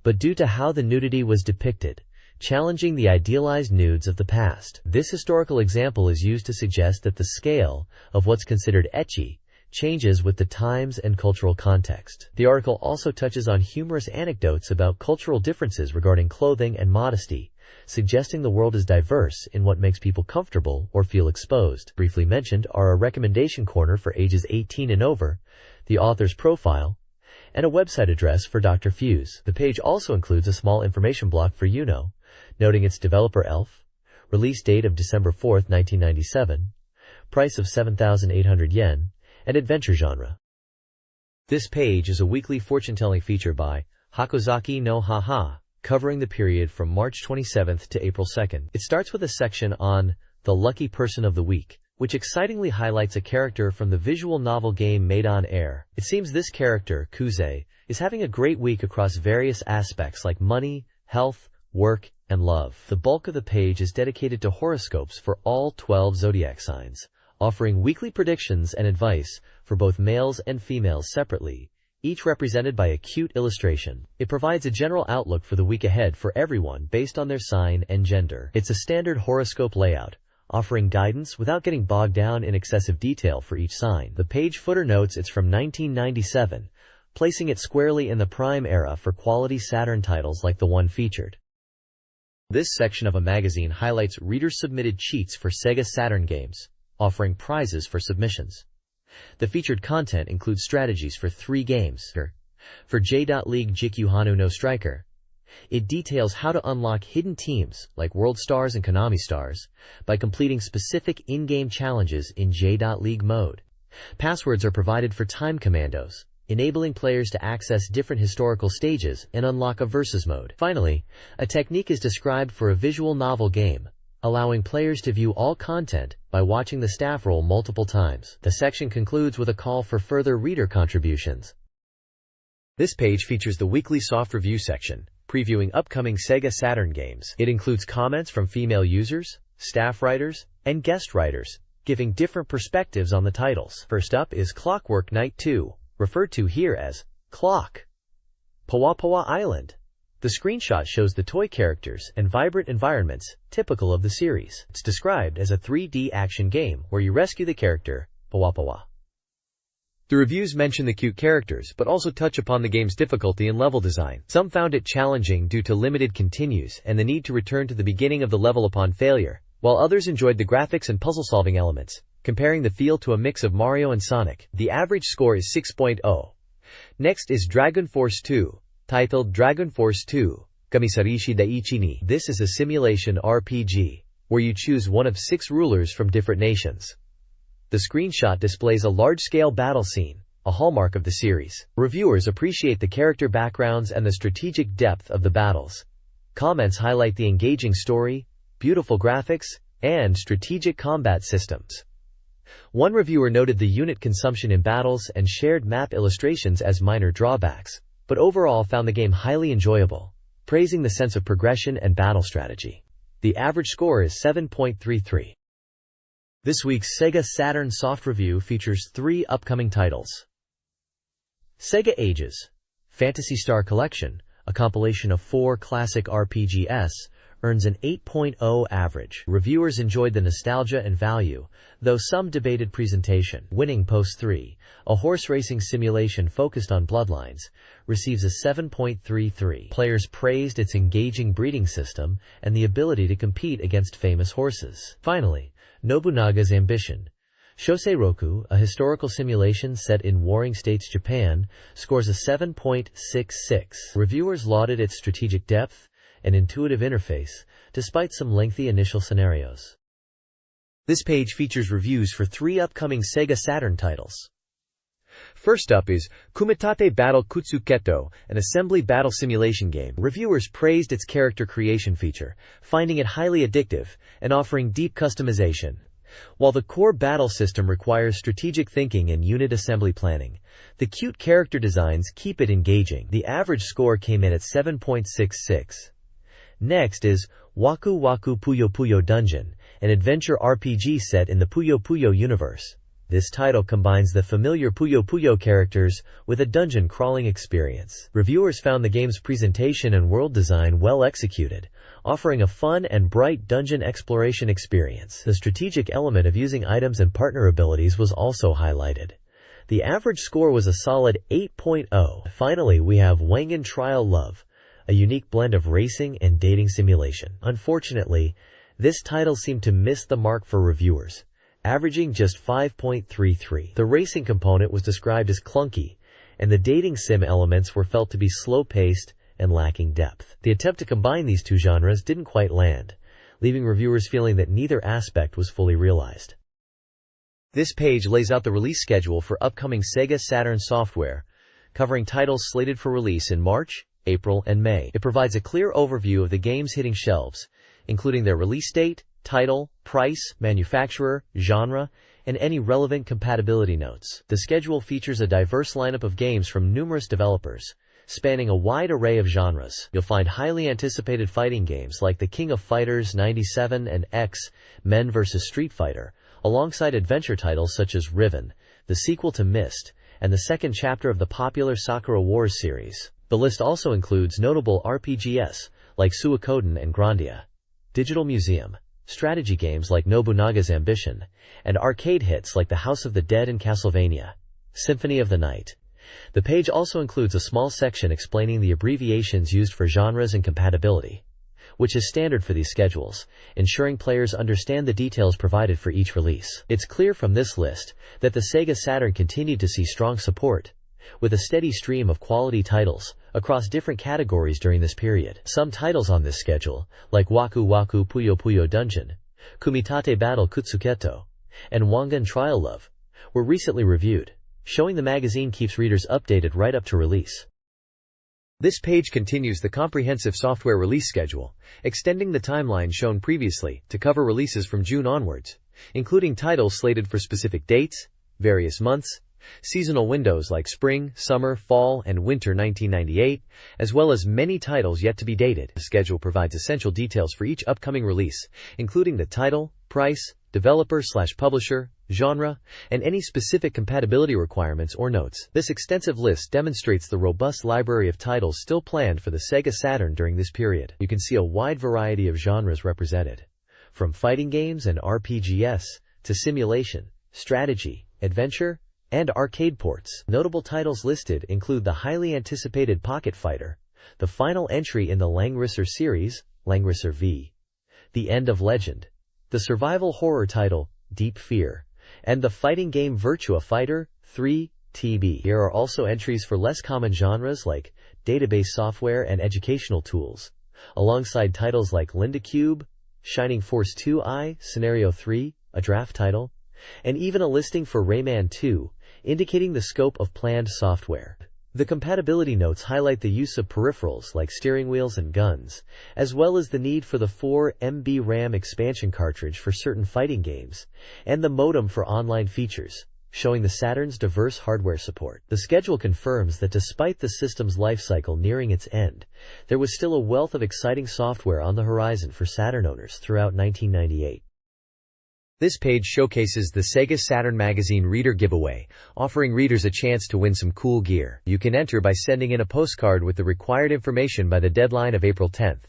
but due to how the nudity was depicted, challenging the idealized nudes of the past. This historical example is used to suggest that the scale of what's considered ecchi changes with the times and cultural context. The article also touches on humorous anecdotes about cultural differences regarding clothing and modesty, suggesting the world is diverse in what makes people comfortable or feel exposed. Briefly mentioned are a recommendation corner for ages 18 and over, the author's profile, and a website address for Dr. Fuse. The page also includes a small information block for Yuno, noting its developer Elf, release date of December 4, 1997, price of 7,800 yen, and adventure genre. This page is a weekly fortune-telling feature by Hakozaki no Haha, covering the period from March 27th to April 2nd. It starts with a section on the lucky person of the week, which excitingly highlights a character from the visual novel game Made on Air. It seems this character, Kuze, is having a great week across various aspects like money, health, work, and love. The bulk of the page is dedicated to horoscopes for all 12 zodiac signs, offering weekly predictions and advice for both males and females separately, each represented by a cute illustration. It provides a general outlook for the week ahead for everyone based on their sign and gender. It's a standard horoscope layout, offering guidance without getting bogged down in excessive detail for each sign. The page footer notes it's from 1997, placing it squarely in the prime era for quality Saturn titles like the one featured. This section of a magazine highlights reader-submitted cheats for SEGA Saturn games, offering prizes for submissions. The featured content includes strategies for 3 games. For J.League Jikuhanu no Striker, it details how to unlock hidden teams like World Stars and Konami Stars by completing specific in-game challenges in J.League mode. Passwords are provided for time commandos, enabling players to access different historical stages and unlock a versus mode. Finally, a technique is described for a visual novel game, allowing players to view all content by watching the staff roll multiple times. The section concludes with a call for further reader contributions. This page features the weekly soft review section, previewing upcoming SEGA Saturn games. It includes comments from female users, staff writers, and guest writers, giving different perspectives on the titles. First up is Clockwork Knight 2, referred to here as Clock Pawa Island. The screenshot shows the toy characters and vibrant environments typical of the series. It's described as a 3D action game where you rescue the character Pawa. The reviews mention the cute characters but also touch upon the game's difficulty and level design. Some found it challenging due to limited continues and the need to return to the beginning of the level upon failure, while others enjoyed the graphics and puzzle-solving elements, comparing the feel to a mix of Mario and Sonic. The average score is 6.0. Next is Dragon Force 2, titled Dragon Force 2, Kamisarishi Daichi ni. This is a simulation RPG, where you choose one of 6 rulers from different nations. The screenshot displays a large-scale battle scene, a hallmark of the series. Reviewers appreciate the character backgrounds and the strategic depth of the battles. Comments highlight the engaging story, beautiful graphics, and strategic combat systems. One reviewer noted the unit consumption in battles and shared map illustrations as minor drawbacks, but overall found the game highly enjoyable, praising the sense of progression and battle strategy. The average score is 7.33. This week's SEGA Saturn soft review features 3 upcoming titles. SEGA Ages, Phantasy Star Collection, a compilation of 4 classic RPGs, earns an 8.0 average. Reviewers enjoyed the nostalgia and value, though some debated presentation. Winning Post 3, a horse racing simulation focused on bloodlines, receives a 7.33. Players praised its engaging breeding system and the ability to compete against famous horses. Finally, Nobunaga's Ambition. Shoseiroku, a historical simulation set in Warring States Japan, scores a 7.66. Reviewers lauded its strategic depth and intuitive interface, despite some lengthy initial scenarios. This page features reviews for 3 upcoming SEGA Saturn titles. First up is Kumitate Battle Kutsuketo, an assembly battle simulation game. Reviewers praised its character creation feature, finding it highly addictive and offering deep customization. While the core battle system requires strategic thinking and unit assembly planning, the cute character designs keep it engaging. The average score came in at 7.66. Next is Waku Waku Puyo Puyo Dungeon, an adventure RPG set in the Puyo Puyo universe. This title combines the familiar Puyo Puyo characters with a dungeon crawling experience. Reviewers found the game's presentation and world design well executed, offering a fun and bright dungeon exploration experience. The strategic element of using items and partner abilities was also highlighted. The average score was a solid 8.0. Finally, we have Wangan Trial Love, a unique blend of racing and dating simulation. Unfortunately, this title seemed to miss the mark for reviewers, averaging just 5.33. The racing component was described as clunky, and the dating sim elements were felt to be slow-paced and lacking depth. The attempt to combine these two genres didn't quite land, leaving reviewers feeling that neither aspect was fully realized. This page lays out the release schedule for upcoming SEGA Saturn software, covering titles slated for release in March, April, and May. It provides a clear overview of the games hitting shelves, including their release date, title, price, manufacturer, genre, and any relevant compatibility notes. The schedule features a diverse lineup of games from numerous developers, spanning a wide array of genres. You'll find highly anticipated fighting games like The King of Fighters 97 and X-Men vs. Street Fighter, alongside adventure titles such as Riven, the sequel to Myst, and the second chapter of the popular Sakura Wars series. The list also includes notable RPGs like Suikoden and Grandia, Digital Museum, strategy games like Nobunaga's Ambition, and arcade hits like The House of the Dead and Castlevania, Symphony of the Night. The page also includes a small section explaining the abbreviations used for genres and compatibility, which is standard for these schedules, ensuring players understand the details provided for each release. It's clear from this list that the SEGA Saturn continued to see strong support, with a steady stream of quality titles across different categories during this period. Some titles on this schedule, like Waku Waku Puyo Puyo Dungeon, Kumitate Battle Kutsuketo, and Wangan Trial Love, were recently reviewed, showing the magazine keeps readers updated right up to release. This page continues the comprehensive software release schedule, extending the timeline shown previously to cover releases from June onwards, including titles slated for specific dates, various months, seasonal windows like spring, summer, fall, and winter 1998, as well as many titles yet to be dated. The schedule provides essential details for each upcoming release, including the title, price, developer/publisher, genre, and any specific compatibility requirements or notes. This extensive list demonstrates the robust library of titles still planned for the SEGA Saturn during this period. You can see a wide variety of genres represented, from fighting games and RPGs to simulation, strategy, adventure, and arcade ports. Notable titles listed include the highly anticipated Pocket Fighter, the final entry in the Langrisser series, Langrisser V, The End of Legend, the survival horror title, Deep Fear, and the fighting game Virtua Fighter 3 TB. Here are also entries for less common genres like database software and educational tools, alongside titles like Linda Cube, Shining Force 2i, Scenario 3, a draft title, and even a listing for Rayman 2, indicating the scope of planned software. The compatibility notes highlight the use of peripherals like steering wheels and guns, as well as the need for the 4 MB RAM expansion cartridge for certain fighting games, and the modem for online features, showing the Saturn's diverse hardware support. The schedule confirms that despite the system's lifecycle nearing its end, there was still a wealth of exciting software on the horizon for Saturn owners throughout 1998. This page showcases the SEGA Saturn Magazine Reader Giveaway, offering readers a chance to win some cool gear. You can enter by sending in a postcard with the required information by the deadline of April 10th.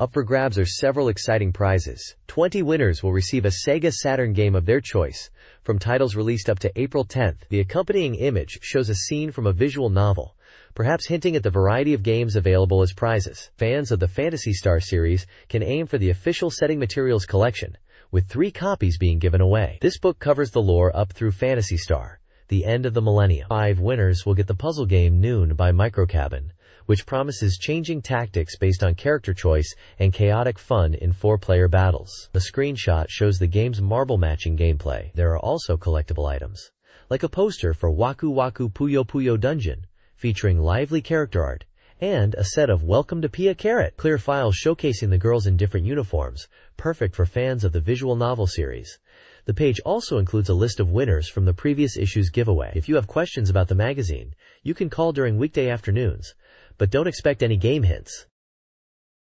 Up for grabs are several exciting prizes. 20 winners will receive a SEGA Saturn game of their choice from titles released up to April 10th. The accompanying image shows a scene from a visual novel, perhaps hinting at the variety of games available as prizes. Fans of the Phantasy Star series can aim for the official setting materials collection, with 3 copies being given away. This book covers the lore up through Phantasy Star, the end of the millennium. 5 winners will get the puzzle game Noon by Microcabin, which promises changing tactics based on character choice and chaotic fun in 4-player battles. The screenshot shows the game's marble matching gameplay. There are also collectible items, like a poster for Waku Waku Puyo Puyo Dungeon, featuring lively character art, and a set of Welcome to Pia Carrot clear files showcasing the girls in different uniforms, perfect for fans of the visual novel series. The page also includes a list of winners from the previous issue's giveaway. If you have questions about the magazine, you can call during weekday afternoons, but don't expect any game hints.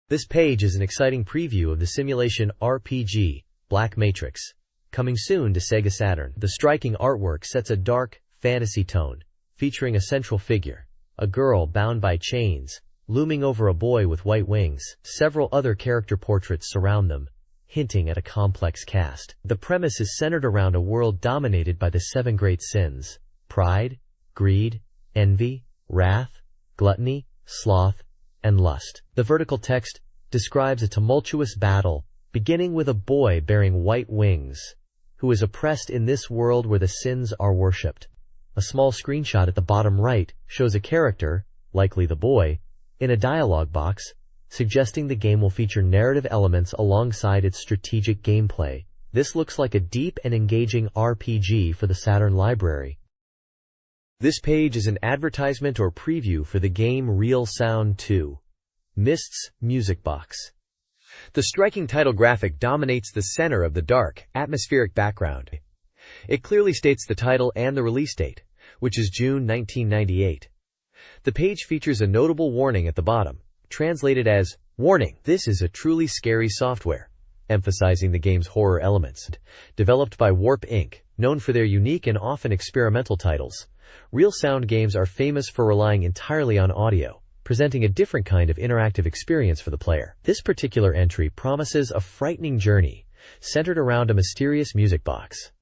This page is an exciting preview of the simulation RPG, Black Matrix, coming soon to Sega Saturn. The striking artwork sets a dark, fantasy tone, featuring a central figure, a girl bound by chains, looming over a boy with white wings. Several other character portraits surround them, hinting at a complex cast. The premise is centered around a world dominated by the 7 great sins: pride, greed, envy, wrath, gluttony, sloth, and lust. The vertical text describes a tumultuous battle, beginning with a boy bearing white wings, who is oppressed in this world where the sins are worshipped. A small screenshot at the bottom right shows a character, likely the boy, in a dialogue box, suggesting the game will feature narrative elements alongside its strategic gameplay. This looks like a deep and engaging RPG for the Saturn library. This page is an advertisement or preview for the game Real Sound 2, Mist's Music Box. The striking title graphic dominates the center of the dark, atmospheric background. It clearly states the title and the release date, which is June 1998. The page features a notable warning at the bottom, translated as, "Warning, this is a truly scary software," emphasizing the game's horror elements. Developed by Warp Inc., known for their unique and often experimental titles, Real Sound games are famous for relying entirely on audio, presenting a different kind of interactive experience for the player. This particular entry promises a frightening journey, centered around a mysterious music box.